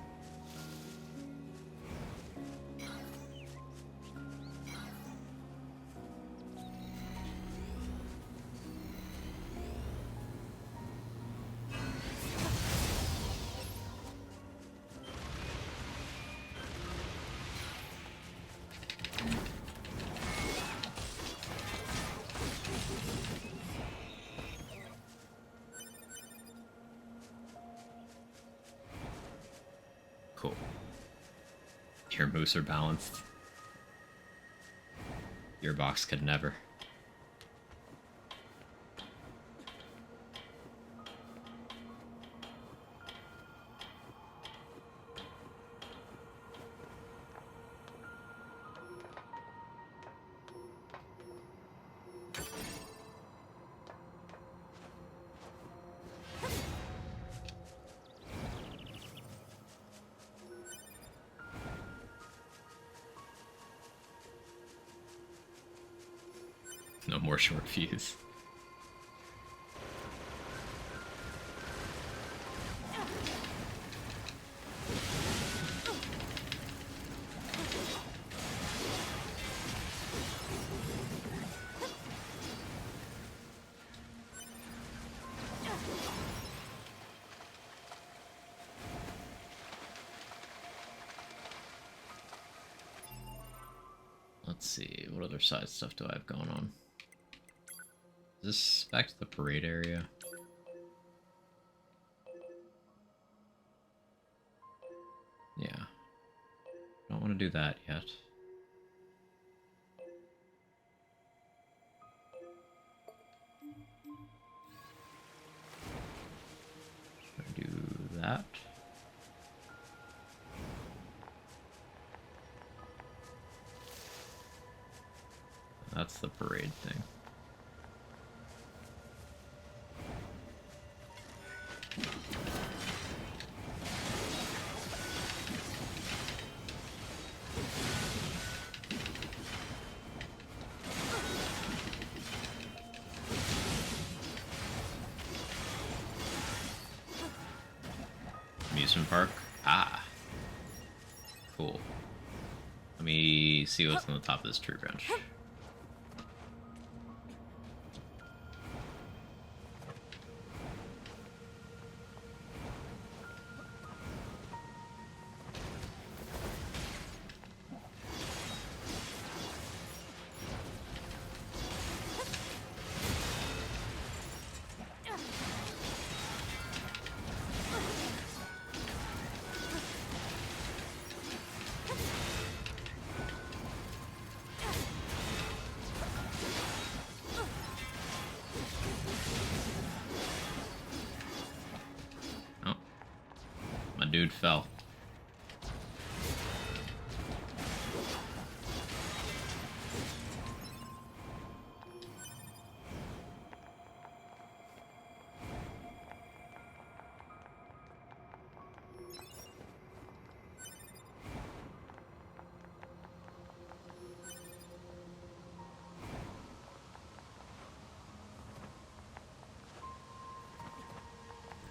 Cool. Your moose are balanced. Your box could never. No more short fuse. Let's see, what other side stuff do I have going on? Is this back to the parade area? Yeah. Don't want to do that yet. Do that. That's the parade thing. Amusement park? Ah. Cool. Let me see what's on the top of this tree branch. My dude fell.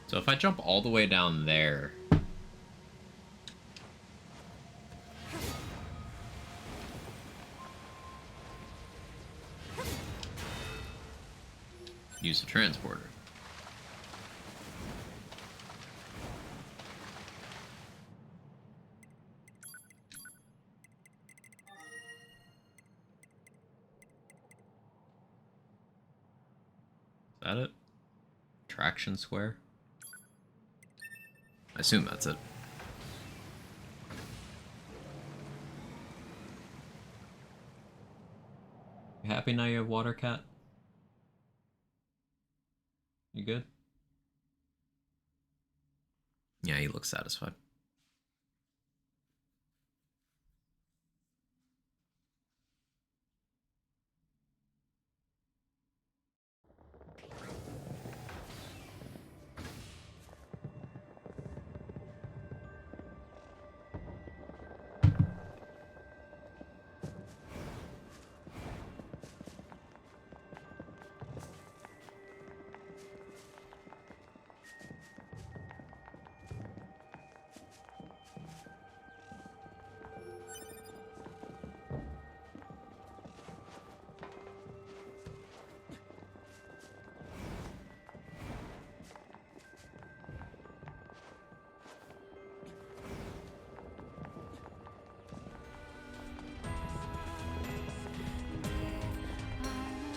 So if I jump all the way down there... use the transporter. Is that it? Traction square? I assume that's it. You happy now you have water, cat? You good? Yeah, he looks satisfied.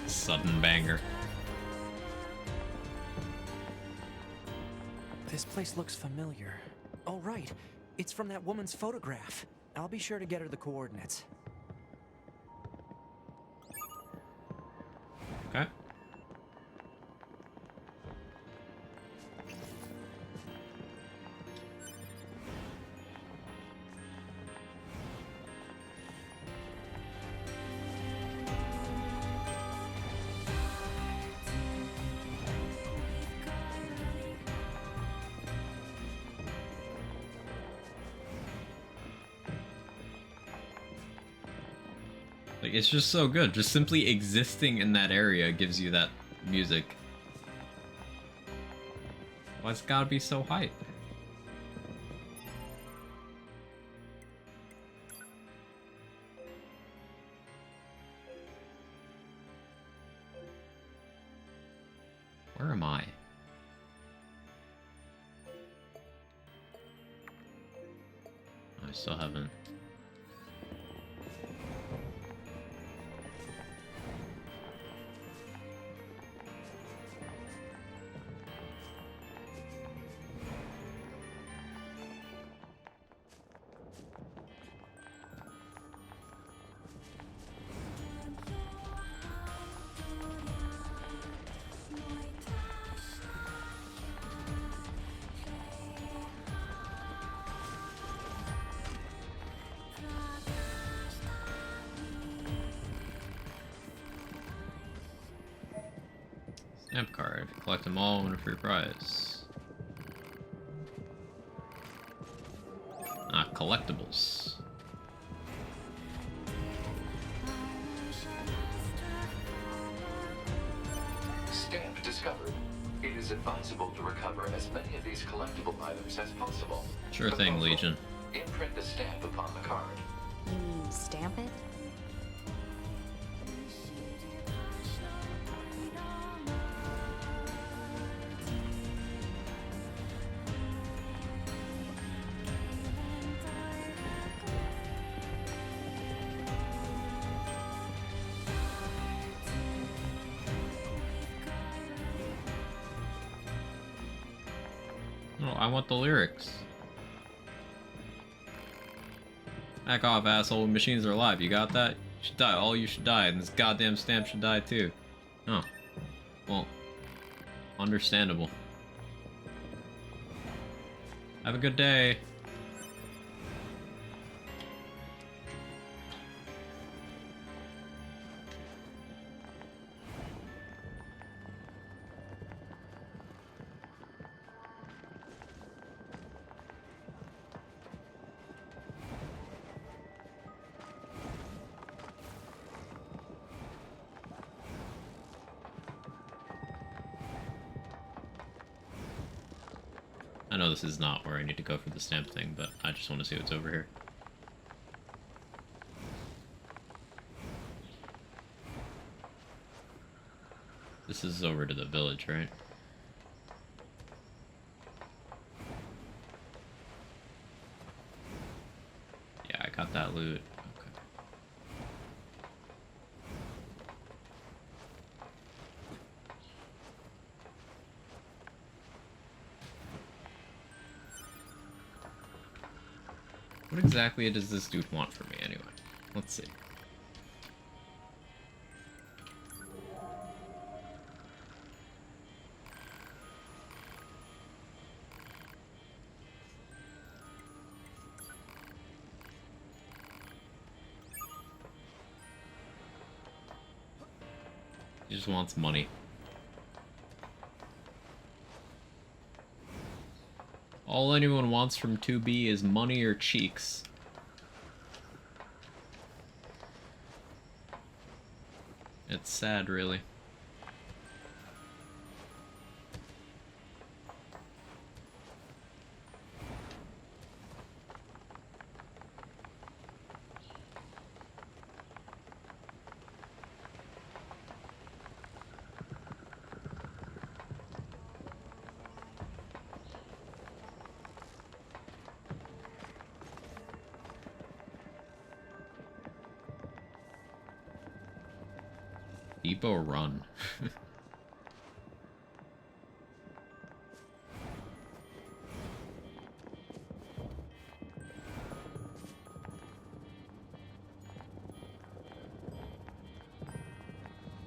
Sudden banger. This place looks familiar. Oh, right. It's from that woman's photograph. I'll be sure to get her the coordinates. Okay. Like, it's just so good. Just simply existing in that area gives you that music. Why it's gotta be so hype? Where am I? I still haven't. Stamp card. Collect them all, win a free prize. Ah, collectibles. Stamp discovered. It is advisable to recover as many of these collectible items as possible. Sure thing, Legion. Imprint the stamp upon the card. You mean stamp it? Oh, I want the lyrics. Back off, asshole. Machines are alive. You got that? You should die. All you should die. And this goddamn stamp should die too. Oh. Well. Understandable. Have a good day. I know this is not where I need to go for the stamp thing, but I just want to see what's over here. This is over to the village, right? Yeah, I got that loot. Okay. What exactly does this dude want from me anyway? Let's see. He just wants money. All anyone wants from 2B is money or cheeks. It's sad, really. Depot Run.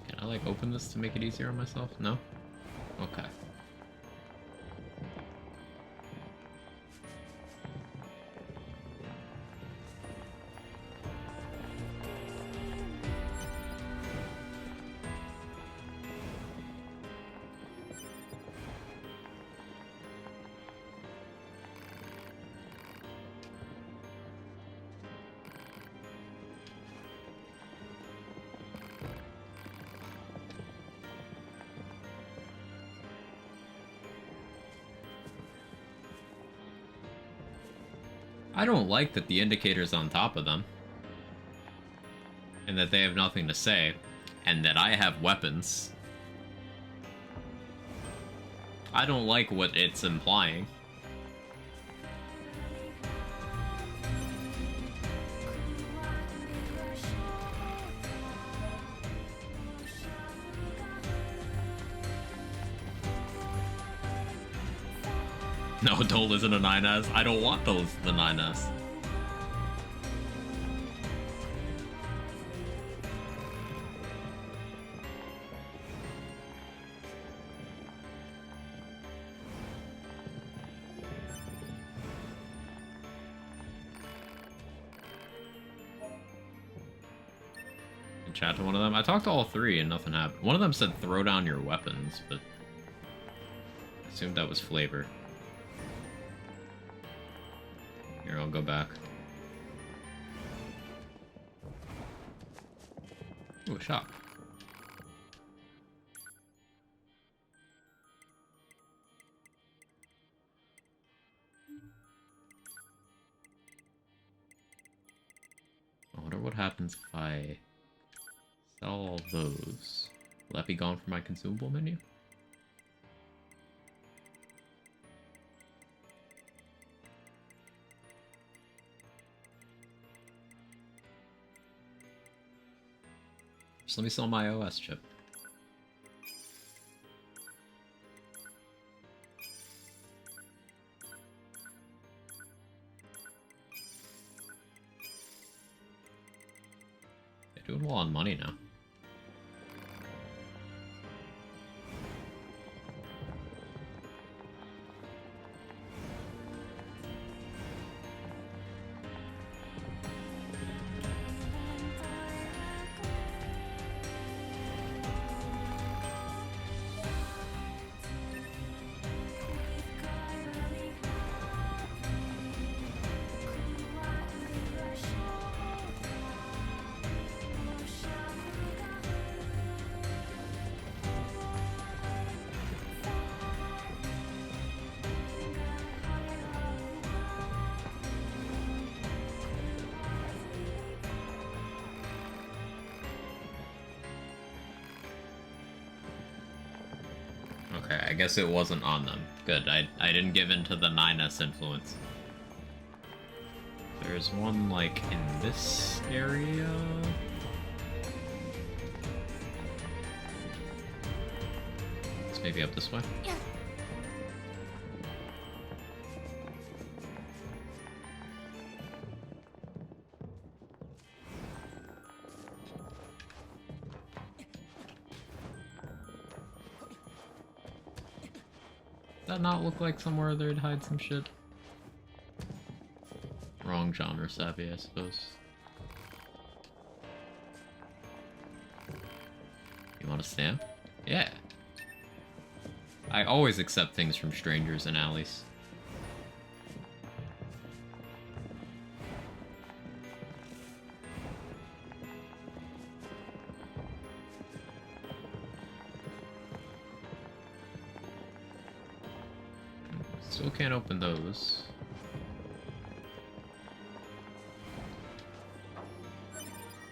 Can I like open this to make it easier on myself? No? Okay. I don't like that the indicator's on top of them. And that they have nothing to say. And that I have weapons. I don't like what it's implying. No, Dole isn't a 9S. I don't want the 9S. Chat to one of them. I talked to all three and nothing happened. One of them said throw down your weapons, but I assumed that was flavor. Here, I'll go back. Ooh, a shop. I wonder what happens if I sell all those. Will that be gone from my consumable menu? Just let me sell my OS chip. They're doing well on money now. Okay, I guess it wasn't on them. Good, I didn't give in to the 9S influence. There's one, like, in this area? It's maybe up this way? Yeah. Does that not look like somewhere there'd hide some shit? Wrong genre savvy, I suppose. You want a stamp? Yeah. I always accept things from strangers in alleys. Still can't open those.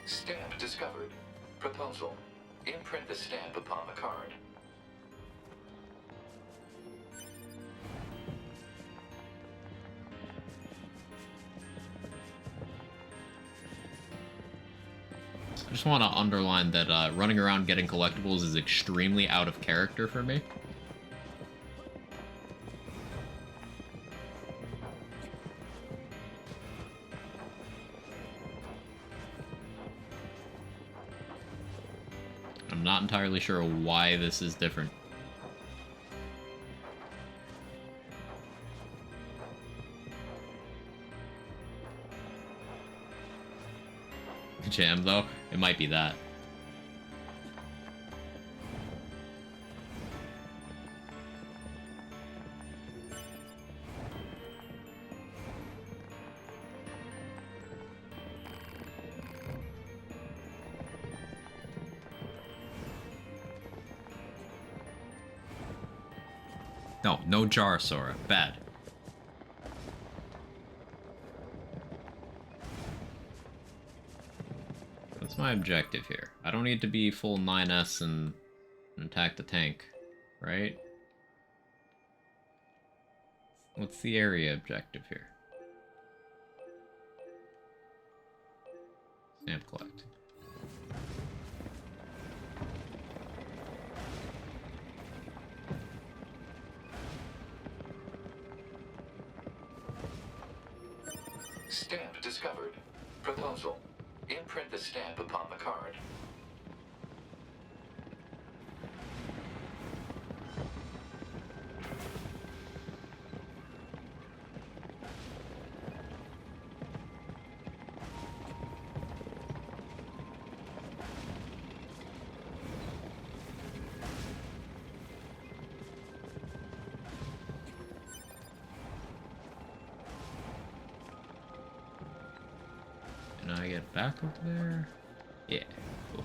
Stamp discovered. Proposal. Imprint the stamp upon the card. I just want to underline that running around getting collectibles is extremely out of character for me. I'm not entirely sure why this is different. Jam, though? It might be that. No, no jar, Sora. Bad. What's my objective here? I don't need to be full 9S and attack the tank, right? What's the area objective here? Stamp collect. Stamp discovered. Proposal. Imprint the stamp upon the card. Can I get back over there? Yeah, cool.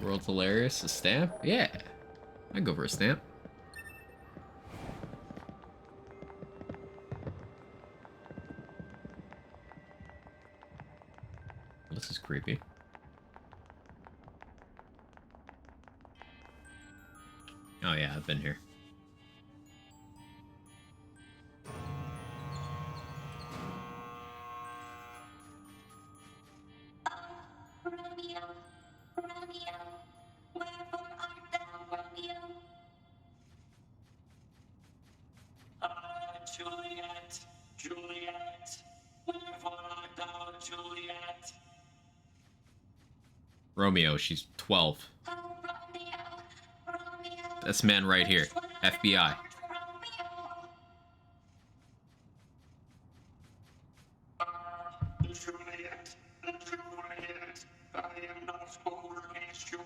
World's hilarious. A stamp? Yeah. I'd go for a stamp. This is creepy. Oh yeah, I've been here. Romeo, she's 12. This man right here, FBI. Juliet, I am not over against your...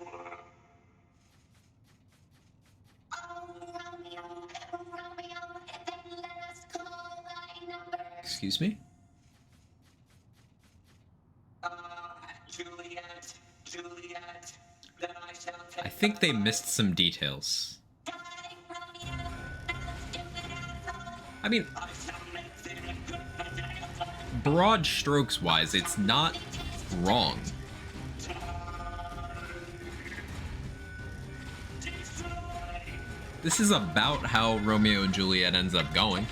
Excuse me? Juliet, then I shall take... I think they missed some details. I mean, broad strokes wise, it's not wrong. This is about how Romeo and Juliet ends up going.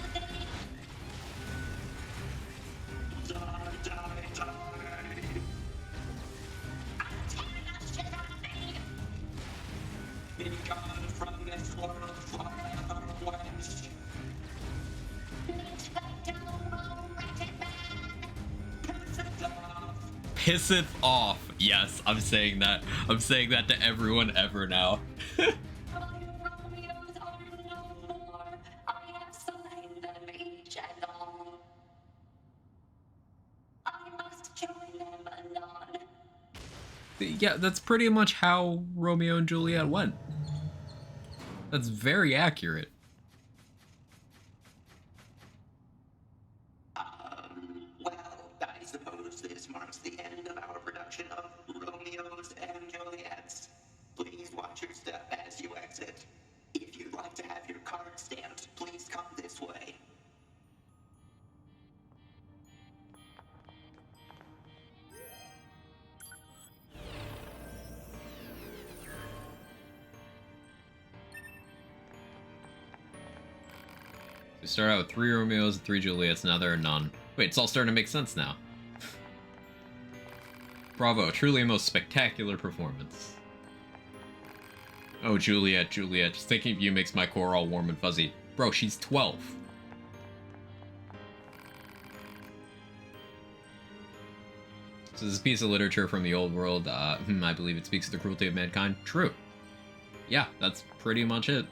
Pisseth off. Yes, I'm saying that. I'm saying that to everyone ever now. Yeah, that's pretty much how Romeo and Juliet went. That's very accurate. Well, I suppose this marks the end of our production of Romeos and Juliets. Please watch your step as you exit. If you'd like to have your card stamped, please come this way. We start out with 3 Romeos and 3 Juliets, now there are none. Wait, it's all starting to make sense now. Bravo, truly a most spectacular performance. Oh, Juliet, Juliet, just thinking of you makes my core all warm and fuzzy. Bro, she's 12. So this is a piece of literature from the old world. I believe it speaks of the cruelty of mankind. True. Yeah, that's pretty much it.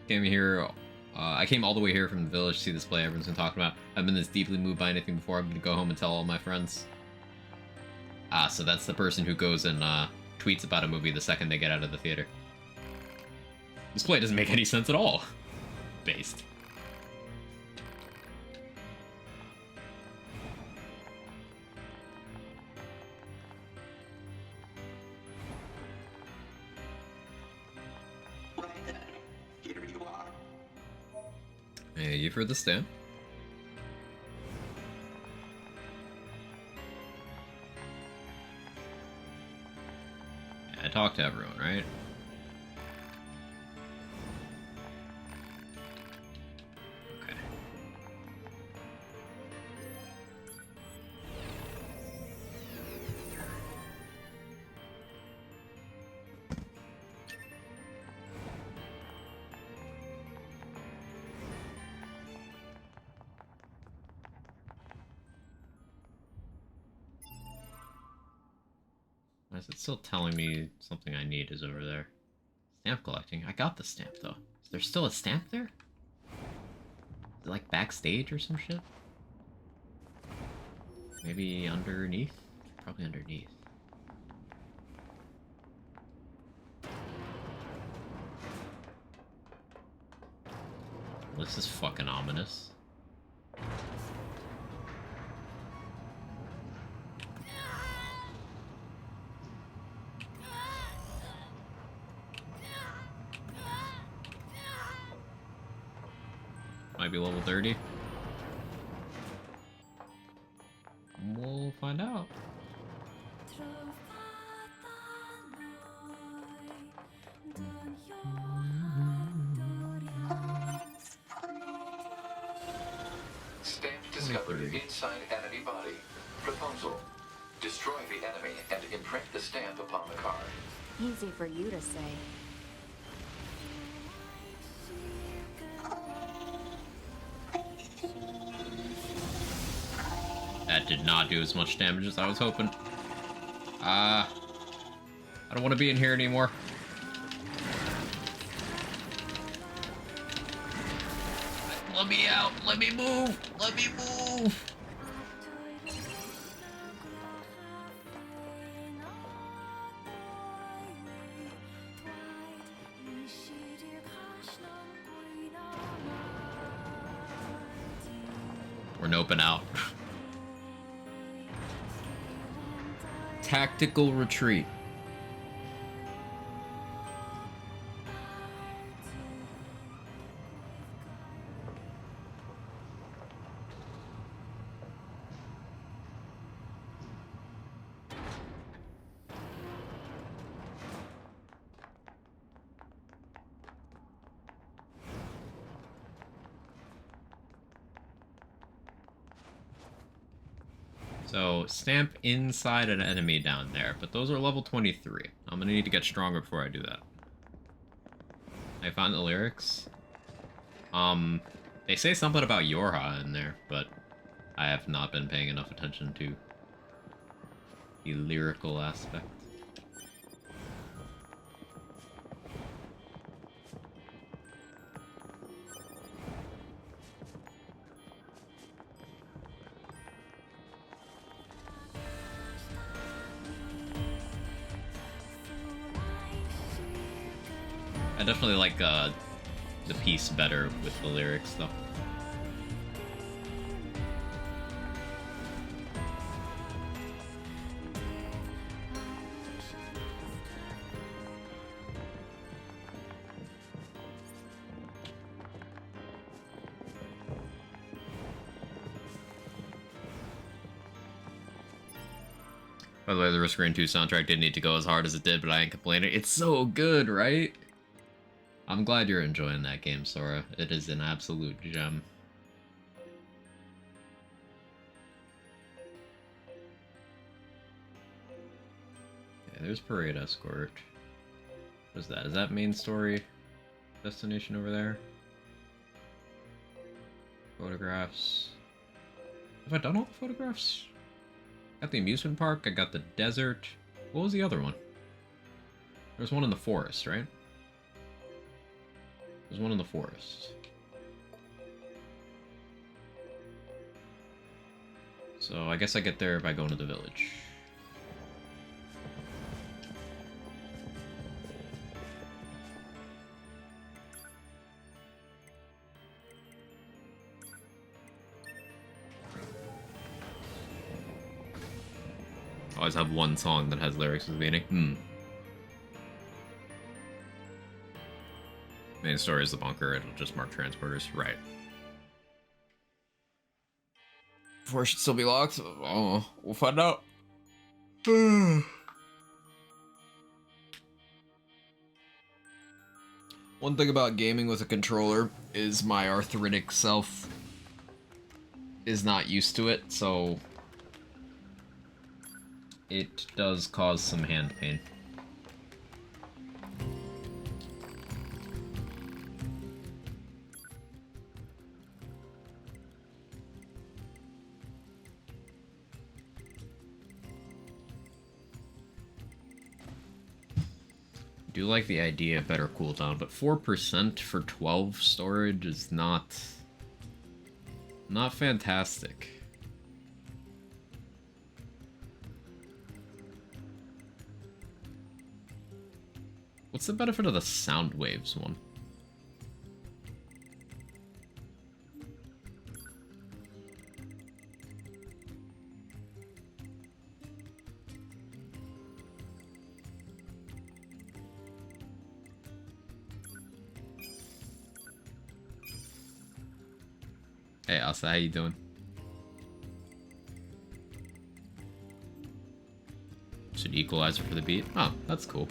Came here, I came all the way here from the village to see this play everyone's been talking about. I've been this deeply moved by anything before. I'm gonna go home and tell all my friends. Ah, so that's the person who goes and tweets about a movie the second they get out of the theater. This play doesn't make any sense at all. Based. Hey, you've heard the stamp. Yeah, I talked to everyone, right? Okay. Why is it still telling me something I need is over there? Stamp collecting. I got the stamp, though. Is there still a stamp there? Is it like backstage or some shit? Maybe underneath? Probably underneath. Well, this is fucking ominous. Might be level 30. We'll find out. Stamp discovered inside enemy body. Proposal. Destroy the enemy and imprint the stamp upon the card. Easy for you to say. That did not do as much damage as I was hoping. I don't want to be in here anymore. Let me out. Let me move. Let me move. We're noping out. Tactical retreat. So, stamp inside an enemy down there, but those are level 23. I'm gonna need to get stronger before I do that. I found the lyrics. They say something about Yorha in there, but I have not been paying enough attention to the lyrical aspect. I definitely like the piece better with the lyrics, though. By the way, the Risk Rain 2 soundtrack didn't need to go as hard as it did, but I ain't complaining. It's so good, right? I'm glad you're enjoying that game, Sora. It is an absolute gem. Okay, there's Parade Escort. What is that? Is that main story destination over there? Photographs. Have I done all the photographs? Got the amusement park, I got the desert. What was the other one? There's one in the forest, right? There's one in the forest. So I guess I get there by going to the village. Always have one song that has lyrics with meaning. Main story is the bunker, it'll just mark transporters. Right. Before should still be locked? Oh, we'll find out. One thing about gaming with a controller is my arthritic self is not used to it, so it does cause some hand pain. I do like the idea of better cooldown, but 4% for 12 storage is not fantastic. What's the benefit of the sound waves one? Hey, Asa, how you doing? Should equalizer for the beat? Oh, that's cool.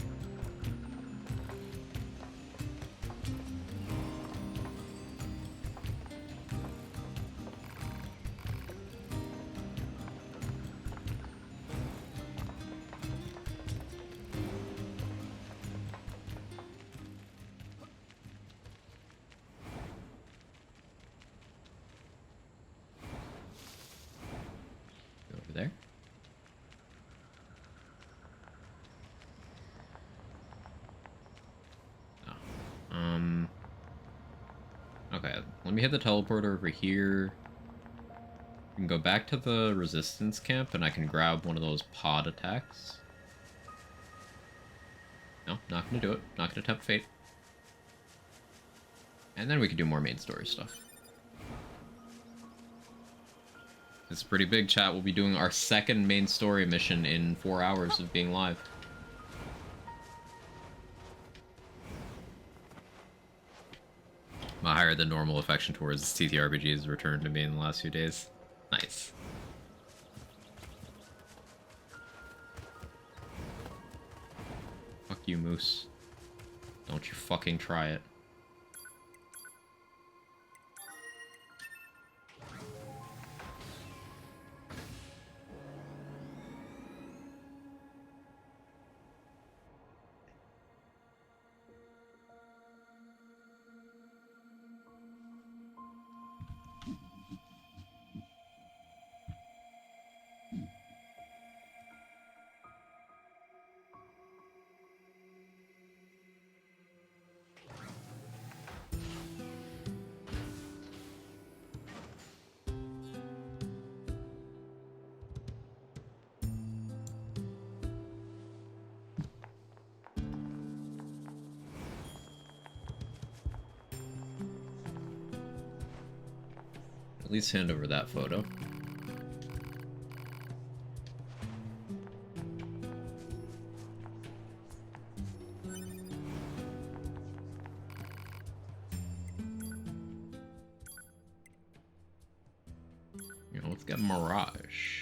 Let me hit the teleporter over here. We can go back to the resistance camp and I can grab one of those pod attacks. No, not gonna do it. Not gonna tempt fate. And then we can do more main story stuff. It's pretty big, chat. We'll be doing our second main story mission in 4 hours of being live. My higher than normal affection towards TTRPG has returned to me in the last few days. Nice. Fuck you, Moose. Don't you fucking try it. At least hand over that photo. You know, let's get Mirage.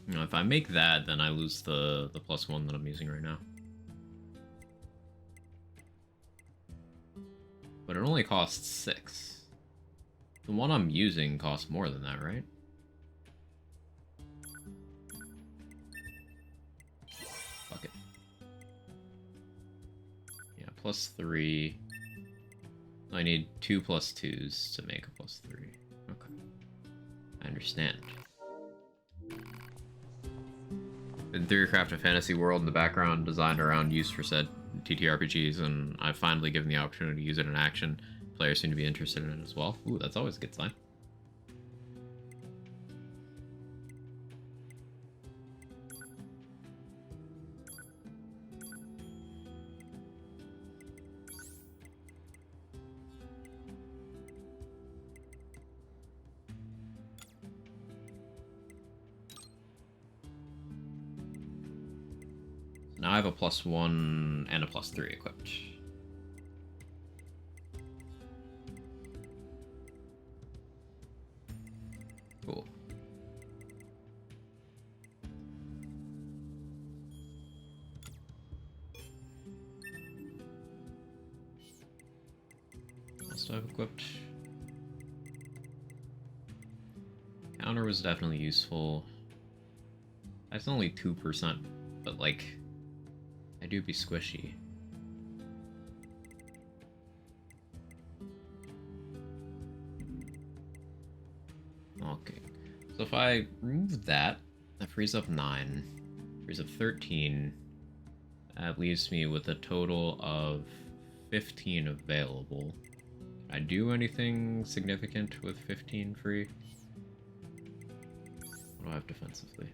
You know, if I make that, then I lose the +1 that I'm using right now. But it only costs 6. The one I'm using costs more than that, right? Fuck it. Yeah, +3. I need 2 +2s to make a +3. Okay. I understand. In Theorycraft, a fantasy world in the background designed around use for said TTRPGs, and I've finally given the opportunity to use it in action. Players seem to be interested in it as well. Ooh, that's always a good sign. Now I have a +1 and a +3 equipped. Cool. What else do I have equipped? Counter was definitely useful. That's only 2%, but like, I do be squishy. Okay, so if I remove that, that frees up 9, frees up 13. That leaves me with a total of 15 available. Can I do anything significant with 15 free? What do I have defensively?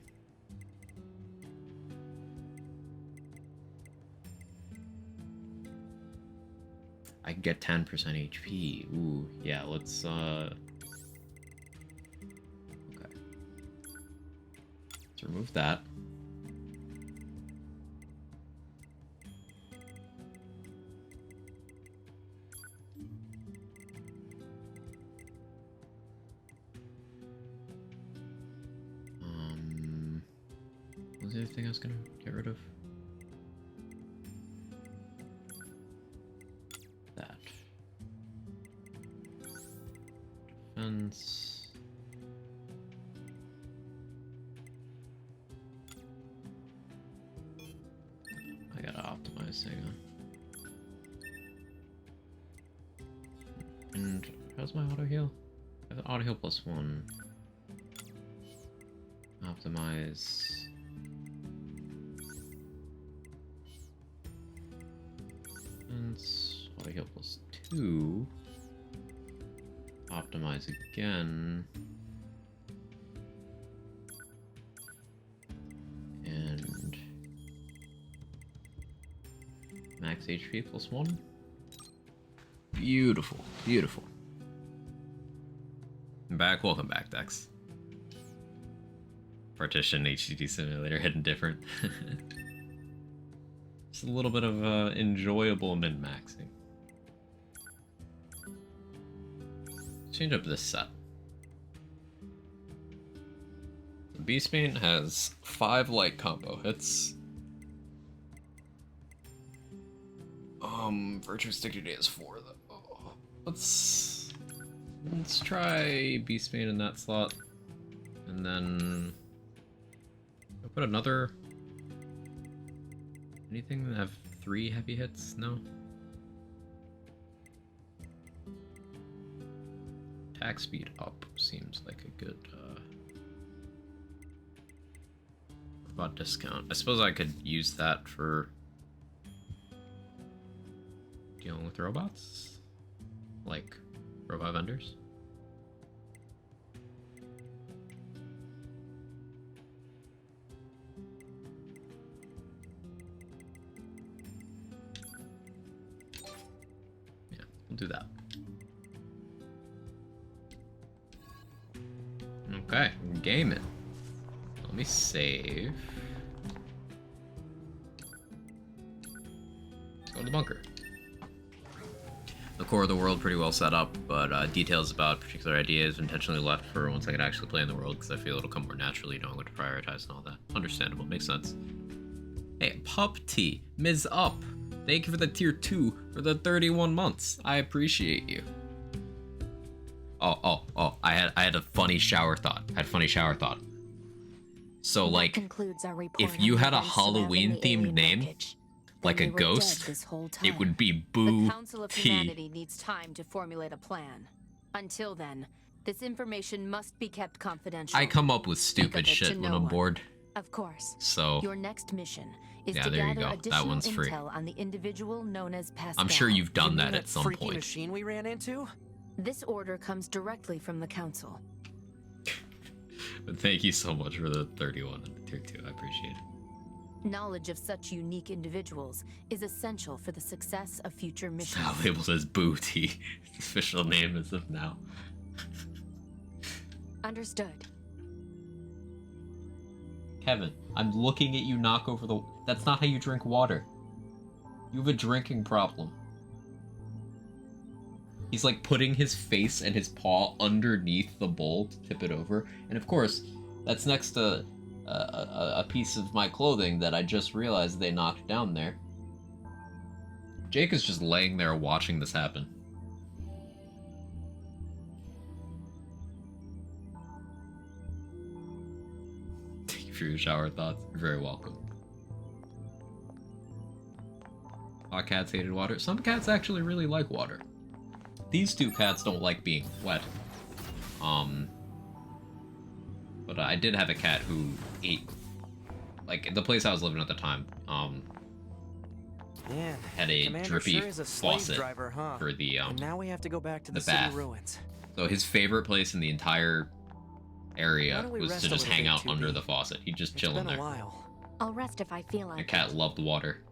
I get 10% HP. Ooh, yeah, let's, okay. Let's remove that. What was the other thing I was gonna get rid of? Defense. I gotta optimize optimize, hang on. And how's my auto heal? I have auto heal +1. Optimize. And auto heal +2. Optimize again. And max HP +1. Beautiful, beautiful. Back, welcome back, Dex. Partition HDD Simulator hidden different. Just a little bit of enjoyable min-maxing. Change up this set. Beastbane has 5 light combo hits. Virtuous Dignity has 4 though. Let's try Beastbane in that slot. And then I'll put another. Anything that have 3 heavy hits? No. Attack speed up seems like a good robot discount. I suppose I could use that for dealing with robots, like robot vendors. Yeah, we'll do that. Okay, gaming. Let me save. Let's go to the bunker. The core of the world pretty well set up, but details about particular ideas intentionally left for once I can actually play in the world, because I feel it'll come more naturally knowing what to prioritize and all that. Understandable, makes sense. Hey, Pup T, Ms. Up, thank you for the tier 2 for the 31 months. I appreciate you. Oh, I had a funny shower thought. So, like, if you had a Halloween-themed name, like a ghost, it would be Boo The Council of T. Humanity needs time to formulate a plan. Until then, this information must be kept confidential. I come up with Speak stupid of it shit to when no I'm one. bored. Of course. So, Your next mission is yeah, to there you gather go. additional That one's free. intel on the individual known as Pascal. I'm sure you've done that that at some freaky point. machine we ran into? This order comes directly from the Council. But thank you so much for the 31 and the tier 2. I appreciate it. Knowledge of such unique individuals is essential for the success of future missions. Now labeled as Boo T. Official name as of now. Understood. Kevin, I'm looking at you knock over the... That's not how you drink water. You have a drinking problem. He's like putting his face and his paw underneath the bowl to tip it over. And of course, that's next to a piece of my clothing that I just realized they knocked down there. Jake is just laying there watching this happen. Thank you for your shower thoughts. You're very welcome. A lot of cats hated water. Some cats actually really like water. These 2 cats don't like being wet. But I did have a cat who ate, like, the place I was living at the time, Man, had a Commander drippy sure is a slave faucet driver, huh? for the, And now we have to go back to the bath. city ruins. So his favorite place in the entire area Why don't we was rest to a just little hang bit, out 2B? under the faucet. He'd just chill in It's been there. a while. I'll rest if I feel like The cat loved water.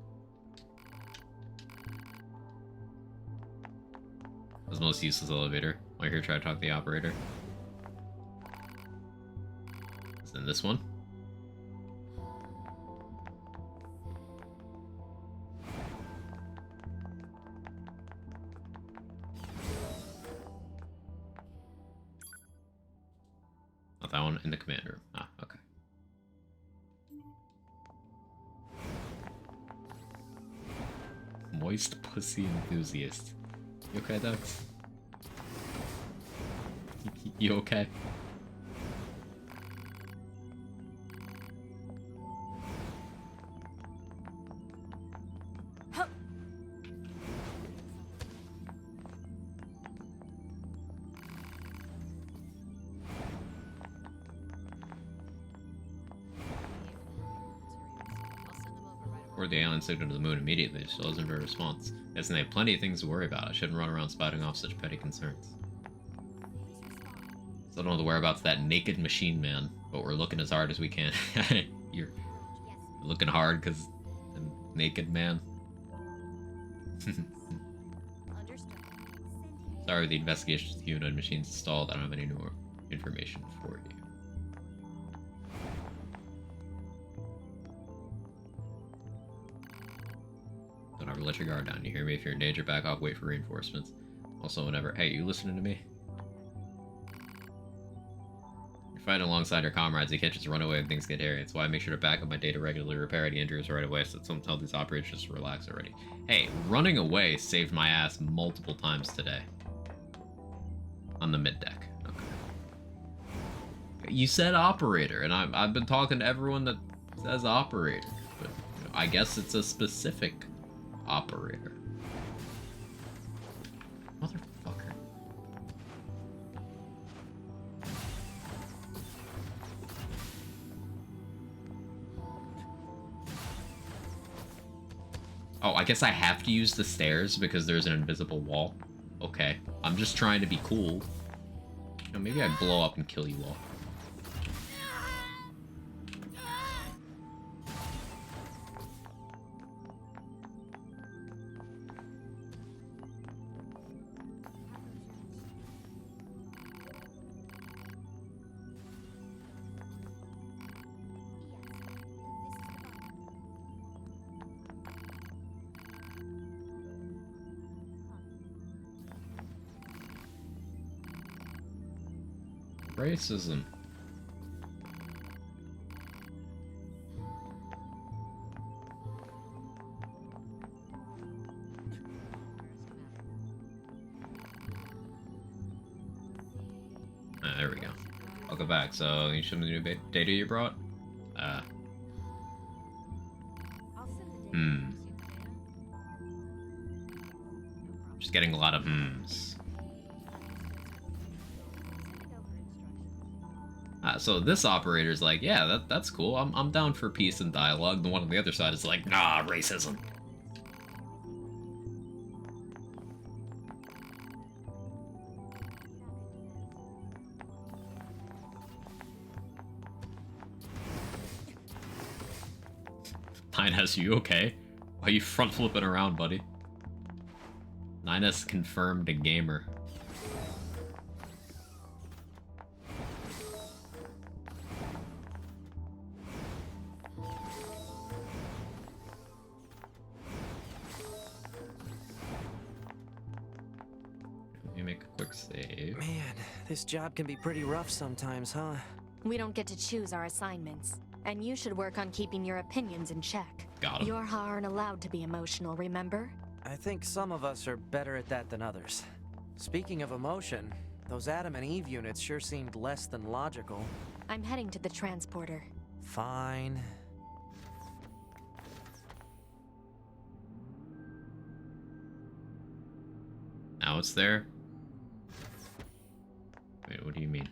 It was the most useless elevator. While you're here, try to talk to the operator. It's in this one. Not that one, in the command room. Ah, okay. Moist pussy enthusiast. You okay, Dex? You okay? Or the alien signal to the moon immediately. Still doesn't have a response. Yes, and they have plenty of things to worry about. I shouldn't run around spouting off such petty concerns. Still don't know the whereabouts of that naked machine man, but we're looking as hard as we can. You're looking hard because the naked man. Sorry, the investigation of the humanoid machines stalled. I don't have any more information for you. Don't ever let your guard down. You hear me? If you're in danger, back off, wait for reinforcements. Also, whenever... Hey, you listening to me? You're fighting alongside your comrades. You can't just run away when things get hairy. That's why I make sure to back up my data regularly, repair any injuries right away, so that someone tell these operators just to relax already. Hey, running away saved my ass multiple times today. On the mid-deck. Okay. You said operator, and I've been talking to everyone that says operator. But you know, I guess it's a specific operator. Motherfucker. Oh, I guess I have to use the stairs because there's an invisible wall. Okay. I'm just trying to be cool. You know, maybe I blow up and kill you all. Racism. There we go. I'll go back. So, you show me the new data you brought? Just getting a lot of hmms. So this operator's like, yeah, that's cool. I'm down for peace and dialogue. The one on the other side is like, nah, racism. Nines, you okay? Why are you front flipping around, buddy? Nines confirmed a gamer. Save. Man, this job can be pretty rough sometimes, huh? We don't get to choose our assignments, and you should work on keeping your opinions in check. Got 'em. Yorha aren't allowed to be emotional, remember? I think some of us are better at that than others. Speaking of emotion, those Adam and Eve units sure seemed less than logical. I'm heading to the transporter. Fine. Now it's there? Wait, what do you mean?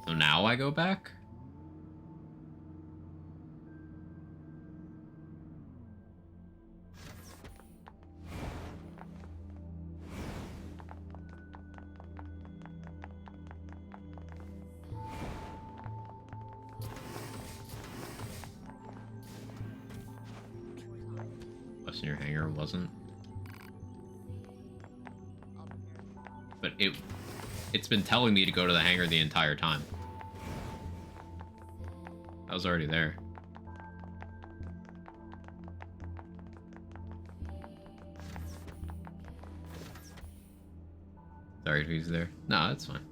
So now I go back? What's in your hangar wasn't? But it's been telling me to go to the hangar the entire time. I was already there. Sorry if he's there. No, that's fine.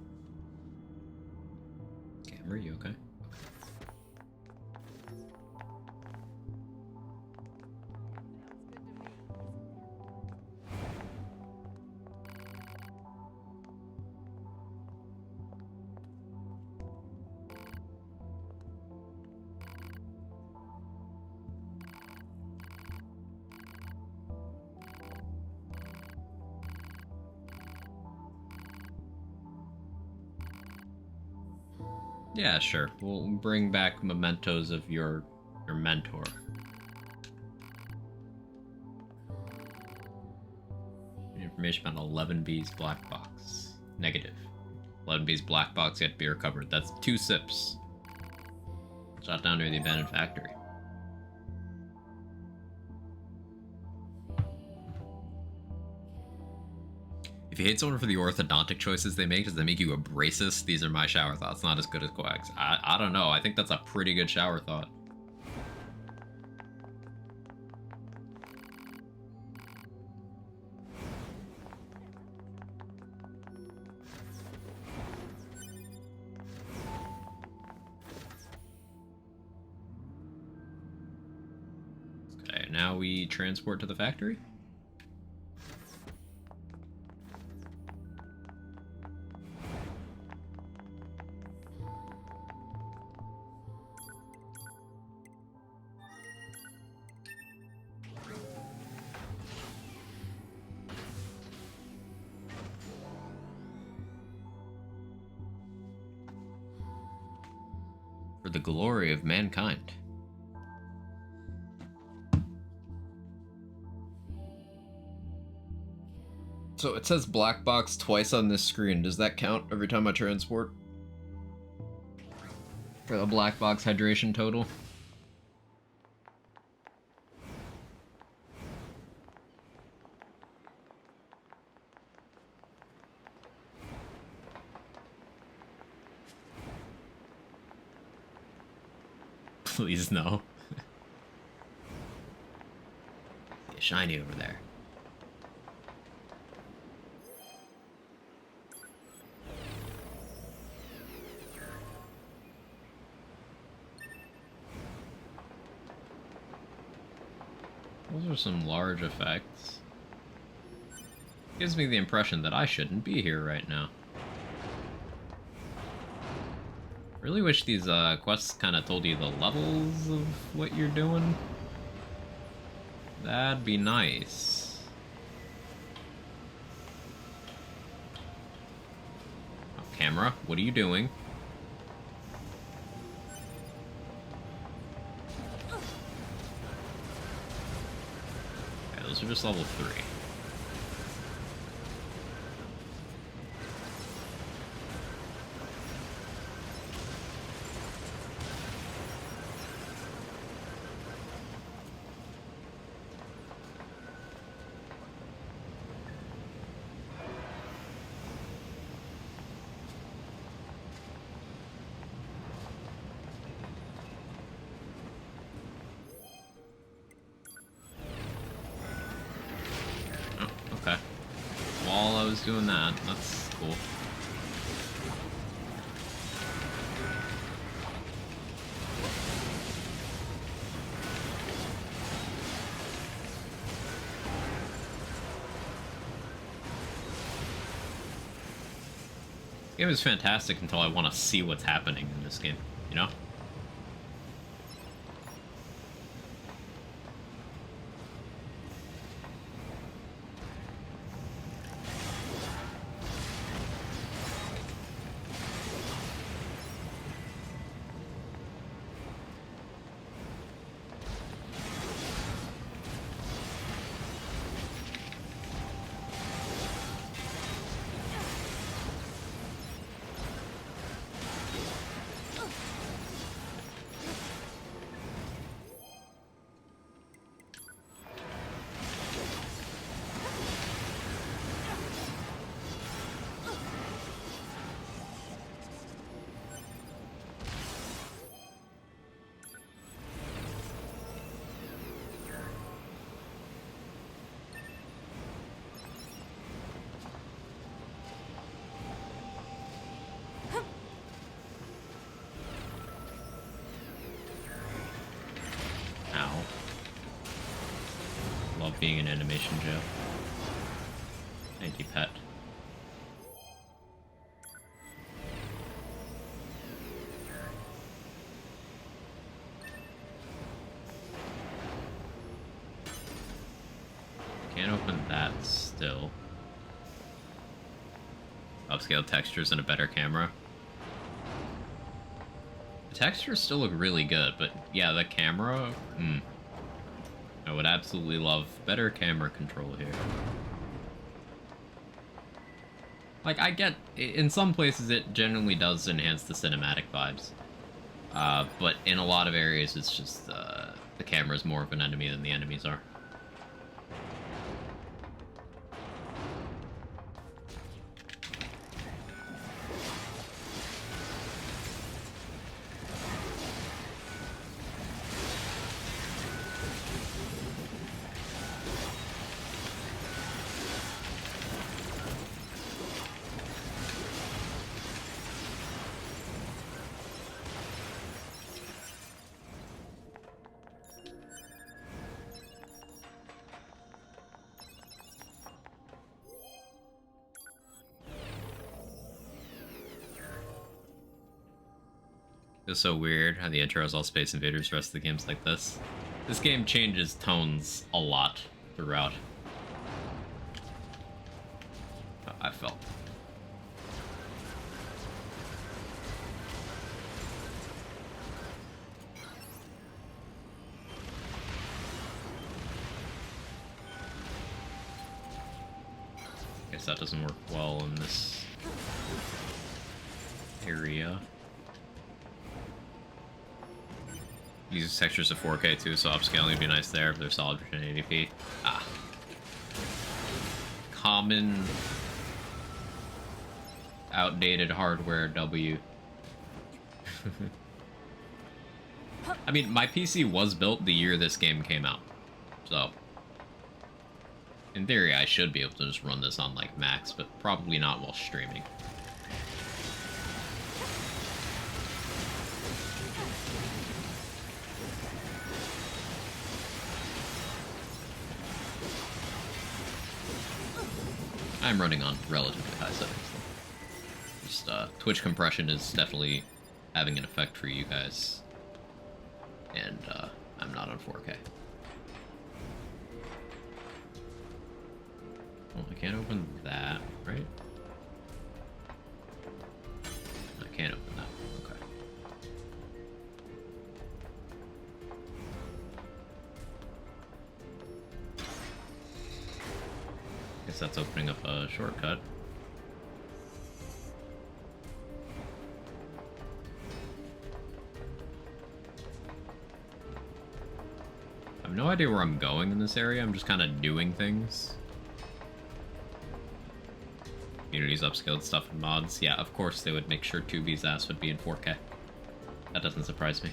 Camera, you okay? Yeah, sure. We'll bring back mementos of your mentor. Information about 11B's black box. Negative. 11B's black box yet to be recovered. That's 2 sips. Shot down near the abandoned factory. If you hate someone for the orthodontic choices they make, does that make you a racist? These are my shower thoughts, not as good as Quag's. I don't know. I think that's a pretty good shower thought. Okay, now we transport to the factory. For the glory of mankind. So it says black box twice on this screen. Does that count every time I transport? For the black box hydration total? Please no. Shiny over there. Those are some large effects. Gives me the impression that I shouldn't be here right now. Really wish these quests kind of told you the levels of what you're doing. That'd be nice. Oh, camera, what are you doing? Okay, those are just level 3. Okay. While I was doing that, that's cool. This game is fantastic until I want to see what's happening in this game, you know? Love being in animation jail. Thank you, pet. Can't open that still. Upscale textures and a better camera. The textures still look really good, but yeah, the camera, I would absolutely love better camera control here. Like, I get, in some places it generally does enhance the cinematic vibes. But in a lot of areas it's just, the camera's more of an enemy than the enemies are. It's so weird how the intro is all Space Invaders, the rest of the game's like this. This game changes tones a lot throughout. I felt. Guess that doesn't work well in this area. These textures of 4K too, so upscaling would be nice there, but they're solid for 1080p. Ah. Common outdated hardware W. I mean, my PC was built the year this game came out, so in theory I should be able to just run this on like max, but probably not while streaming. I'm running on relatively high settings though. Just Twitch compression is definitely having an effect for you guys, and I'm not on 4K. Well, I can't open that, right? I can't open that. Okay. Guess that's opening up a shortcut. I have no idea where I'm going in this area. I'm just kind of doing things. Community's upscaled stuff and mods. Yeah, of course they would make sure 2B's ass would be in 4K. That doesn't surprise me.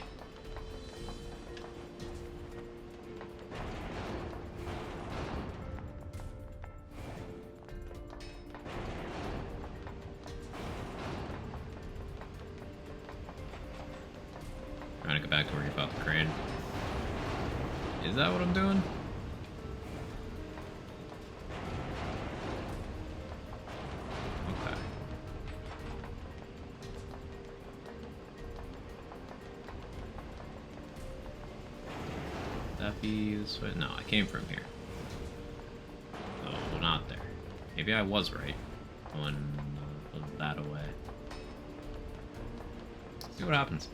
Trying to get back to where you fought the crane. Is that what I'm doing? Okay. Would that be this way? No, I came from here. Oh, not there. Maybe I was right. Going that away. See what happens.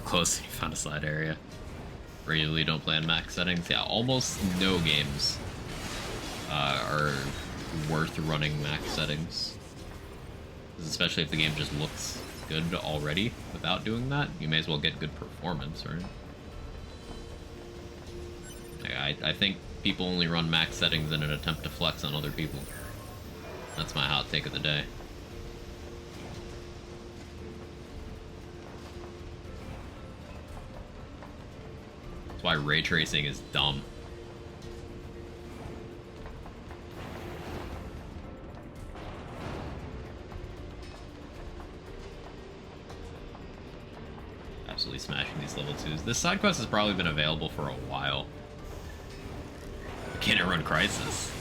Close, you found a slide area. Regularly don't play in max settings. Yeah, almost no games are worth running max settings. Especially if the game just looks good already without doing that. You may as well get good performance, right? Like, I think people only run max settings in an attempt to flex on other people. That's my hot take of the day. Why ray tracing is dumb. Crisis level 2s. This side quest has probably been available for a while. Can it run Crisis?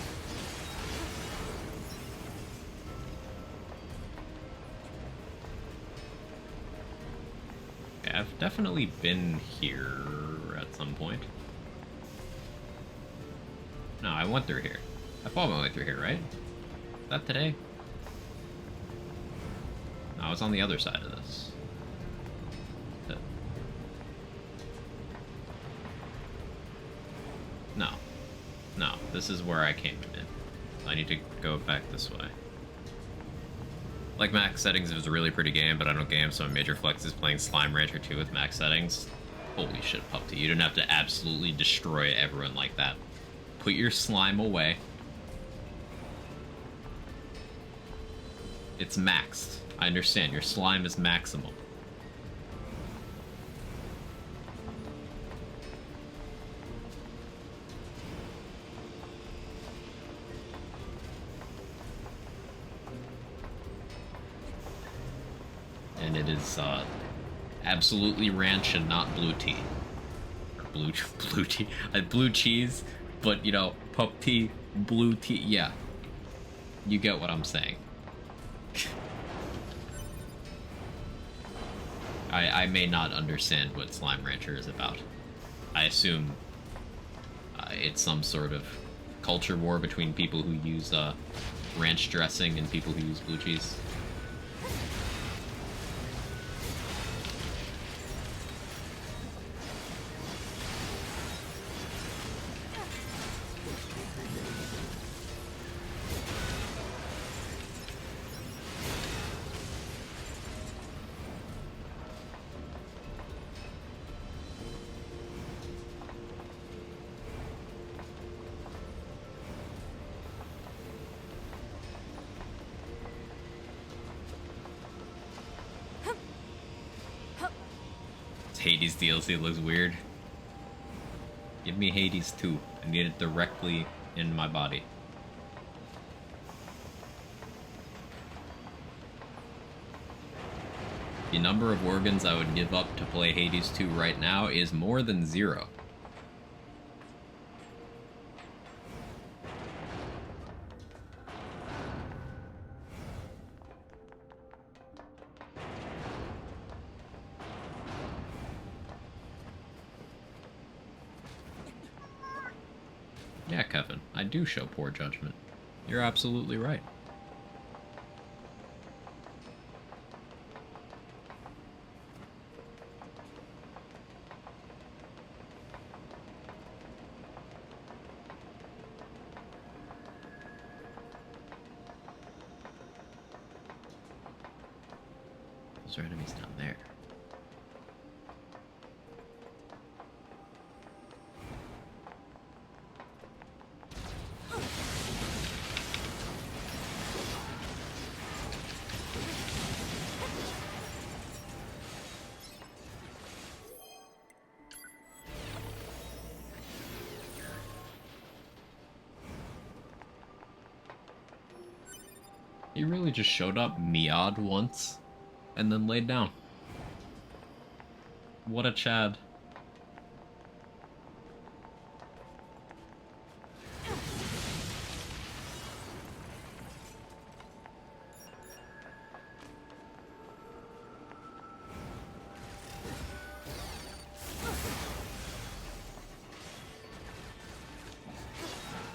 Yeah, I've definitely been here at some point. No, I went through here. I followed my way through here, right? Is that today? No, I was on the other side of this. No. No, this is where I came in. I need to go back this way. Like max settings, it was a really pretty game, but I don't game some major flexes playing Slime Rancher 2 with max settings. Holy shit, Pupty, you didn't have to absolutely destroy everyone like that. Put your slime away. It's maxed. I understand, your slime is maximum. And it is absolutely ranch and not blue tea. Or blue tea. Blue cheese, but you know, pup tea, blue tea. Yeah, you get what I'm saying. I may not understand what Slime Rancher is about. I assume it's some sort of culture war between people who use ranch dressing and people who use blue cheese. Hades DLC looks weird. Give me Hades 2. I need it directly in my body. The number of organs I would give up to play Hades 2 right now is more than 0. Yeah, Kevin, I do show poor judgment. You're absolutely right. Those are enemies down there. He really just showed up, meowed once, and then laid down. What a Chad.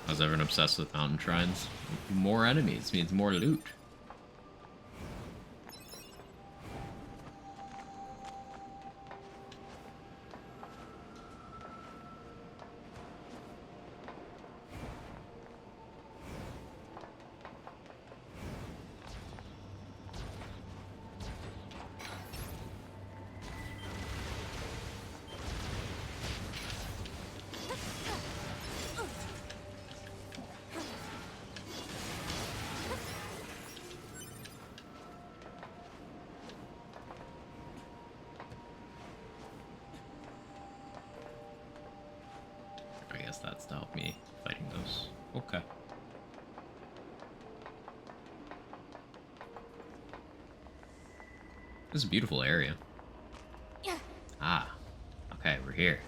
I was ever obsessed with mountain shrines. More enemies means more loot. I guess that's to help me fighting those. Okay. This is a beautiful area. Ah. Okay, we're here.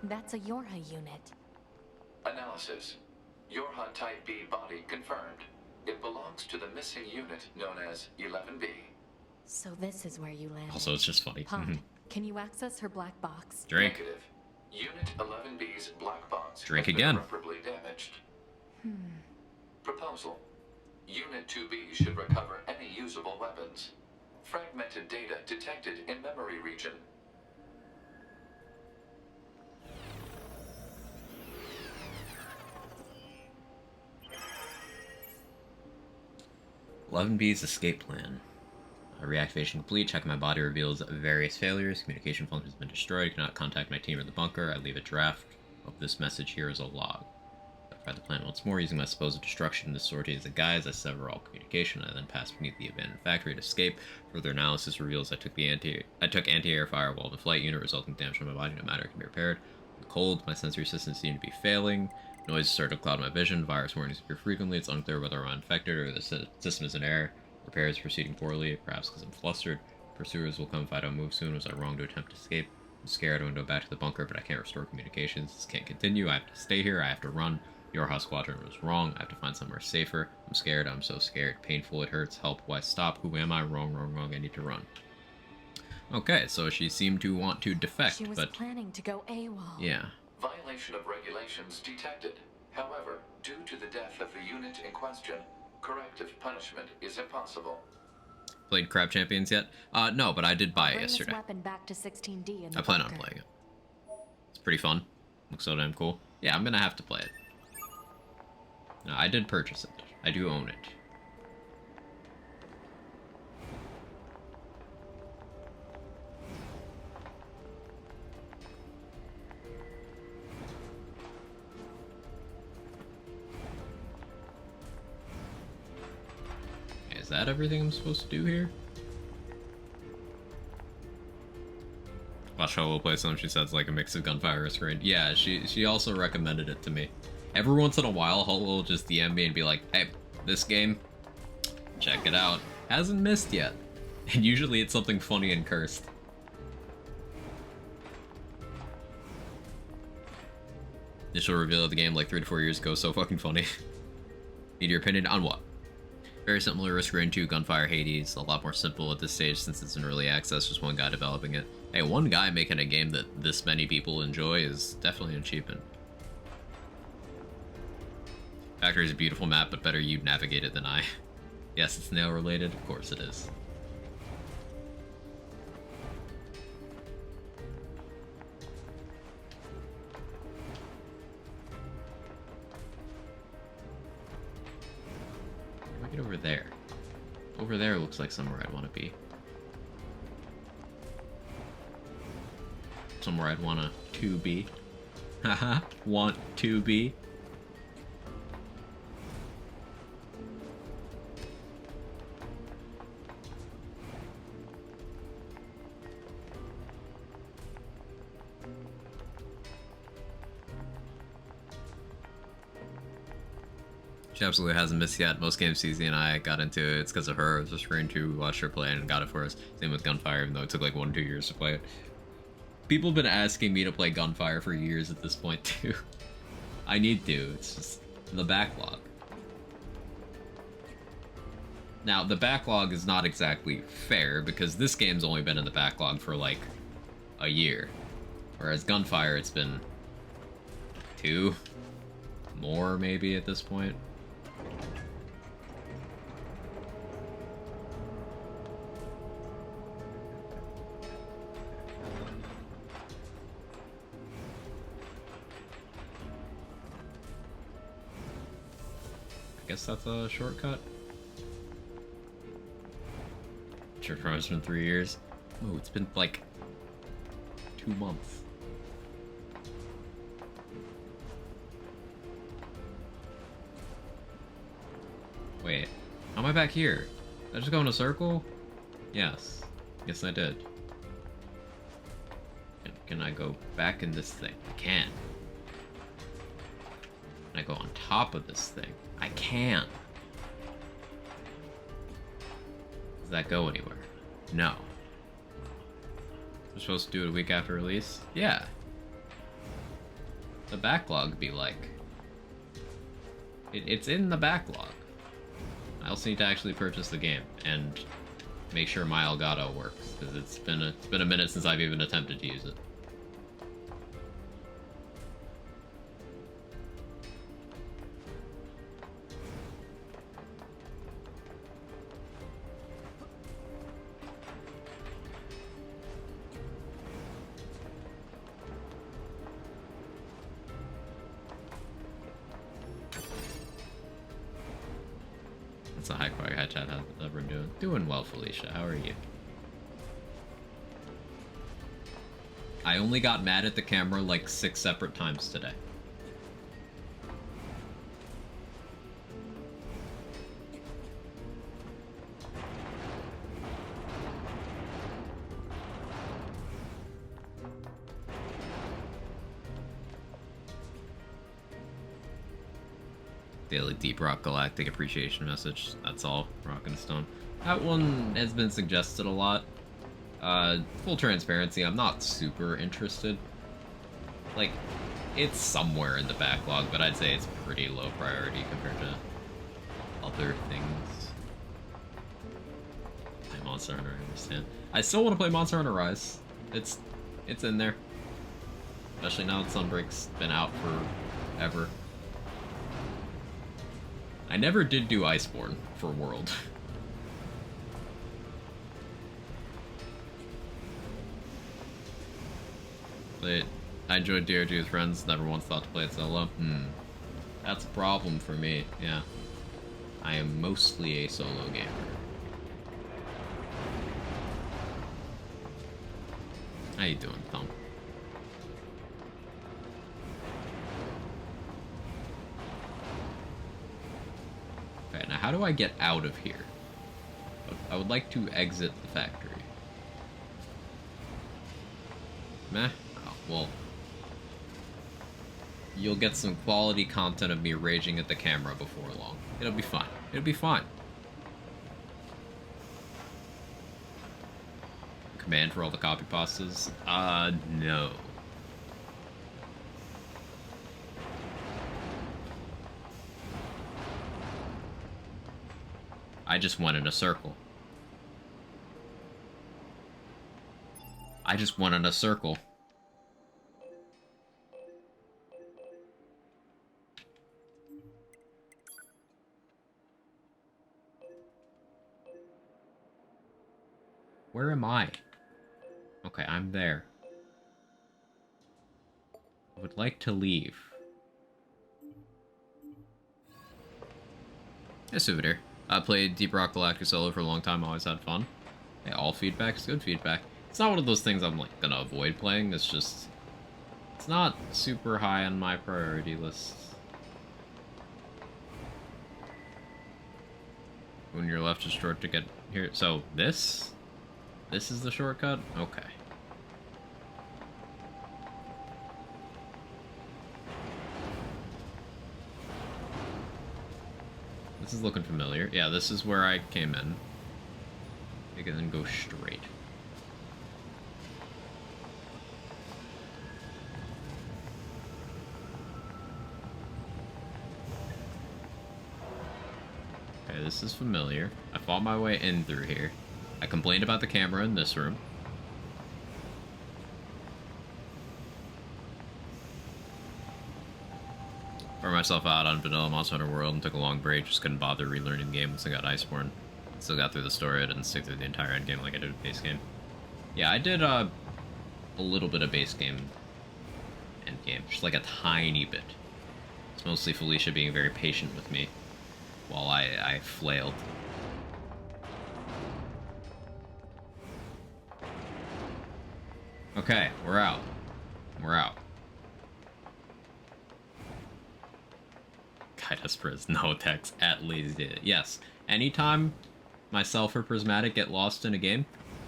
That's a Yorha unit. Analysis. Yorha Type B body confirmed. It belongs to the missing unit known as 11B. So this is where you landed. Also, it's just funny. Pod, can you access her black box? Drink. Negative. Unit 11B's black box Drink has again. been irreparably damaged. Proposal. Unit 2B should recover any usable weapons. Fragmented data detected in memory region. B's escape plan. Reactivation complete. Check my body reveals various failures. Communication function has been destroyed. Cannot contact my team or the bunker. I leave a draft of this message here as a log. Verify the plan once more. Using my supposed destruction in this sortie as a guise, I sever all communication. I then pass beneath the abandoned factory to escape. Further analysis reveals I took anti-air fire while in flight. Unit resulting damage to my body. No matter, it can be repaired. In the cold, my sensory systems seem to be failing. Noise started to cloud my vision. Virus warnings appear frequently. It's unclear whether I'm infected or the system is in error. Repairs proceeding poorly, perhaps because I'm flustered. Pursuers will come if I don't move soon. Was I wrong to attempt to escape? I'm scared. I want to go back to the bunker, but I can't restore communications. This can't continue. I have to stay here. I have to run. Yorha Squadron was wrong. I have to find somewhere safer. I'm scared. I'm so scared. Painful. It hurts. Help. Why stop? Who am I? Wrong, wrong, wrong. I need to run. Okay, so she seemed to want to defect, She was but planning to go AWOL. yeah. Violation of regulations detected. However, due to the death of the unit in question, corrective punishment is impossible. Played Crab Champions yet? No, but I did buy it Bring yesterday. this weapon back to 16D in the I plan on bunker. playing it. It's pretty fun. Looks so damn cool. Yeah, I'm gonna have to play it. No, I did purchase it. I do own it. Okay, is that everything I'm supposed to do here? Watch how we'll play some. She says like a mix of Gunfire or Screen. Yeah, she also recommended it to me. Every once in a while, Hull will just DM me and be like, hey, this game, check it out. Hasn't missed yet. And usually it's something funny and cursed. Initial reveal of the game like 3 to 4 years ago, so fucking funny. Need your opinion on what? Very similar to Risk Rain 2, Gunfire Hades, a lot more simple at this stage since it's in early access, just one guy developing it. Hey, one guy making a game that this many people enjoy is definitely an achievement. Factory is a beautiful map, but better you navigate it than I. Yes, it's nail related, of course it is. How do I get over there? Over there looks like somewhere I'd want to be. Somewhere I'd want to be. Haha, want to be. She absolutely hasn't missed yet. Most games CZ and I got into it. It's because of her. I was just reading to watch her play and got it for us. Same with Gunfire, even though it took like 1 or 2 years to play it. People have been asking me to play Gunfire for years at this point too. I need to. It's just the backlog. Now, the backlog is not exactly fair because this game's only been in the backlog for like a year. Whereas Gunfire, it's been 2 more maybe at this point. I guess that's a shortcut. Sure, it's been 3 years. Oh, it's been like 2 months. Wait, how am I back here? Did I just go in a circle? Yes. Yes, I did. Can I go back in this thing? I can. Can I go on top of this thing? I can. Does that go anywhere? No. We're supposed to do it a week after release? Yeah. The backlog be like. It's in the backlog. I also need to actually purchase the game and make sure my Elgato works, because it's been a minute since I've even attempted to use it. That's a high quality hi chat. How's everyone doing? Doing well, Felicia. How are you? I only got mad at the camera like 6 separate times today. Daily Deep Rock Galactic appreciation message. That's all. Rock and Stone. That one has been suggested a lot. Full transparency, I'm not super interested. Like, it's somewhere in the backlog, but I'd say it's pretty low priority compared to other things. Play Monster Hunter, I understand. I still want to play Monster Hunter Rise. It's in there. Especially now that Sunbreak's been out forever. I never did do Iceborne for World. But I enjoyed DRG with friends, never once thought to play it solo. That's a problem for me, yeah. I am mostly a solo gamer. How you doing, Tom? Okay, now how do I get out of here? I would like to exit the factory. Meh? Oh, well. You'll get some quality content of me raging at the camera before long. It'll be fine. It'll be fine. Command for all the copy pastas? No. I just went in a circle. I just went in a circle. Where am I? Okay, I'm there. I would like to leave. A souvenir. I played Deep Rock Galactic solo for a long time, always had fun. Hey, all feedback is good feedback. It's not one of those things I'm like gonna avoid playing, it's just... It's not super high on my priority list. When you're left is short to get here. So, this? This is the shortcut? Okay. This is looking familiar. Yeah, this is where I came in. You can then go straight. Okay, this is familiar. I fought my way in through here. I complained about the camera in this room. Burned myself out on Vanilla Monster Hunter World and took a long break. Just couldn't bother relearning the game once I got Iceborne. Still got through the story. I didn't stick through the entire endgame like I did with base game. Yeah, I did a little bit of base game endgame, just like a tiny bit. It's mostly Felicia being very patient with me while I flailed. Okay, we're out. We're out. Guide us, Priz. No text at Lazy Data. Yes, anytime myself or Prismatic get lost in a game,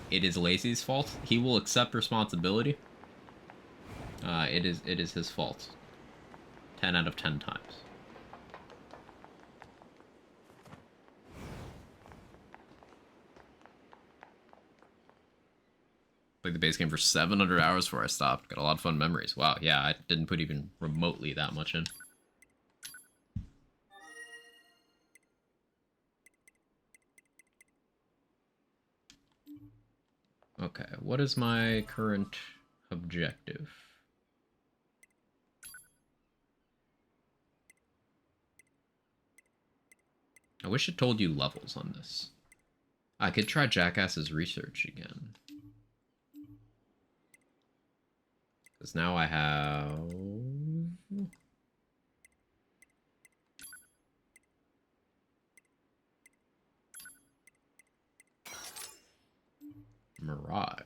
it is Lazy's fault. He will accept responsibility. It is his fault. 10 out of 10 times. Played the base game for 700 hours before I stopped. Got a lot of fun memories. Wow, yeah, I didn't put even remotely that much in. Okay, what is my current objective? I wish it told you levels on this. I could try Jackass's research again. Because now I have... Mirage.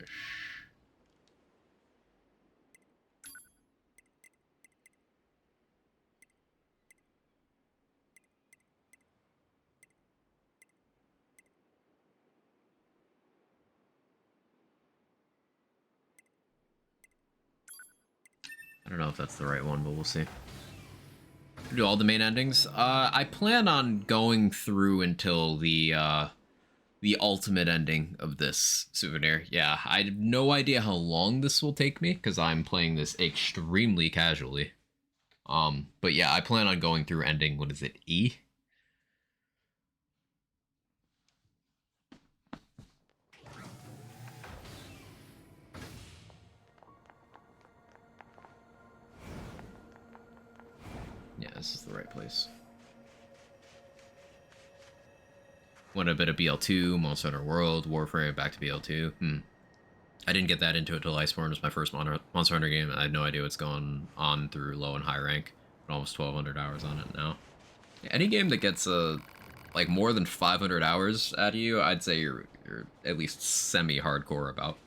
I don't know if that's the right one, but we'll see. Do all the main endings. I plan on going through until the ultimate ending of this souvenir. Yeah, I have no idea how long this will take me because I'm playing this extremely casually. But yeah, I plan on going through ending, what is it, E? Yeah, this is the right place. Want a bit of BL2, Monster Hunter World, Warframe, back to BL2. I didn't get that into it till Iceborne was my first Monster Hunter game. I had no idea what's going on through low and high rank. Almost 1,200 hours on it now. Yeah, any game that gets like more than 500 hours out of you, I'd say you're at least semi-hardcore about.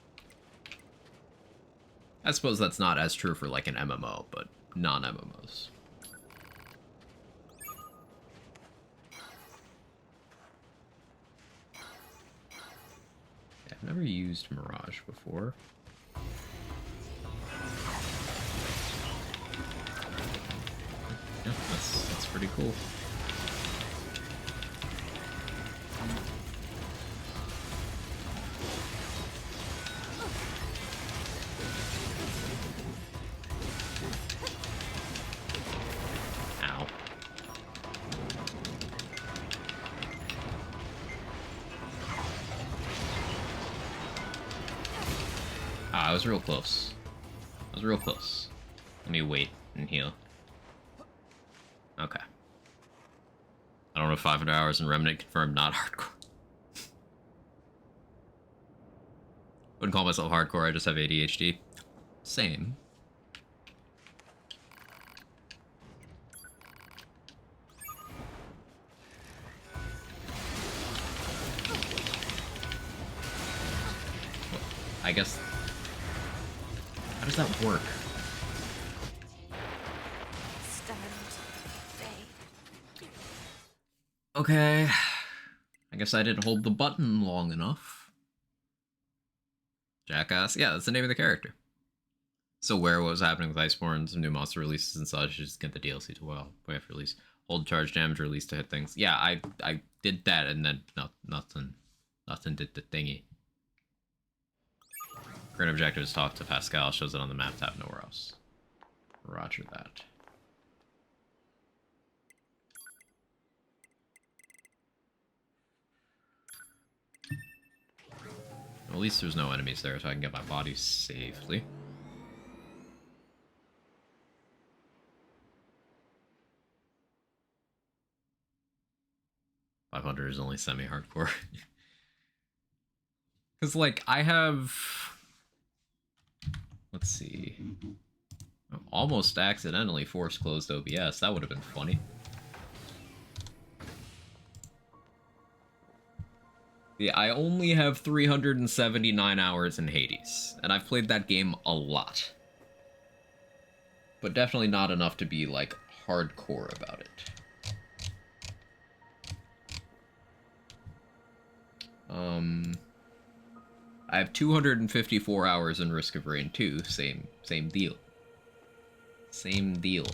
I suppose that's not as true for like an MMO, but non-MMOs. I've never used Mirage before. Yeah, that's pretty cool. Ow. I was real close. I was real close. Let me wait and heal. Okay. I don't know, 500 hours in Remnant confirmed, not hardcore. Wouldn't call myself hardcore, I just have ADHD. Same. I guess... How does that work? Okay. I guess I didn't hold the button long enough. Jackass? Yeah, that's the name of the character. So where what was happening with Iceborne, some new monster releases and such, just get the DLC to well, way after release. Hold charge damage release to hit things. Yeah, I did that and then nothing did the thingy. Current objective is talk to Pascal, shows it on the map tab, nowhere else. Roger that. Well, at least there's no enemies there, so I can get my body safely. $500 is only semi-hardcore. Because, like, I have... Let's see. I almost accidentally force closed OBS. That would have been funny. Yeah, I only have 379 hours in Hades, and I've played that game a lot. But definitely not enough to be, like, hardcore about it. I have 254 hours in Risk of Rain 2, same deal. Same deal.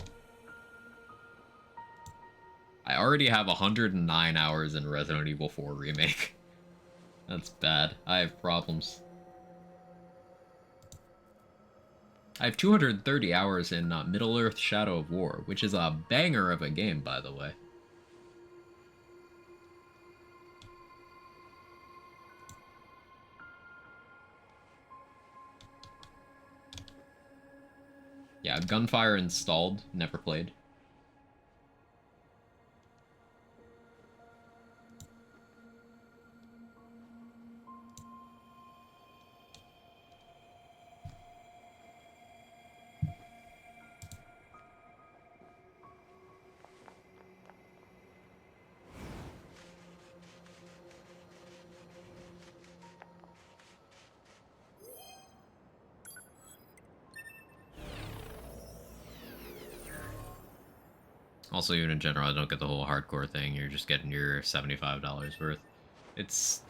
I already have 109 hours in Resident Evil 4 Remake. That's bad. I have problems. I have 230 hours in Middle-earth Shadow of War, which is a banger of a game, by the way. Yeah, Gunfire installed, never played. Also, even in general, I don't get the whole hardcore thing. You're just getting your $75 worth. It's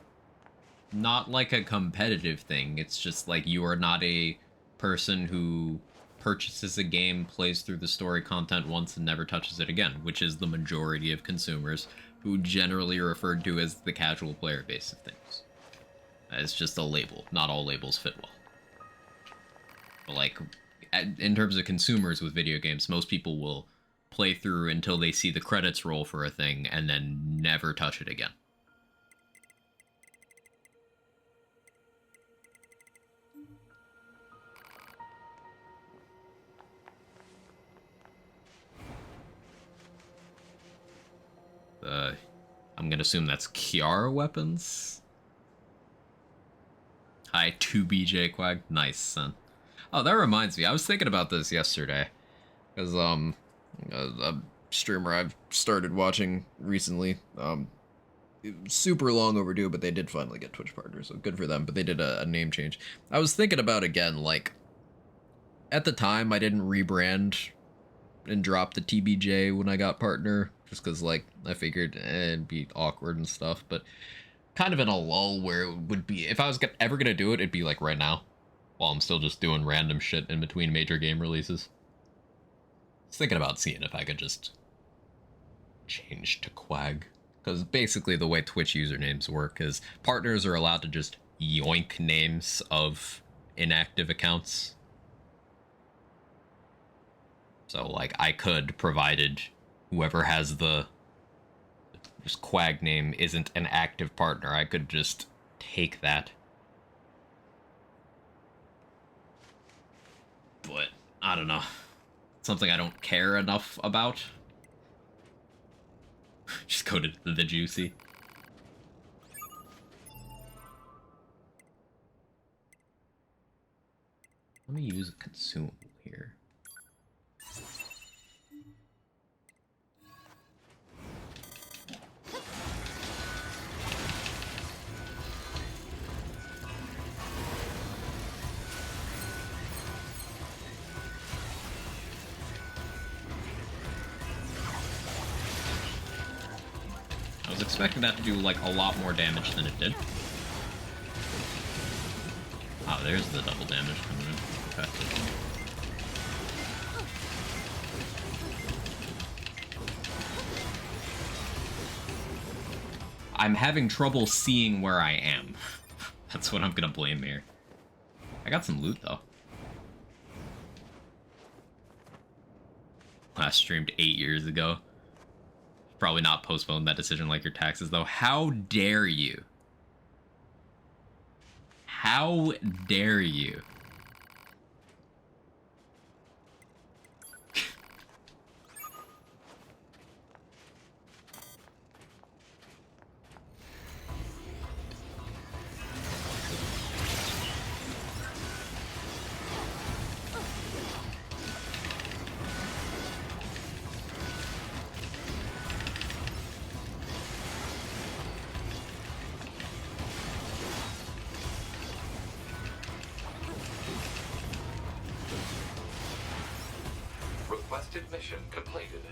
not like a competitive thing. It's just like you are not a person who purchases a game, plays through the story content once, and never touches it again, which is the majority of consumers who generally are referred to as the casual player base of things. It's just a label. Not all labels fit well. But like, in terms of consumers with video games, most people will play through until they see the credits roll for a thing and then never touch it again. I'm gonna assume that's Kiara weapons. Hi, 2BJ Quag. Nice, son. Oh, that reminds me. I was thinking about this yesterday. Because, a streamer I've started watching recently, super long overdue, but they did finally get Twitch partners, so good for them, but they did a name change. I was thinking about, again, like, at the time, I didn't rebrand and drop the TBJ when I got partner, just because, like, I figured it'd be awkward and stuff, but kind of in a lull where it would be, if I was ever gonna do it, it'd be, like, right now, while I'm still just doing random shit in between major game releases. I was thinking about seeing if I could just change to Quag, because basically the way Twitch usernames work is partners are allowed to just yoink names of inactive accounts. So, like, I could, provided whoever has the just Quag name isn't an active partner, I could just take that. But, I don't know. Something I don't care enough about. Just go to the juicy. Let me use a consumable here. I was expecting that to do, like, a lot more damage than it did. Oh, there's the double damage coming in. Okay. I'm having trouble seeing where I am. That's what I'm gonna blame here. I got some loot, though. Last streamed 8 years ago. Probably not postpone that decision like your taxes, though. How dare you? How dare you? Requested mission completed.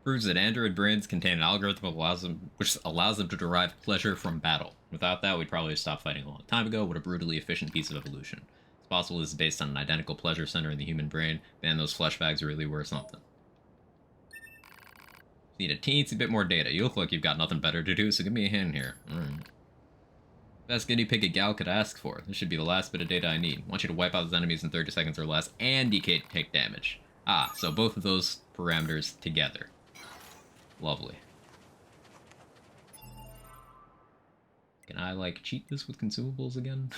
Proves that android brains contain an algorithm which allows them to derive pleasure from battle. Without that, we'd probably have stopped fighting a long time ago. What a brutally efficient piece of evolution. It's possible this is based on an identical pleasure center in the human brain. Man, those flesh bags really were something. Need a teensy bit more data. You look like you've got nothing better to do, so give me a hand here. Alright. Best guinea pig a gal could ask for. This should be the last bit of data I need. I want you to wipe out his enemies in 30 seconds or less, and he can't take damage. Ah, so both of those parameters together. Lovely. Can I, like, cheat this with consumables again?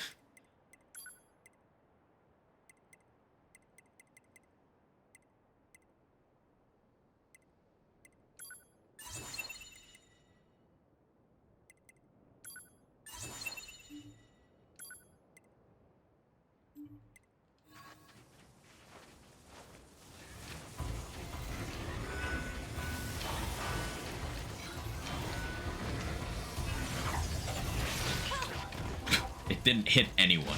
It didn't hit anyone.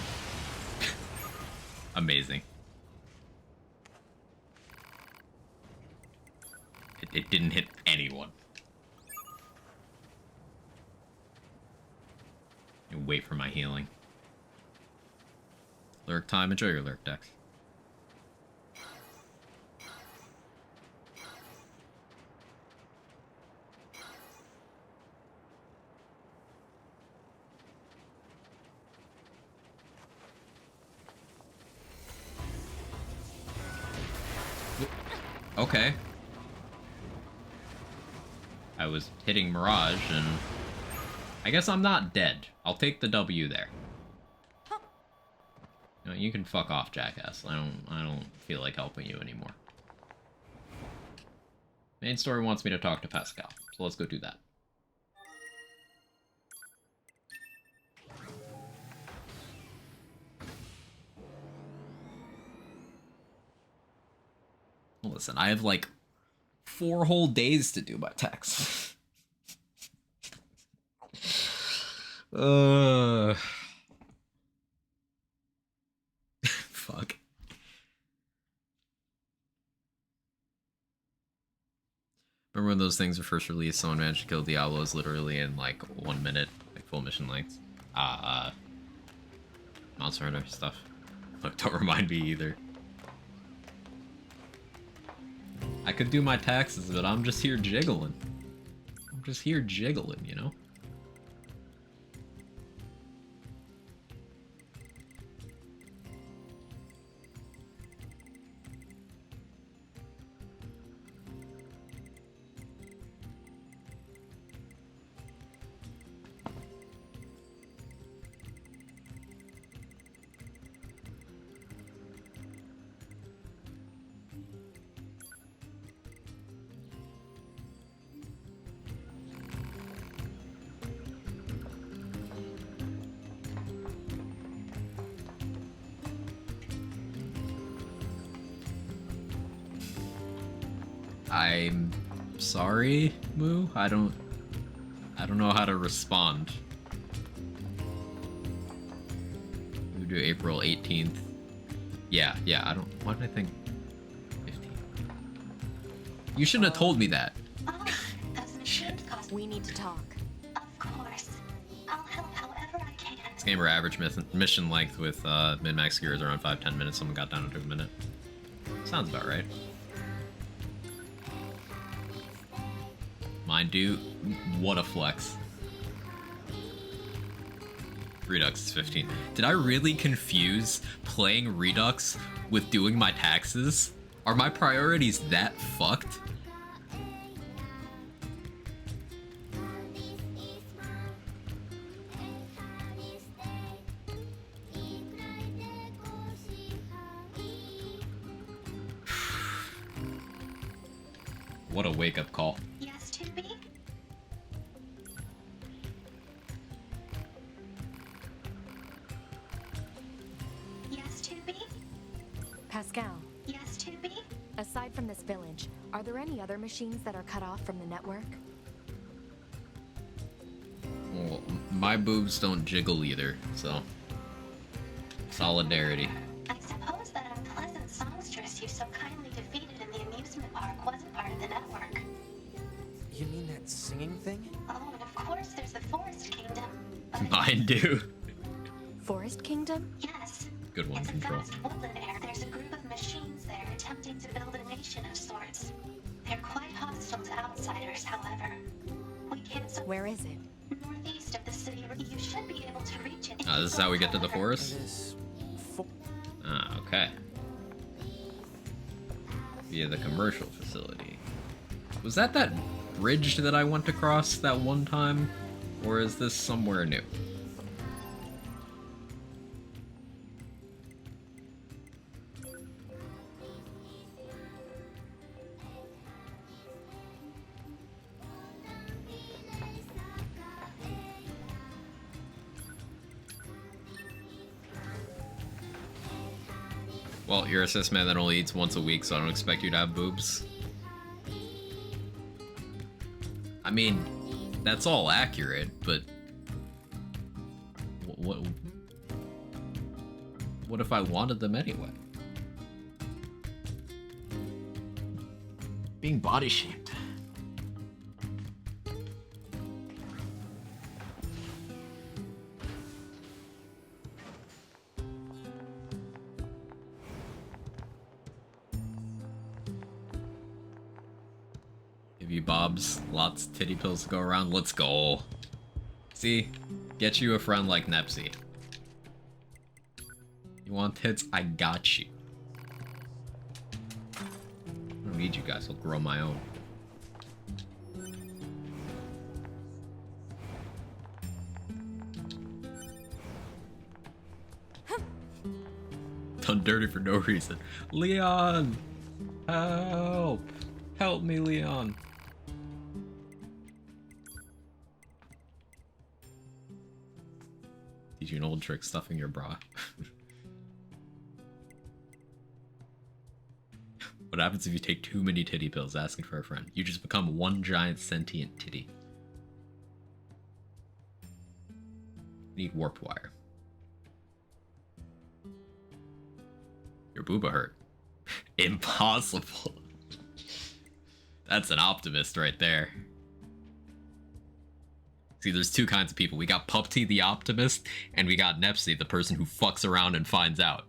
Amazing. It didn't hit anyone. And wait for my healing. Lurk time, enjoy your lurk decks. Okay. I was hitting Mirage, and I guess I'm not dead. I'll take the W there. You know, you can fuck off, jackass. I don't feel like helping you anymore. Main story wants me to talk to Pascal, so let's go do that. Listen, I have like 4 whole days to do my text. Fuck. Remember when those things were first released, someone managed to kill Diablos literally in like 1 minute, like full mission length? Monster Hunter stuff. Look, don't remind me either. I could do my taxes, but I'm just here jiggling. I'm just here jiggling, you know? I'm sorry, Moo. I don't know how to respond. We do April 18th. Yeah, why did I think 15th? You shouldn't have told me that. Oh, those machines cost. We need to talk. Of course. I'll help however I can. This game or average mission length with min-max gear is around 5-10 minutes. Someone got down to a minute. Sounds about right. Mind you, what a flex. Redux is 15. Did I really confuse playing Redux with doing my taxes? Are my priorities that fucked? What a wake-up call. Yes, 2B? Yes, 2B? Pascal, Yes, 2B? aside from this village, are there any other machines that are cut off from the network? Well, my boobs don't jiggle either, so... Solidarity. I suppose that unpleasant songstress you so kindly defeated in the amusement park wasn't part of the network. You mean that singing thing? Oh, and of course there's the Forest Kingdom. Mine do. Forest Kingdom? Yes. Good one, It's a Control. vast woodland area. There's a group of machines there attempting to build a nation of sorts. They're quite hostile to our outsiders, however. We can't. Where is it? Northeast of the city. You should be able to reach it. This is how we get to the forest? Okay. Via the commercial facility. Was that bridge that I went across that one time? Or is this somewhere new? Well, you're a cis man that only eats once a week, so I don't expect you to have boobs. I mean, that's all accurate, but what if I wanted them anyway? Being body shamed. Give you Bob's, lots of titty pills to go around. Let's go. See? Get you a friend like Nepsy. You want tits? I got you. I don't need you guys, I'll grow my own. Done dirty for no reason. Leon! Help! Help me, Leon! Teach you an old trick, stuffing your bra. What happens if you take too many titty pills asking for a friend? You just become one giant sentient titty. Need warp wire. Your booba hurt. Impossible. That's an optimist right there. See, there's two kinds of people. We got Pupty the optimist, and we got Nepsy, the person who fucks around and finds out.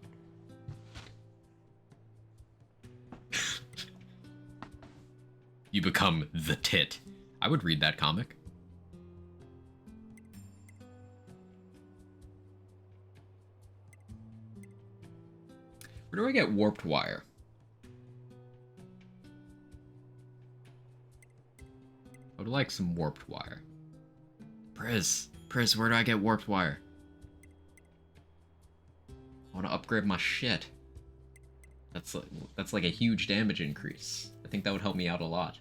You become the tit. I would read that comic. Where do I get warped wire? I would like some warped wire. Priz, where do I get warped wire? I want to upgrade my shit. That's like a huge damage increase. I think that would help me out a lot.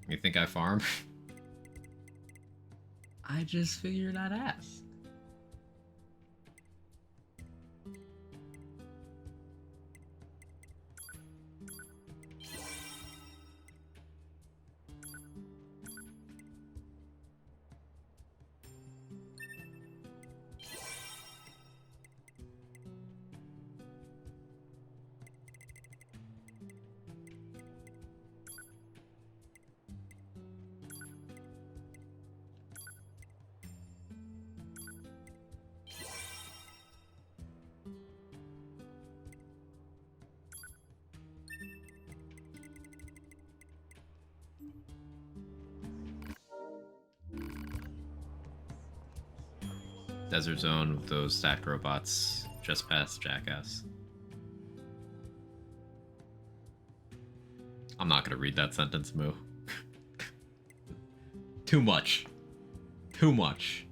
You think I farm? I just figured I'd ask. Desert zone with those stacked robots just past Jackass. I'm not gonna read that sentence, Moo. Too much. Too much.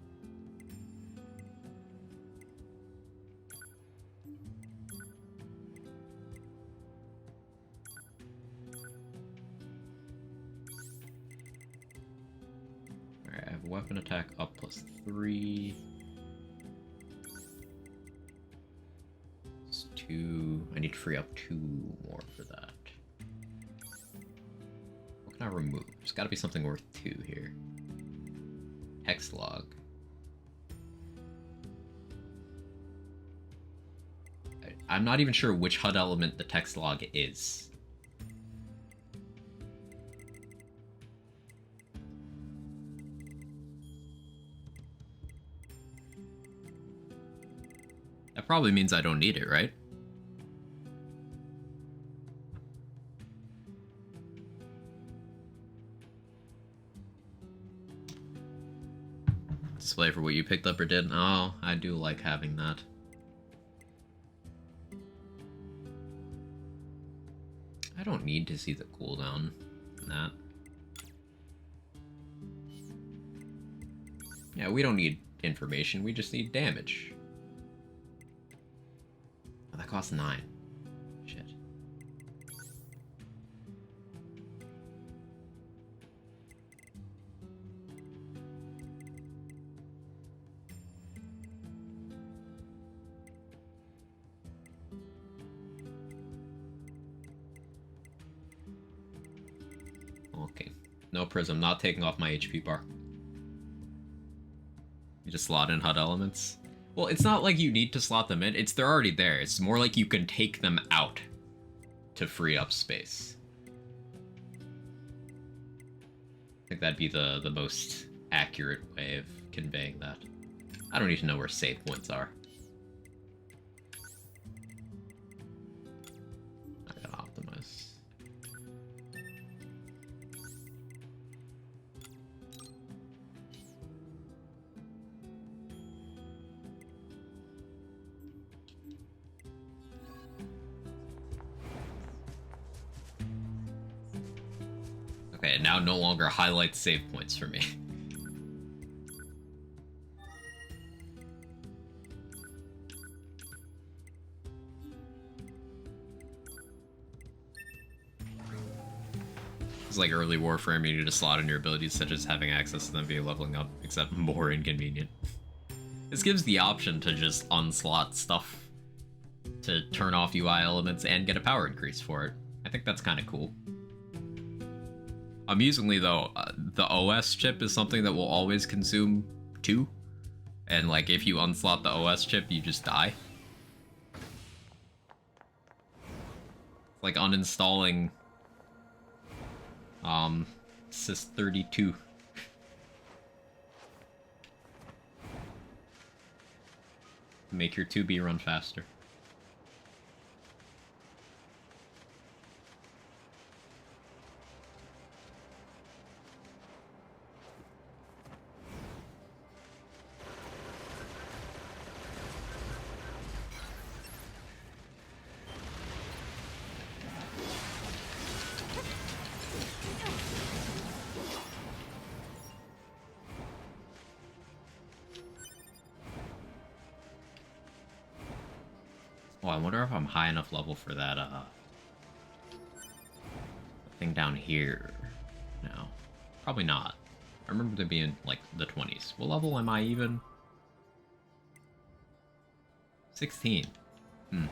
Alright, I have weapon attack up +3. 2. I need to free up 2 more for that. What can can I remove? There's gotta be something worth 2 here. Hex log. I'm not even sure which HUD element the text log is. That probably means I don't need it, right? Display for what you picked up or did. Oh, I do like having that. I don't need to see the cooldown in that. Yeah, we don't need information, we just need damage. Oh, that costs 9. Shit. Okay. No prism, not taking off my HP bar. You just slot in HUD elements. Well, it's not like you need to slot them in, they're already there. It's more like you can take them out to free up space. I think that'd be the most accurate way of conveying that. I don't need to know where save points are. I gotta optimize. Okay, it now no longer highlights save points for me. It's like early Warframe, you need to slot in your abilities such as having access to them via leveling up, except more inconvenient. This gives the option to just unslot stuff to turn off UI elements and get a power increase for it. I think that's kind of cool. Amusingly though, the OS chip is something that will always consume 2, and like if you unslot the OS chip, you just die. It's like uninstalling Sys32. Make your 2B run faster. Oh, I wonder if I'm high enough level for that, thing down here. No. Probably not. I remember them being, like, the 20s. What level am I even? 16. Hmm.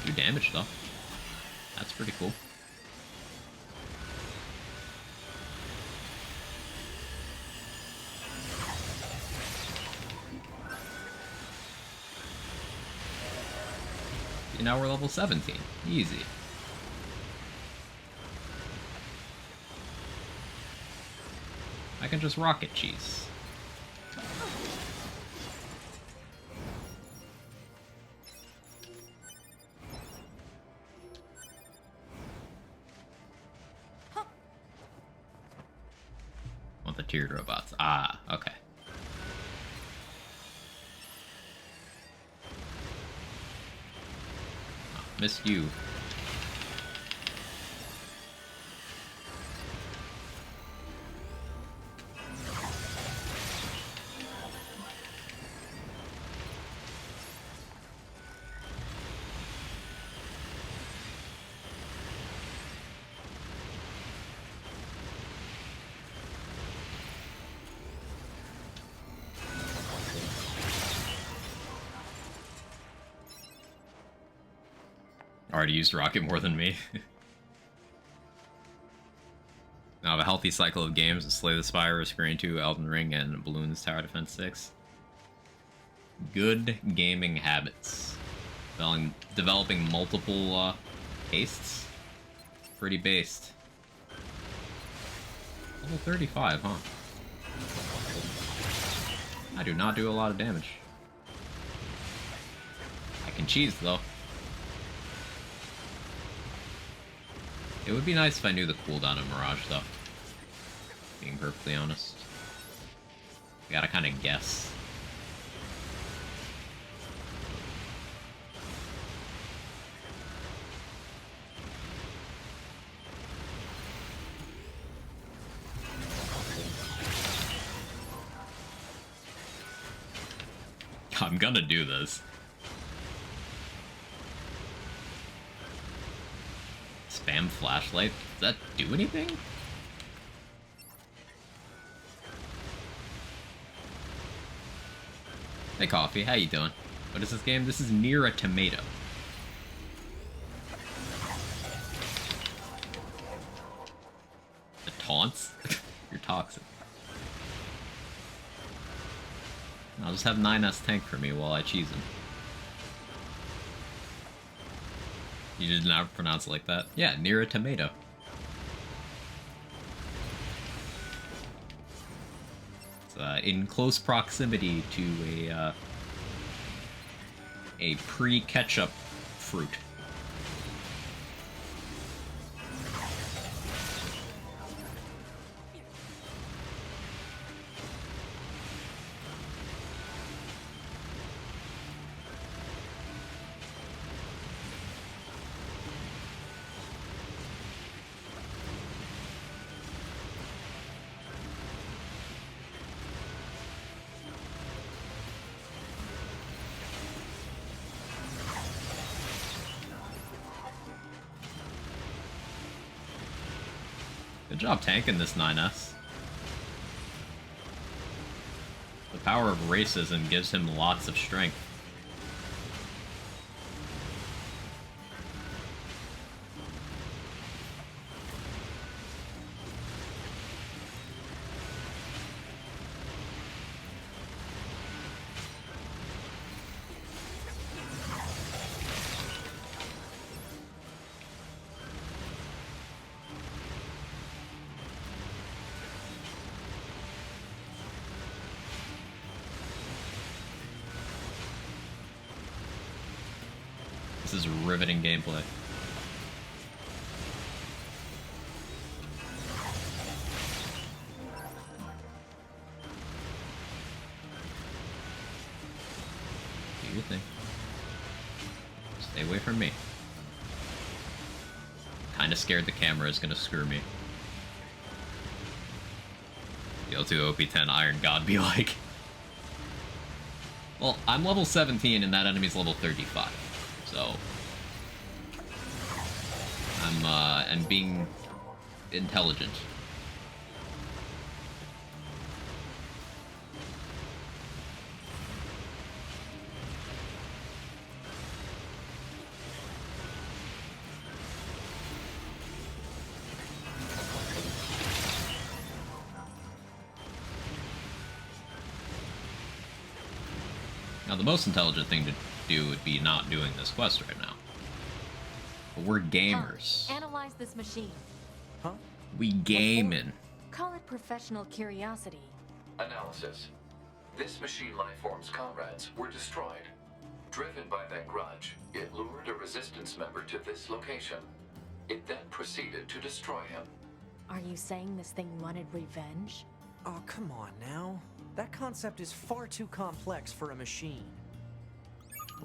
Do damage though. That's pretty cool. And now we're level 17. Easy. I can just rocket cheese. Want the tiered robots. Ah, okay. Oh, missed you. already used Rocket more than me. Now I have a healthy cycle of games: Slay the Spire, Screen 2, Elden Ring, and Bloons Tower Defense 6. Good gaming habits. Developing multiple tastes. Pretty based. Level 35, huh? I do not do a lot of damage. I can cheese, though. It would be nice if I knew the cooldown of Mirage, though. Being perfectly honest. You gotta kind of guess. I'm gonna do this. Spam flashlight? Does that do anything? Hey Coffee, how you doing? What is this game? This is Near a Tomato. The taunts? You're toxic. I'll just have 9S tank for me while I cheese him. You did not pronounce it like that? Yeah, Near a Tomato. It's in close proximity to a pre-ketchup fruit. Good job tanking this 9S. The power of racism gives him lots of strength. This is riveting gameplay. Do your thing. Stay away from me. Kinda scared the camera is gonna screw me. BL2 OP10 Iron God be like. Well, I'm level 17 and that enemy's level 35. So I'm being intelligent. Now the most intelligent thing to do would be not doing this quest right now. But we're gamers. Analyze this machine. Huh? We gaming. Call it professional curiosity. Analysis. This machine lifeform's comrades were destroyed. Driven by that grudge, it lured a resistance member to this location. It then proceeded to destroy him. Are you saying this thing wanted revenge? Oh, come on now. That concept is far too complex for a machine.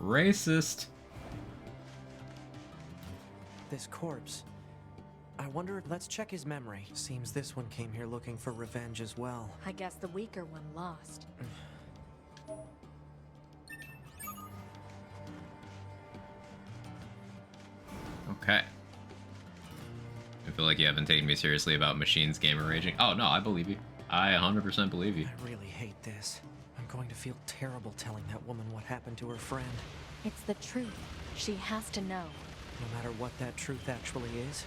Racist. This corpse. I wonder, let's check his memory. Seems this one came here looking for revenge as well. I guess the weaker one lost. Okay. I feel like you haven't taken me seriously about machines gamer raging. Oh no, I believe you. I 100% believe you. I really hate this. I'm going to feel terrible telling that woman what happened to her friend. It's the truth. She has to know. No matter what that truth actually is.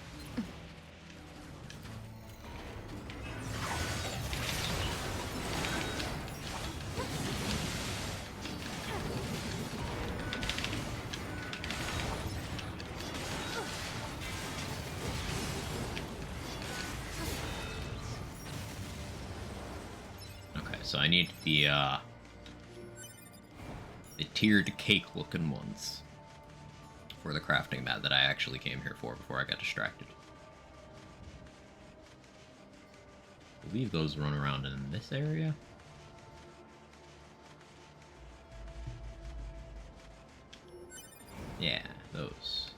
So I need the tiered cake-looking ones for the crafting mat that I actually came here for before I got distracted. I believe those run around in this area. Yeah, those.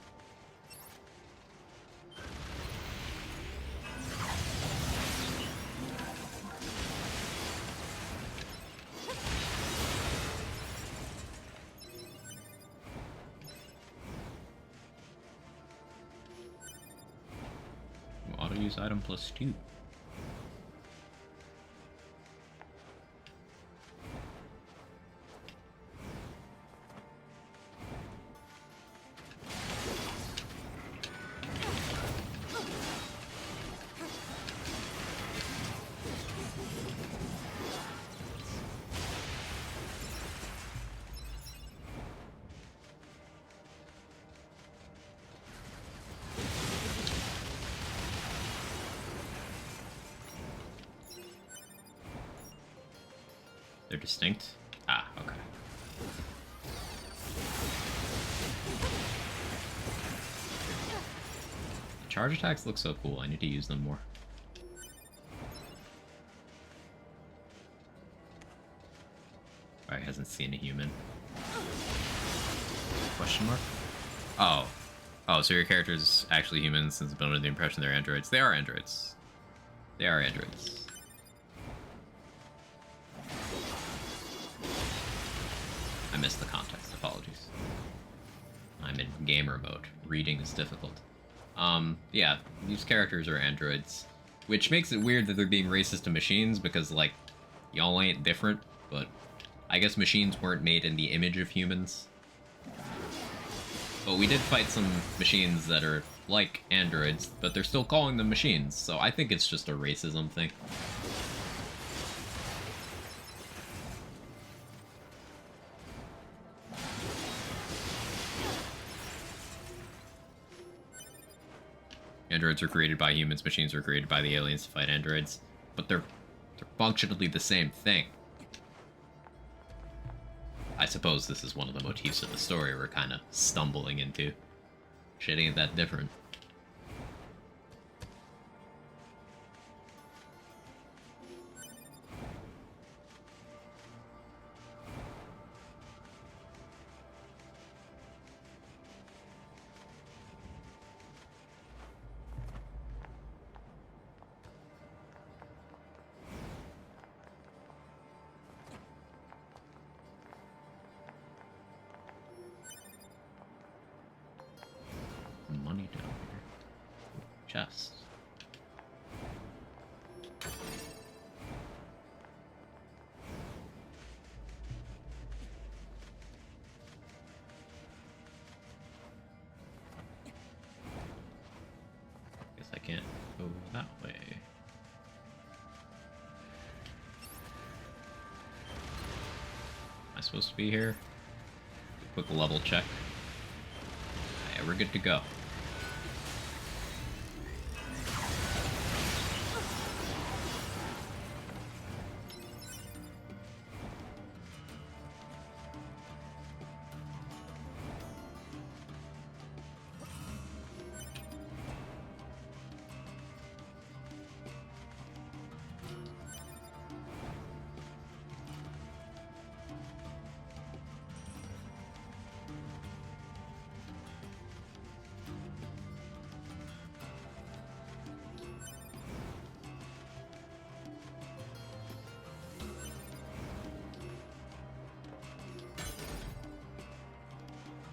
Auto-use item plus 2. They're distinct? Ah, okay. The charge attacks look so cool. I need to use them more. Alright, hasn't seen a human. Question mark? Oh. Oh, so your character's actually humans since it's been under the impression they're androids. They are androids. They are androids. I missed the context, apologies. I'm in gamer mode. Reading is difficult. Yeah, these characters are androids. Which makes it weird that they're being racist to machines because, like, y'all ain't different, but I guess machines weren't made in the image of humans. But we did fight some machines that are like androids, but they're still calling them machines, so I think it's just a racism thing. Androids were created by humans, machines were created by the aliens to fight androids, but they're functionally the same thing. I suppose this is one of the motifs of the story we're kind of stumbling into. Shit ain't that different. Money down here. Chest. Guess I can't go that way. Am I supposed to be here? Quick level check. Yeah, we're good to go.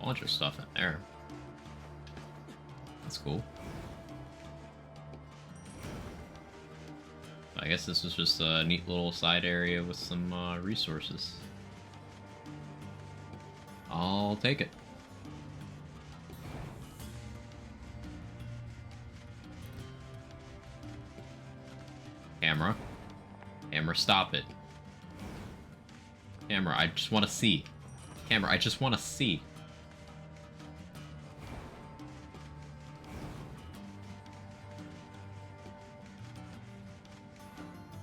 Bunch of stuff in there. That's cool. I guess this is just a neat little side area with some resources. I'll take it. stop it. Camera, I just want to see. Camera, I just want to see.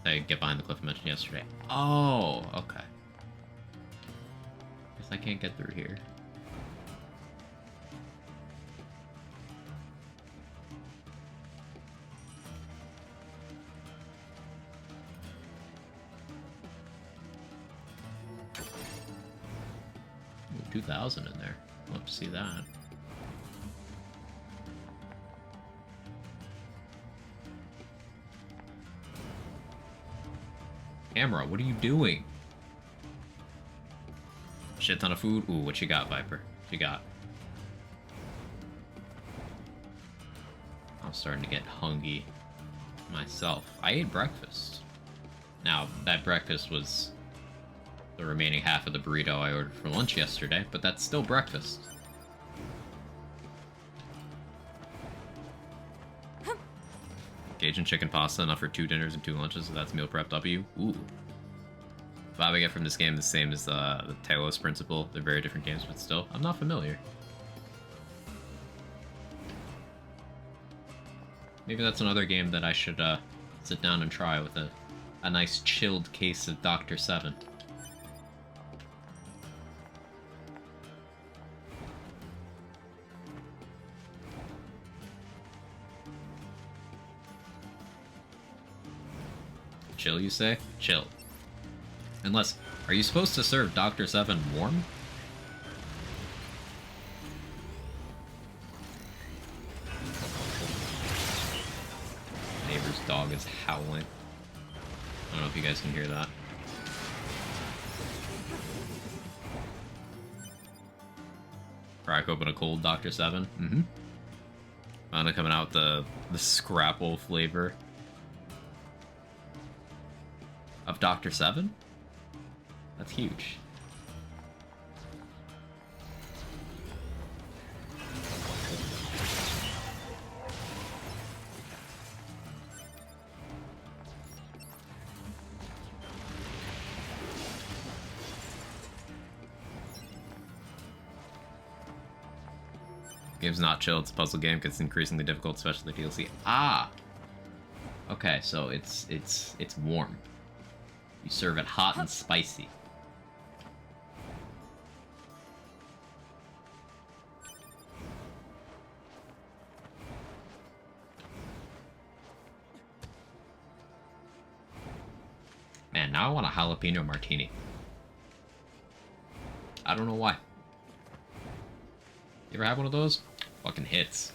I get behind the cliff I mentioned yesterday. Oh, okay. Guess I can't get through here. Ooh, 2,000 in there. Love to see that. Camera, what are you doing? Shit ton of food. Ooh, what you got, Viper? What you got? I'm starting to get hungry myself. I ate breakfast. Now, that breakfast was the remaining half of the burrito I ordered for lunch yesterday, but that's still breakfast. Cajun chicken pasta, enough for 2 dinners and 2 lunches, so that's meal prep W. Ooh. The vibe I get from this game is the same as the Talos Principle. They're very different games, but still, I'm not familiar. Maybe that's another game that I should sit down and try with a nice chilled case of Dr. 7. Chill, you say? Chill. Unless, are you supposed to serve Dr. 7 warm? Neighbor's dog is howling. I don't know if you guys can hear that. Crack open a cold Dr. 7. Mm-hmm. Finally coming out the Scrapple flavor of Dr. 7? That's huge. Game's not chill, it's a puzzle game, gets increasingly difficult, especially the DLC. Ah! Okay, so it's warm. You serve it hot and spicy. Man, now I want a jalapeno martini. I don't know why. You ever have one of those? Fucking hits.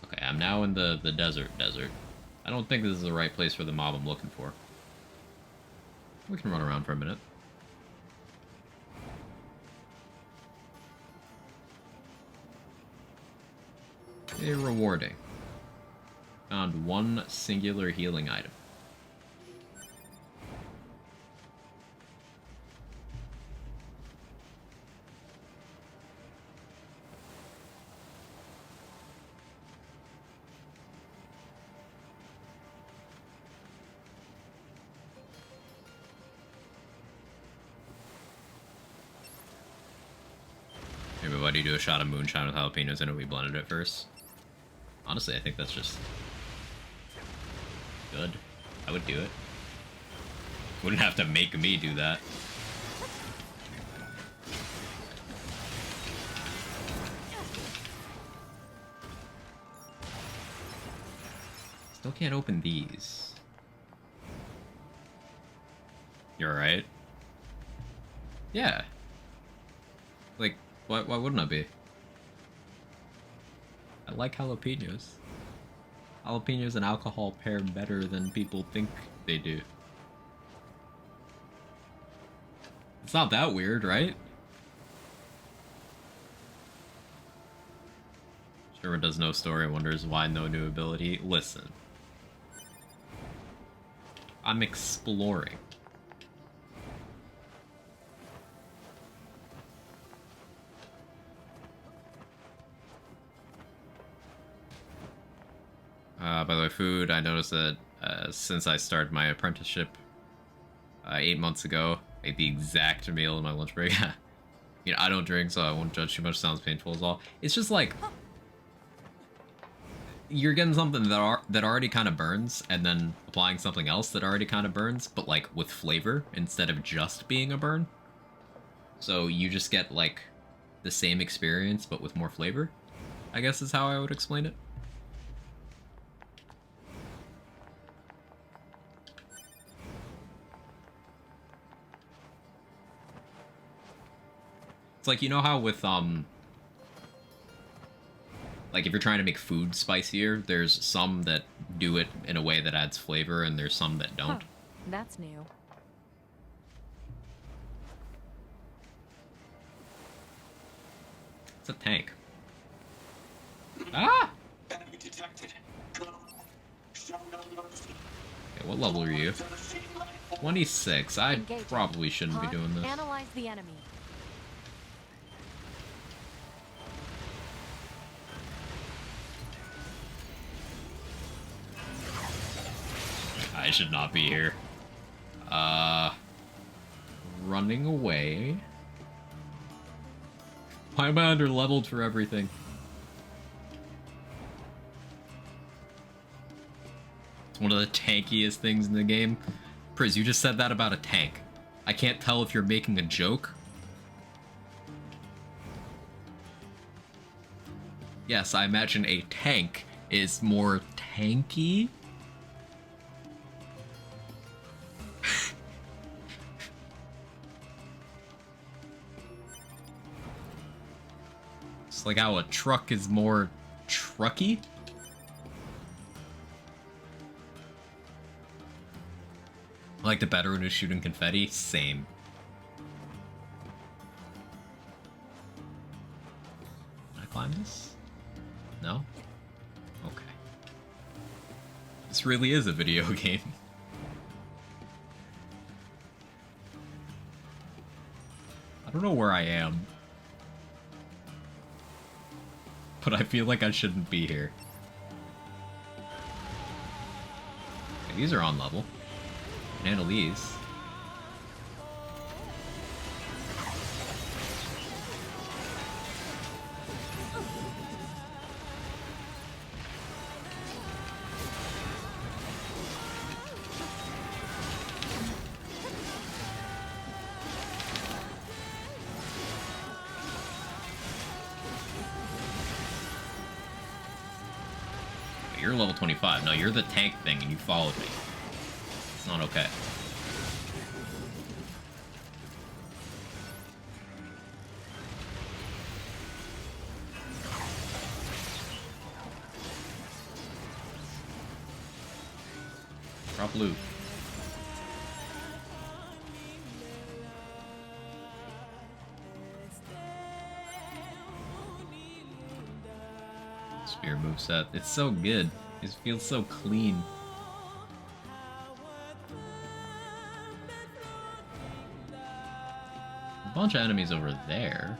Okay, I'm now in the desert. I don't think this is the right place for the mob I'm looking for. We can run around for a minute. A rewarding. Found one singular healing item. Everybody do a shot of moonshine with jalapenos in it. We blended it first. Honestly, I think that's just good. I would do it. Wouldn't have to make me do that. Still can't open these. You're right. Yeah. Like, why wouldn't I be? I like jalapenos. Jalapenos and alcohol pair better than people think they do. It's not that weird, right? Sherman does no story and wonders why no new ability. Listen. I'm exploring. By the way, food, I noticed that since I started my apprenticeship 8 months ago, I ate the exact meal in my lunch break. You know, I don't drink, so I won't judge too much. Sounds painful as all. It's just like you're getting something that already kind of burns, and then applying something else that already kind of burns, but like with flavor instead of just being a burn. So you just get like the same experience, but with more flavor, I guess is how I would explain it. It's like, you know how with, like if you're trying to make food spicier, there's some that do it in a way that adds flavor, and there's some that don't. Huh, that's new. It's a tank. Ah! Enemy detected. Go. Show no mercy. Okay, what level are you? 26. I Engage. probably shouldn't be doing this. Analyze the enemy. I should not be here. Running away. Why am I under leveled for everything? It's one of the tankiest things in the game. Priz, you just said that about a tank. I can't tell if you're making a joke. Yes, I imagine a tank is more tanky. It's like how a truck is more trucky. Like the better when it's shooting confetti, same. Can I climb this? No? Okay. This really is a video game. I don't know where I am. But I feel like I shouldn't be here. Okay, these are on level. Can handle these. You're level 25. No, you're the tank thing and you followed me. It's not okay. Drop loot. Spear moveset. It's so good. It feels so clean. A bunch of enemies over there.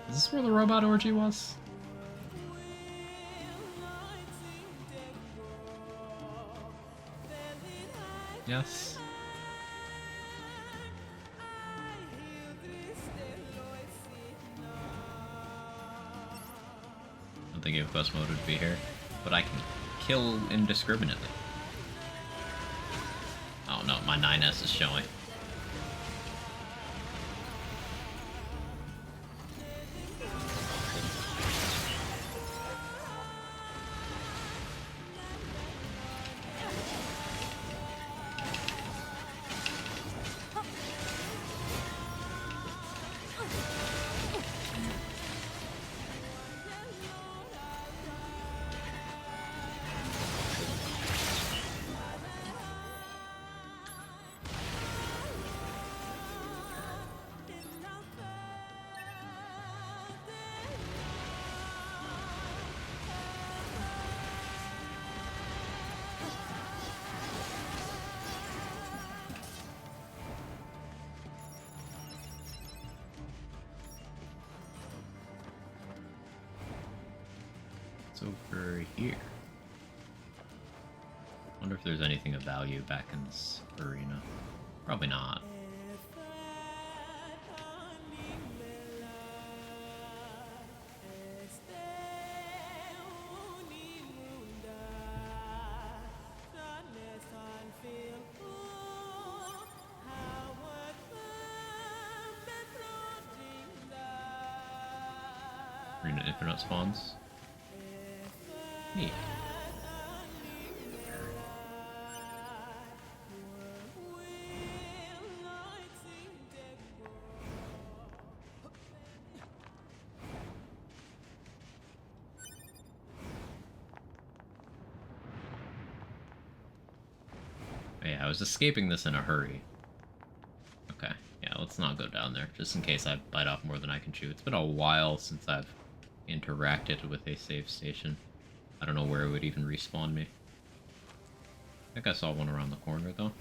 Is this where the robot orgy was? Yes. I'm thinking of quest mode would be here, but I can kill indiscriminately. Oh no, my 9S is showing. over here? Wonder if there's anything of value back in this arena. Probably not. Arena Infinite spawns. Neat. Yeah, I was escaping this in a hurry. Okay, yeah, let's not go down there, just in case I bite off more than I can chew. It's been a while since I've interacted with a save station. I don't know where it would even respawn me. I think I saw one around the corner, though.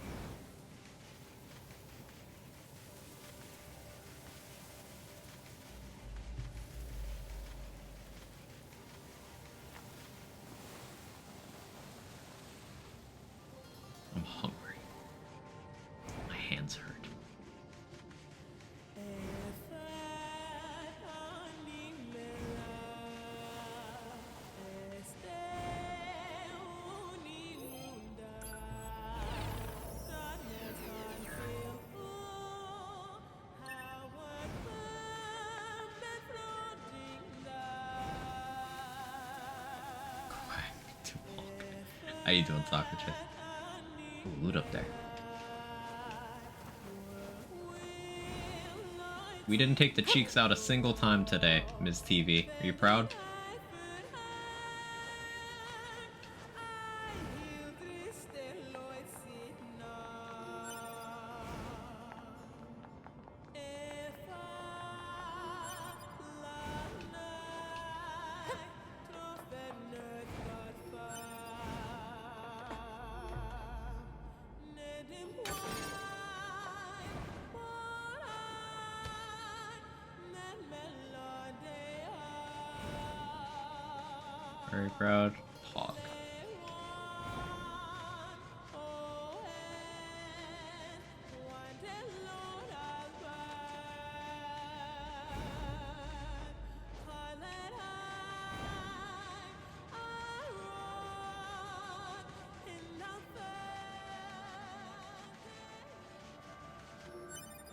I'm hungry. My hands hurt. How you doing, Socrates? Ooh, loot up there. We didn't take the cheeks out a single time today, Ms. TV. Are you proud? Very proud. Hog.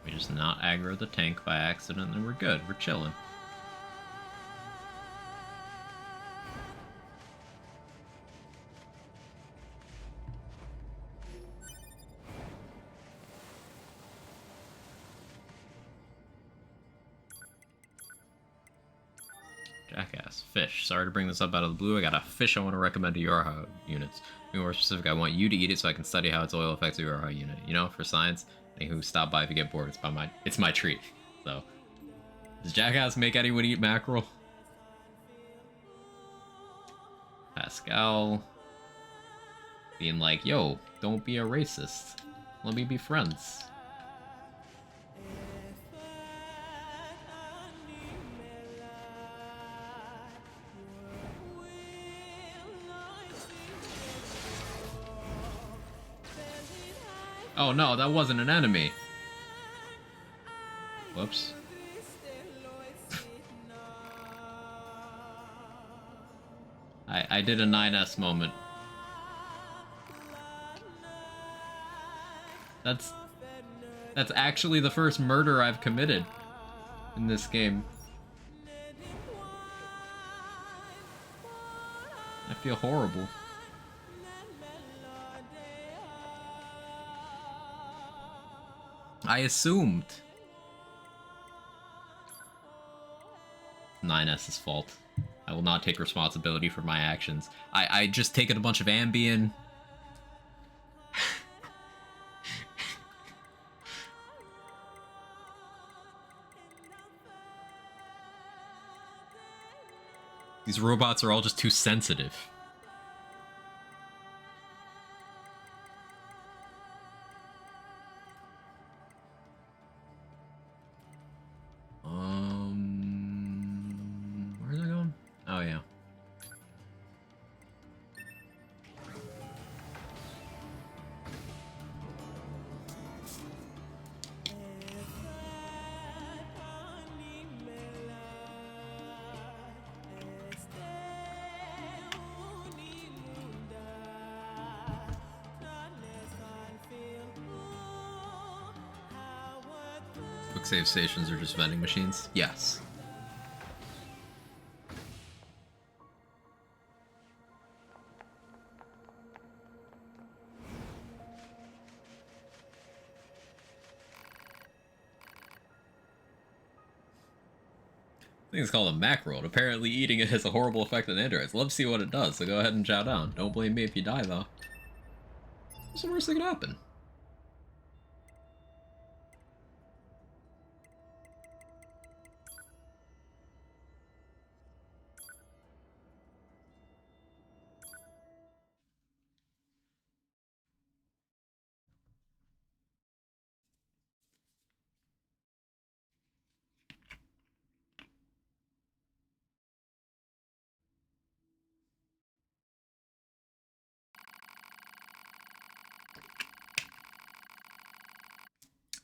We just not aggro the tank by accident and we're good. We're chilling. Jackass. Fish. Sorry to bring this up out of the blue. I got a fish I want to recommend to your units. To be more specific, I want you to eat it so I can study how its oil affects your unit. You know, for science. And who stop by if you get bored. It's my treat. So, does Jackass make anyone eat mackerel? Pascal being like, yo, don't be a racist. Let me be friends. Oh no, that wasn't an enemy. Whoops. I did a 9S moment. That's actually the first murder I've committed in this game. I feel horrible. I assumed. 9S's fault. I will not take responsibility for my actions. I just taken a bunch of Ambien. These robots are all just too sensitive. Where's I going? Oh yeah. quick save stations are just vending machines? Yes. I think it's called a mackerel. Apparently eating it has a horrible effect on androids. Love to see what it does, so go ahead and chow down. Don't blame me if you die, though. What's the worst that could happen?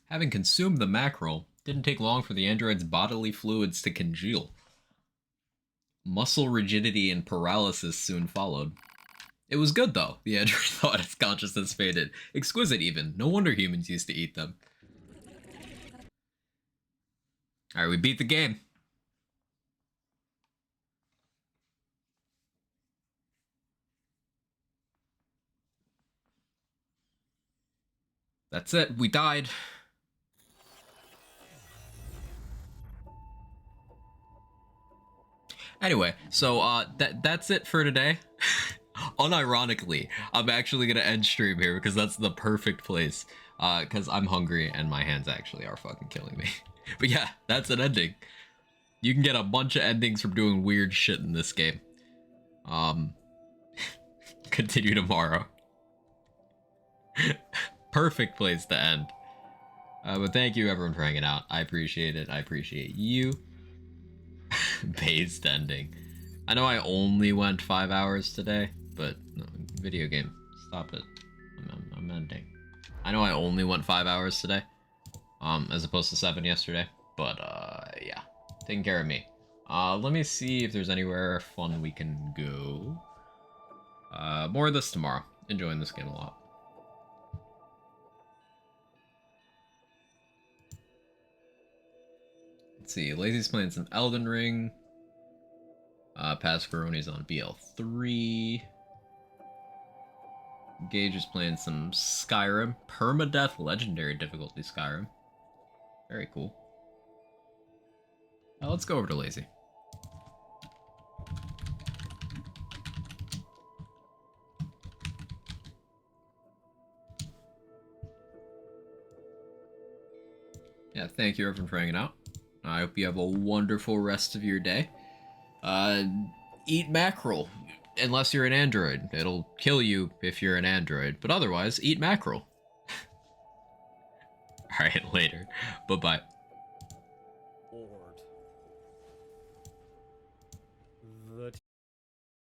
Having consumed the mackerel, didn't take long for the android's bodily fluids to congeal. Muscle rigidity and paralysis soon followed. It was good, though. The android thought its consciousness faded. Exquisite, even. No wonder humans used to eat them. Alright, we beat the game. That's it. We died. Anyway, so that's it for today. Unironically, I'm actually gonna end stream here because that's the perfect place. Because I'm hungry and my hands actually are fucking killing me. But yeah, that's an ending. You can get a bunch of endings from doing weird shit in this game. Continue tomorrow. Perfect place to end. But thank you everyone for hanging out. I appreciate it. I appreciate you. Based ending. I know I only went 5 hours today, but no, video game, stop it. I'm ending. I know I only went 5 hours today, as opposed to 7 yesterday, but yeah, taking care of me. Let me see if there's anywhere fun we can go. More of this tomorrow. Enjoying this game a lot. Let's see, Lazy's playing some Elden Ring. Pascaroni's on BL3. Gage is playing some Skyrim. Permadeath Legendary difficulty Skyrim. Very cool. Let's go over to Lazy. Yeah, thank you everyone for hanging out. I hope you have a wonderful rest of your day. Eat mackerel, unless you're an android. It'll kill you if you're an android, but otherwise, eat mackerel. Alright, later. Bye-bye.